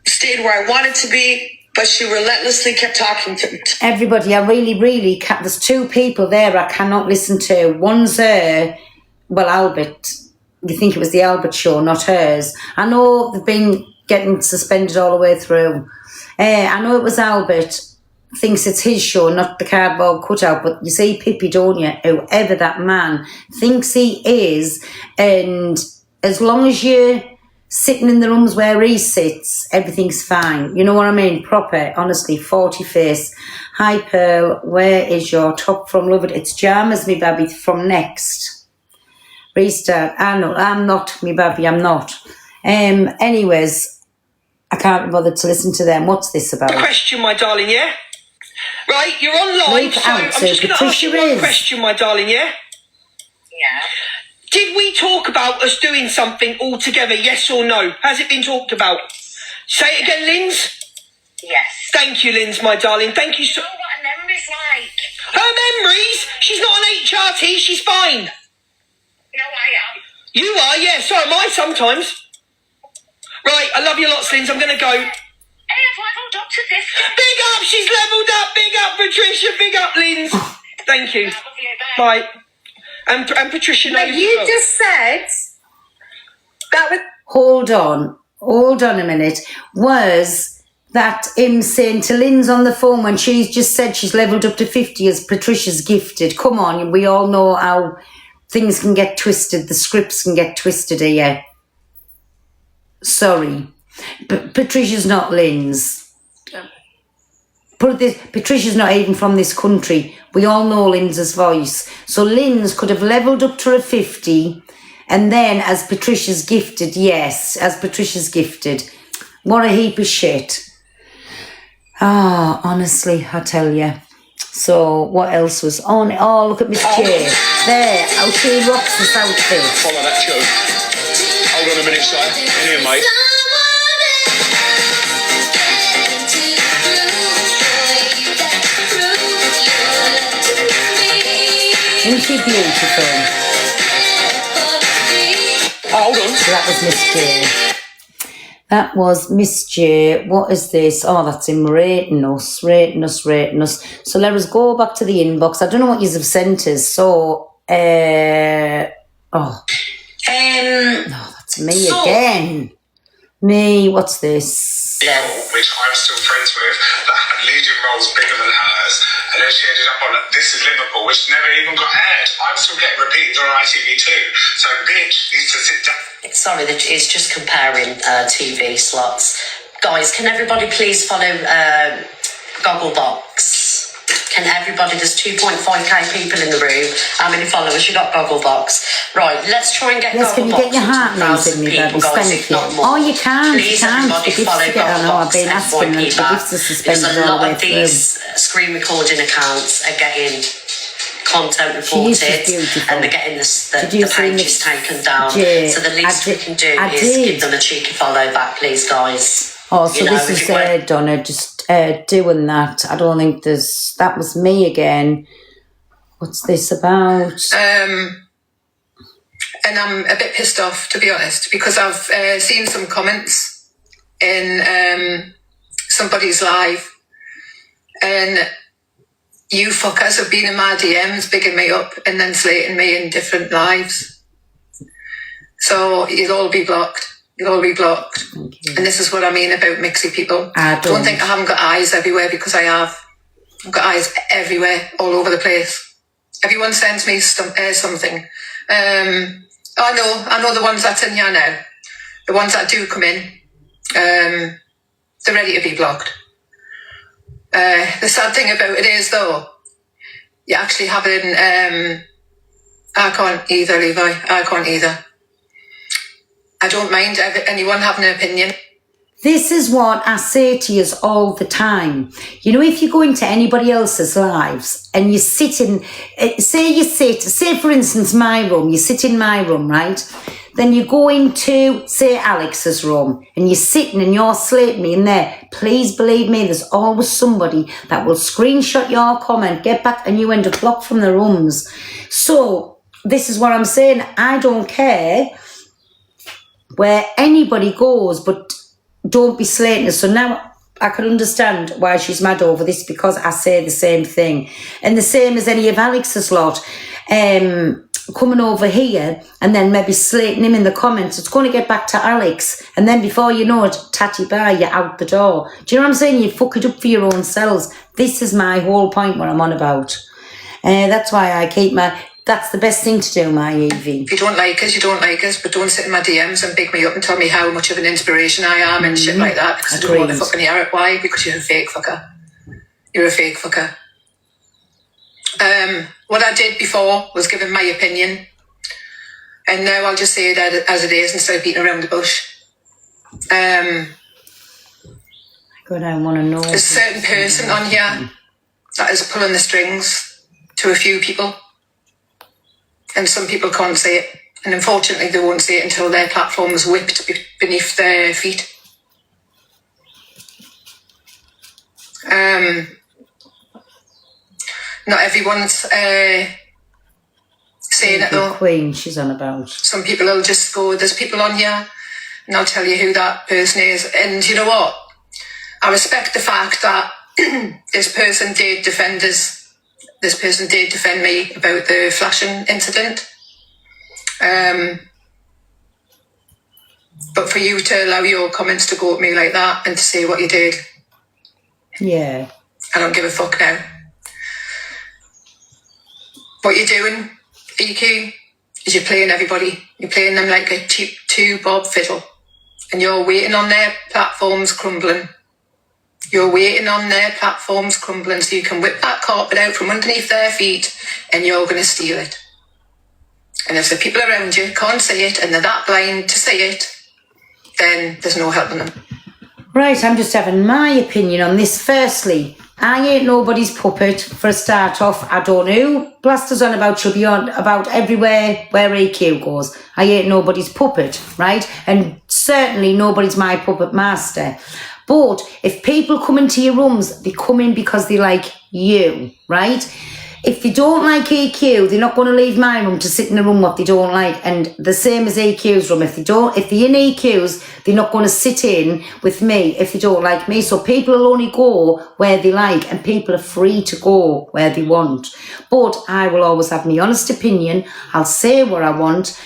Stayed where I wanted to be, but she relentlessly kept talking to me. Everybody, I really can't. There's 2 people there I cannot listen to. One's Albert. You think it was the Albert show, not hers. I know they've been getting suspended all the way through. I know it was Albert. Thinks it's his show, not the cardboard cutout. But you see, Pippi, don't you? Whoever that man thinks he is, and as long as you're sitting in the rooms where he sits, everything's fine. You know what I mean? Proper, honestly, 40 face. Hi, Pearl. Where is your top from? Love it. It's Jammers, me baby, from Next. Restart. I know, I'm not, me baby, I'm not. Anyways, I can't be bothered to listen to them. What's this about? Question, my darling, yeah? Right, you're online, Leave it so out, I'm so just going to ask you Patricia one is. question, my darling, yeah? Yeah. Did we talk about us doing something all together, yes or no? Has it been talked about? Say it again, Linz. Yes. Thank you, Linz, my darling. Thank you so... What a memory's like. Her memories? She's not an HRT, she's fine. No, I am. You are, yeah, so am I sometimes. Right, I love you lots, Linz. I'm going to go. Hey, I've leveled up to 50. Big up, she's leveled up. Big up, Patricia. Big up, Linz. Thank you. I love you, bye. Bye. And Patricia knows But you as well. just said that was. Hold on a minute. Was that him saying to Lynn's on the phone when she's just said she's levelled up to 50 as Patricia's gifted? Come on, we all know how things can get twisted, the scripts can get twisted here. Sorry. But Patricia's not Lynn's. Patricia's not even from this country. We all know Lynn's voice. So Lynn's could have levelled up to a 50 and then as Patricia's gifted, yes, as Patricia's gifted. What a heap of shit. Ah, honestly, I tell you. So, what else was on? Oh, look at Miss J. There, how she rocks this outfit. Follow that joke. Hold on a minute, Si. In here, mate. Isn't she beautiful? Oh, hold on. So that was Miss J. That was Miss J. What is this? Oh, that's him rating us. So let us go back to the inbox. I don't know what you have sent us. So, that's me again. Me, what's this? Which I'm still friends with, that had leading roles bigger than hers, and then she ended up on This Is Liverpool, which never even got aired. I'm still getting repeated on ITV2. So, bitch needs to sit down. Sorry, that is just comparing TV slots. Guys, can everybody please follow Gogglebox? Can everybody, there's 2.5k people in the room. How many followers you got, Gogglebox? Right, let's try and get Yes, Gogglebox. can you get your heart names in me, baby? Thank you. Oh, you can. Please, everybody follow I've been asking them. The gifts are There's suspended a all the way lot of through. these screen recording accounts are getting content She is reported beautiful. and they're getting Did you the see pages Miss taken down. J? So the least we can do I is did. give them a cheeky follow back, please, guys. Oh, so You know, this if is you went- Donna just doing that. I don't think that was me again. What's this about? And I'm a bit pissed off, to be honest, because I've seen some comments in somebody's live, and you fuckers have been in my DMs bigging me up and then slating me in different lives. So you'll all be blocked. You'll all be blocked. And this is what I mean about mixy people. I Don't think I haven't got eyes everywhere, because I have. I've got eyes everywhere, all over the place. Everyone sends me something. I know the ones that's in here now. The ones that do come in, they're ready to be blocked. The sad thing about it is, though, you're actually having... I can't either, Levi. I can't either. I don't mind anyone having an opinion. This is what I say to you all the time. You know, if you go into anybody else's lives and you sit in, say for instance my room, you sit in my room, right? Then you go into, say, Alex's room and you're sitting and you're slating me in there. Please believe me, there's always somebody that will screenshot your comment, get back, and you end up blocked from the rooms. So this is what I'm saying. I don't care where anybody goes, but don't be slating us. So now I can understand why she's mad over this, because I say the same thing. And the same as any of Alex's lot. Coming over here and then maybe slating him in the comments, it's going to get back to Alex. And then before you know it, tatty bye, you're out the door. Do you know what I'm saying? You fuck it up for your own selves. This is my whole point, what I'm on about. That's why I keep that's the best thing to do, my Evie. If you don't like us, you don't like us, but don't sit in my DMs and big me up and tell me how much of an inspiration I am and shit like that, because I don't want to fucking hear it. Why? Because you're a fake fucker. You're a fake fucker. What I did before was giving my opinion, and now I'll just say it as it is instead of beating around the bush. God, I want to know. There's a certain person on here that is pulling the strings to a few people, and some people can't see it, and unfortunately they won't see it until their platform is whipped beneath their feet. Not everyone's saying it though. Queen, she's on about. Some people will just go, there's people on here, and I'll tell you who that person is. And you know what? I respect the fact that this person did defend us. This person did defend me about the flashing incident. But for you to allow your comments to go at me like that and to say what you did, yeah, I don't give a fuck now. What you're doing, EQ, is you're playing everybody. You're playing them like a cheap 2-bob fiddle. And you're waiting on their platforms crumbling. You're waiting on their platforms crumbling so you can whip that carpet out from underneath their feet and you're going to steal it. And if the people around you can't see it and they're that blind to see it, then there's no helping them. Right, I'm just having my opinion on this. Firstly, I ain't nobody's puppet. For a start off, I don't know who Blaster's on about. She'll be on about everywhere where AQ goes. I ain't nobody's puppet, right? And certainly nobody's my puppet master. But if people come into your rooms, they come in because they like you, right? If they don't like AQ, they're not going to leave my room to sit in a room what they don't like. And the same as AQ's room. If they're in AQ's, they're not going to sit in with me if they don't like me. So people will only go where they like, and people are free to go where they want. But I will always have my honest opinion. I'll say what I want.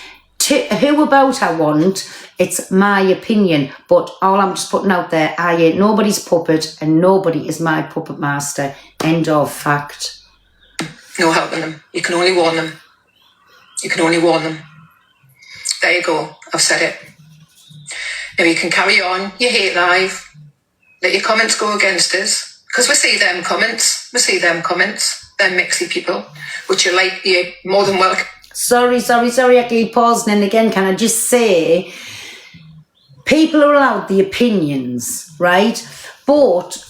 Who about I want, it's my opinion. But all I'm just putting out there, I ain't nobody's puppet, and nobody is my puppet master. End of fact. No helping them. You can only warn them. You can only warn them. There you go. I've said it. Now you can carry on your hate live. Let your comments go against us. Because we see them comments. Them mixy people. Which you like, you're more than welcome. Sorry. I keep pausing. And again, can I just say, people are allowed the opinions, right? But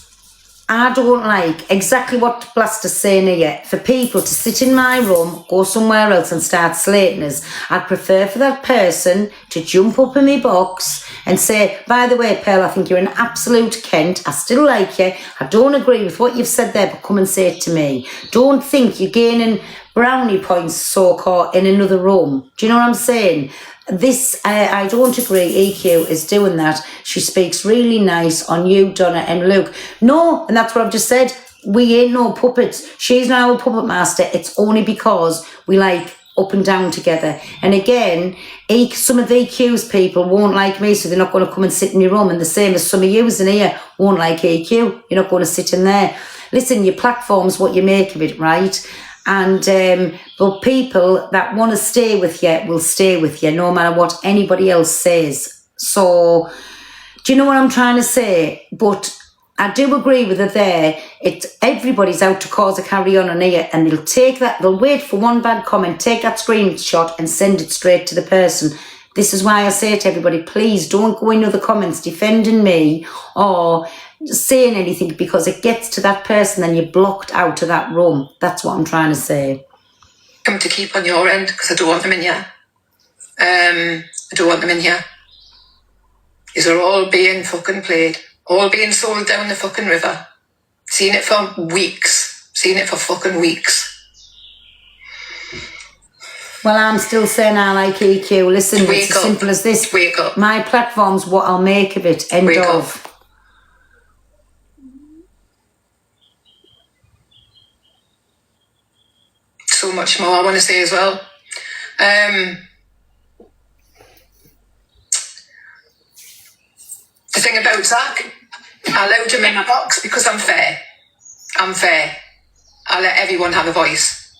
I don't like exactly what Blaster's saying here. For people to sit in my room, go somewhere else and start slating us, I'd prefer for that person to jump up in my box and say, by the way, Pearl, I think you're an absolute Kent. I still like you. I don't agree with what you've said there, but come and say it to me. Don't think you're gaining brownie points, so-called, in another room. Do you know what I'm saying? This, I don't agree. EQ is doing that. She speaks really nice on you, Donna and Luke. No, and that's what I've just said. We ain't no puppets. She's not our puppet master. It's only because we like up and down together. And again, some of EQ's people won't like me, so they're not going to come and sit in your room. And the same as some of yous in here won't like EQ. You're not going to sit in there. Listen, your platform's what you make of it, right? And but people that want to stay with you will stay with you no matter what anybody else says. So do you know what I'm trying to say? But I do agree with her there. Everybody's out to cause a carry on here, and they'll take that, they'll wait for one bad comment, take that screenshot and send it straight to the person. This is why I say to everybody, please don't go in other comments defending me or saying anything, because it gets to that person and you're blocked out of that room. That's what I'm trying to say. Come to keep on your end, because I don't want them in here. I don't want them in here. These are all being fucking played. All being sold down the fucking river. Seen it for weeks. Seen it for fucking weeks. Well, I'm still saying I like EQ. Listen, it's as simple as this. Wake up. My platform's what I'll make of it. End of. So much more I want to say as well. The thing about Zach, I allowed him in my box because I'm fair. I'm fair. I let everyone have a voice.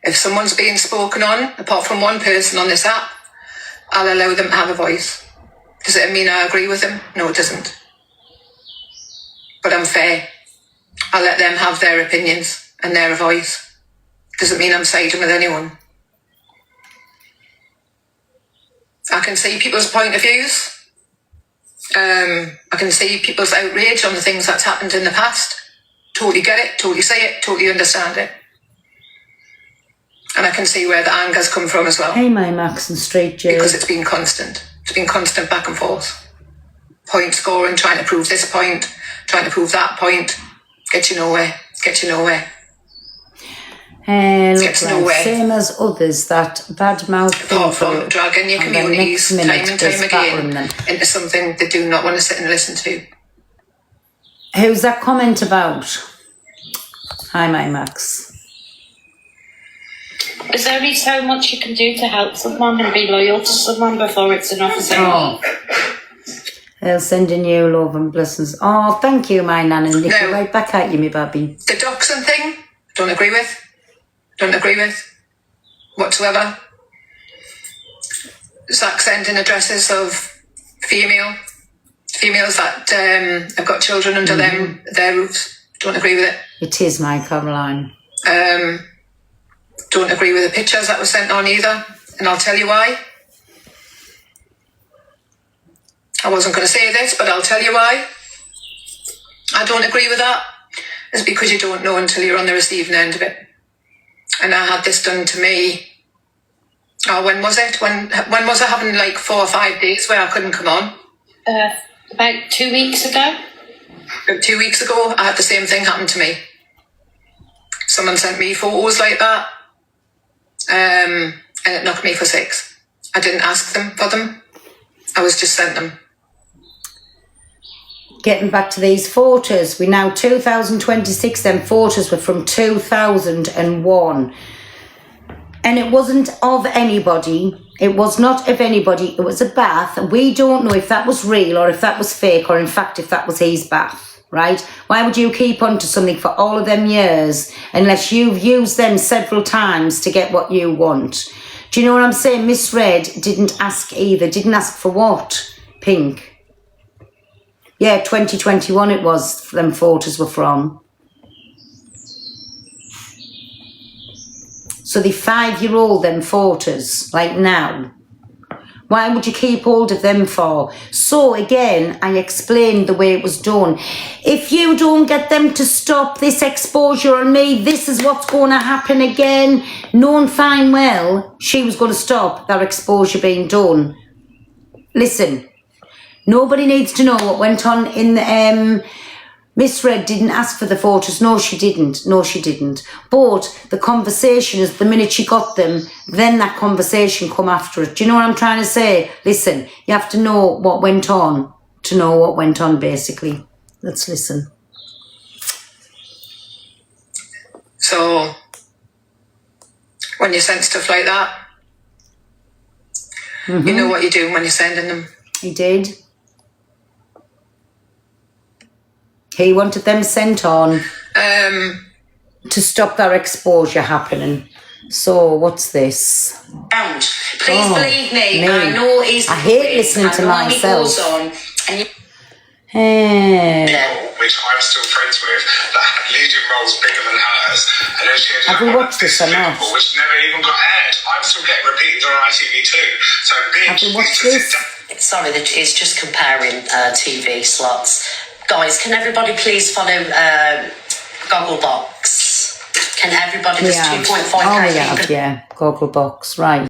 If someone's being spoken on, apart from one person on this app, I'll allow them to have a voice. Does it mean I agree with them? No, it doesn't. But I'm fair. I let them have their opinions and their voice. Doesn't mean I'm siding with anyone. I can see people's point of views. I can see people's outrage on the things that's happened in the past. Totally get it, totally say it, totally understand it. And I can see where the anger's come from as well. Hey, my Max and Straight J. Because it's been constant. It's been constant back and forth. Point scoring, trying to prove this point, trying to prove that point. Get you nowhere. And same as others that bad mouth apart from dragging your communities time and time again into something they do not want to sit and listen to. Who's that comment about? Hi, my Max. There's only so much you can do to help someone and be loyal to someone before it's enough. They're sending you love and blessings. Oh, thank you, my nan, and Nicky, right back at you, me baby. The doxing thing, don't agree with whatsoever. Zach sending addresses of females that have got children under their roofs. Don't agree with it. It is, my Caroline. Don't agree with the pictures that were sent on either, and I'll tell you why. I wasn't going to say this, but I'll tell you why. I don't agree with that. It's because you don't know until you're on the receiving end of it. And I had this done to me. Oh, when was it? When was I having like 4 or 5 days where I couldn't come on? About 2 weeks ago. About 2 weeks ago, I had the same thing happen to me. Someone sent me photos like that, and it knocked me for 6. I didn't ask them for them. I was just sent them. Getting back to these photos, we're now 2026, them photos were from 2001. And it wasn't of anybody, it was not of anybody, it was a bath. We don't know if that was real or if that was fake or in fact if that was his bath, right? Why would you keep on to something for all of them years unless you've used them several times to get what you want? Do you know what I'm saying? Miss Red didn't ask either. Didn't ask for what? Pink. Yeah, 2021 it was, them photos were from. So the 5-year-old, them photos, like now. Why would you keep hold of them for? So again, I explained the way it was done. If you don't get them to stop this exposure on me, this is what's going to happen again. Knowing fine well, she was going to stop that exposure being done. Listen, nobody needs to know what went on in the... Miss Red didn't ask for the photos. No, she didn't. No, she didn't. But the conversation is the minute she got them, then that conversation come after it. Do you know what I'm trying to say? Listen, you have to know what went on to know what went on, basically. Let's listen. So, when you send stuff like that, you know what you're doing when you're sending them. He did. He wanted them sent on to stop their exposure happening. So, what's this? Please believe me, I know he's... I hate listening to myself. Which I'm still friends with, that had leading roles bigger than hers, and then she Have we watched this or not? which never even got aired. I'm still getting repeated on ITV2. So have we watched this? Sorry, that is just comparing TV slots. Guys, can everybody please follow Gogglebox? Can everybody, there's 2.5k yeah, Gogglebox, right.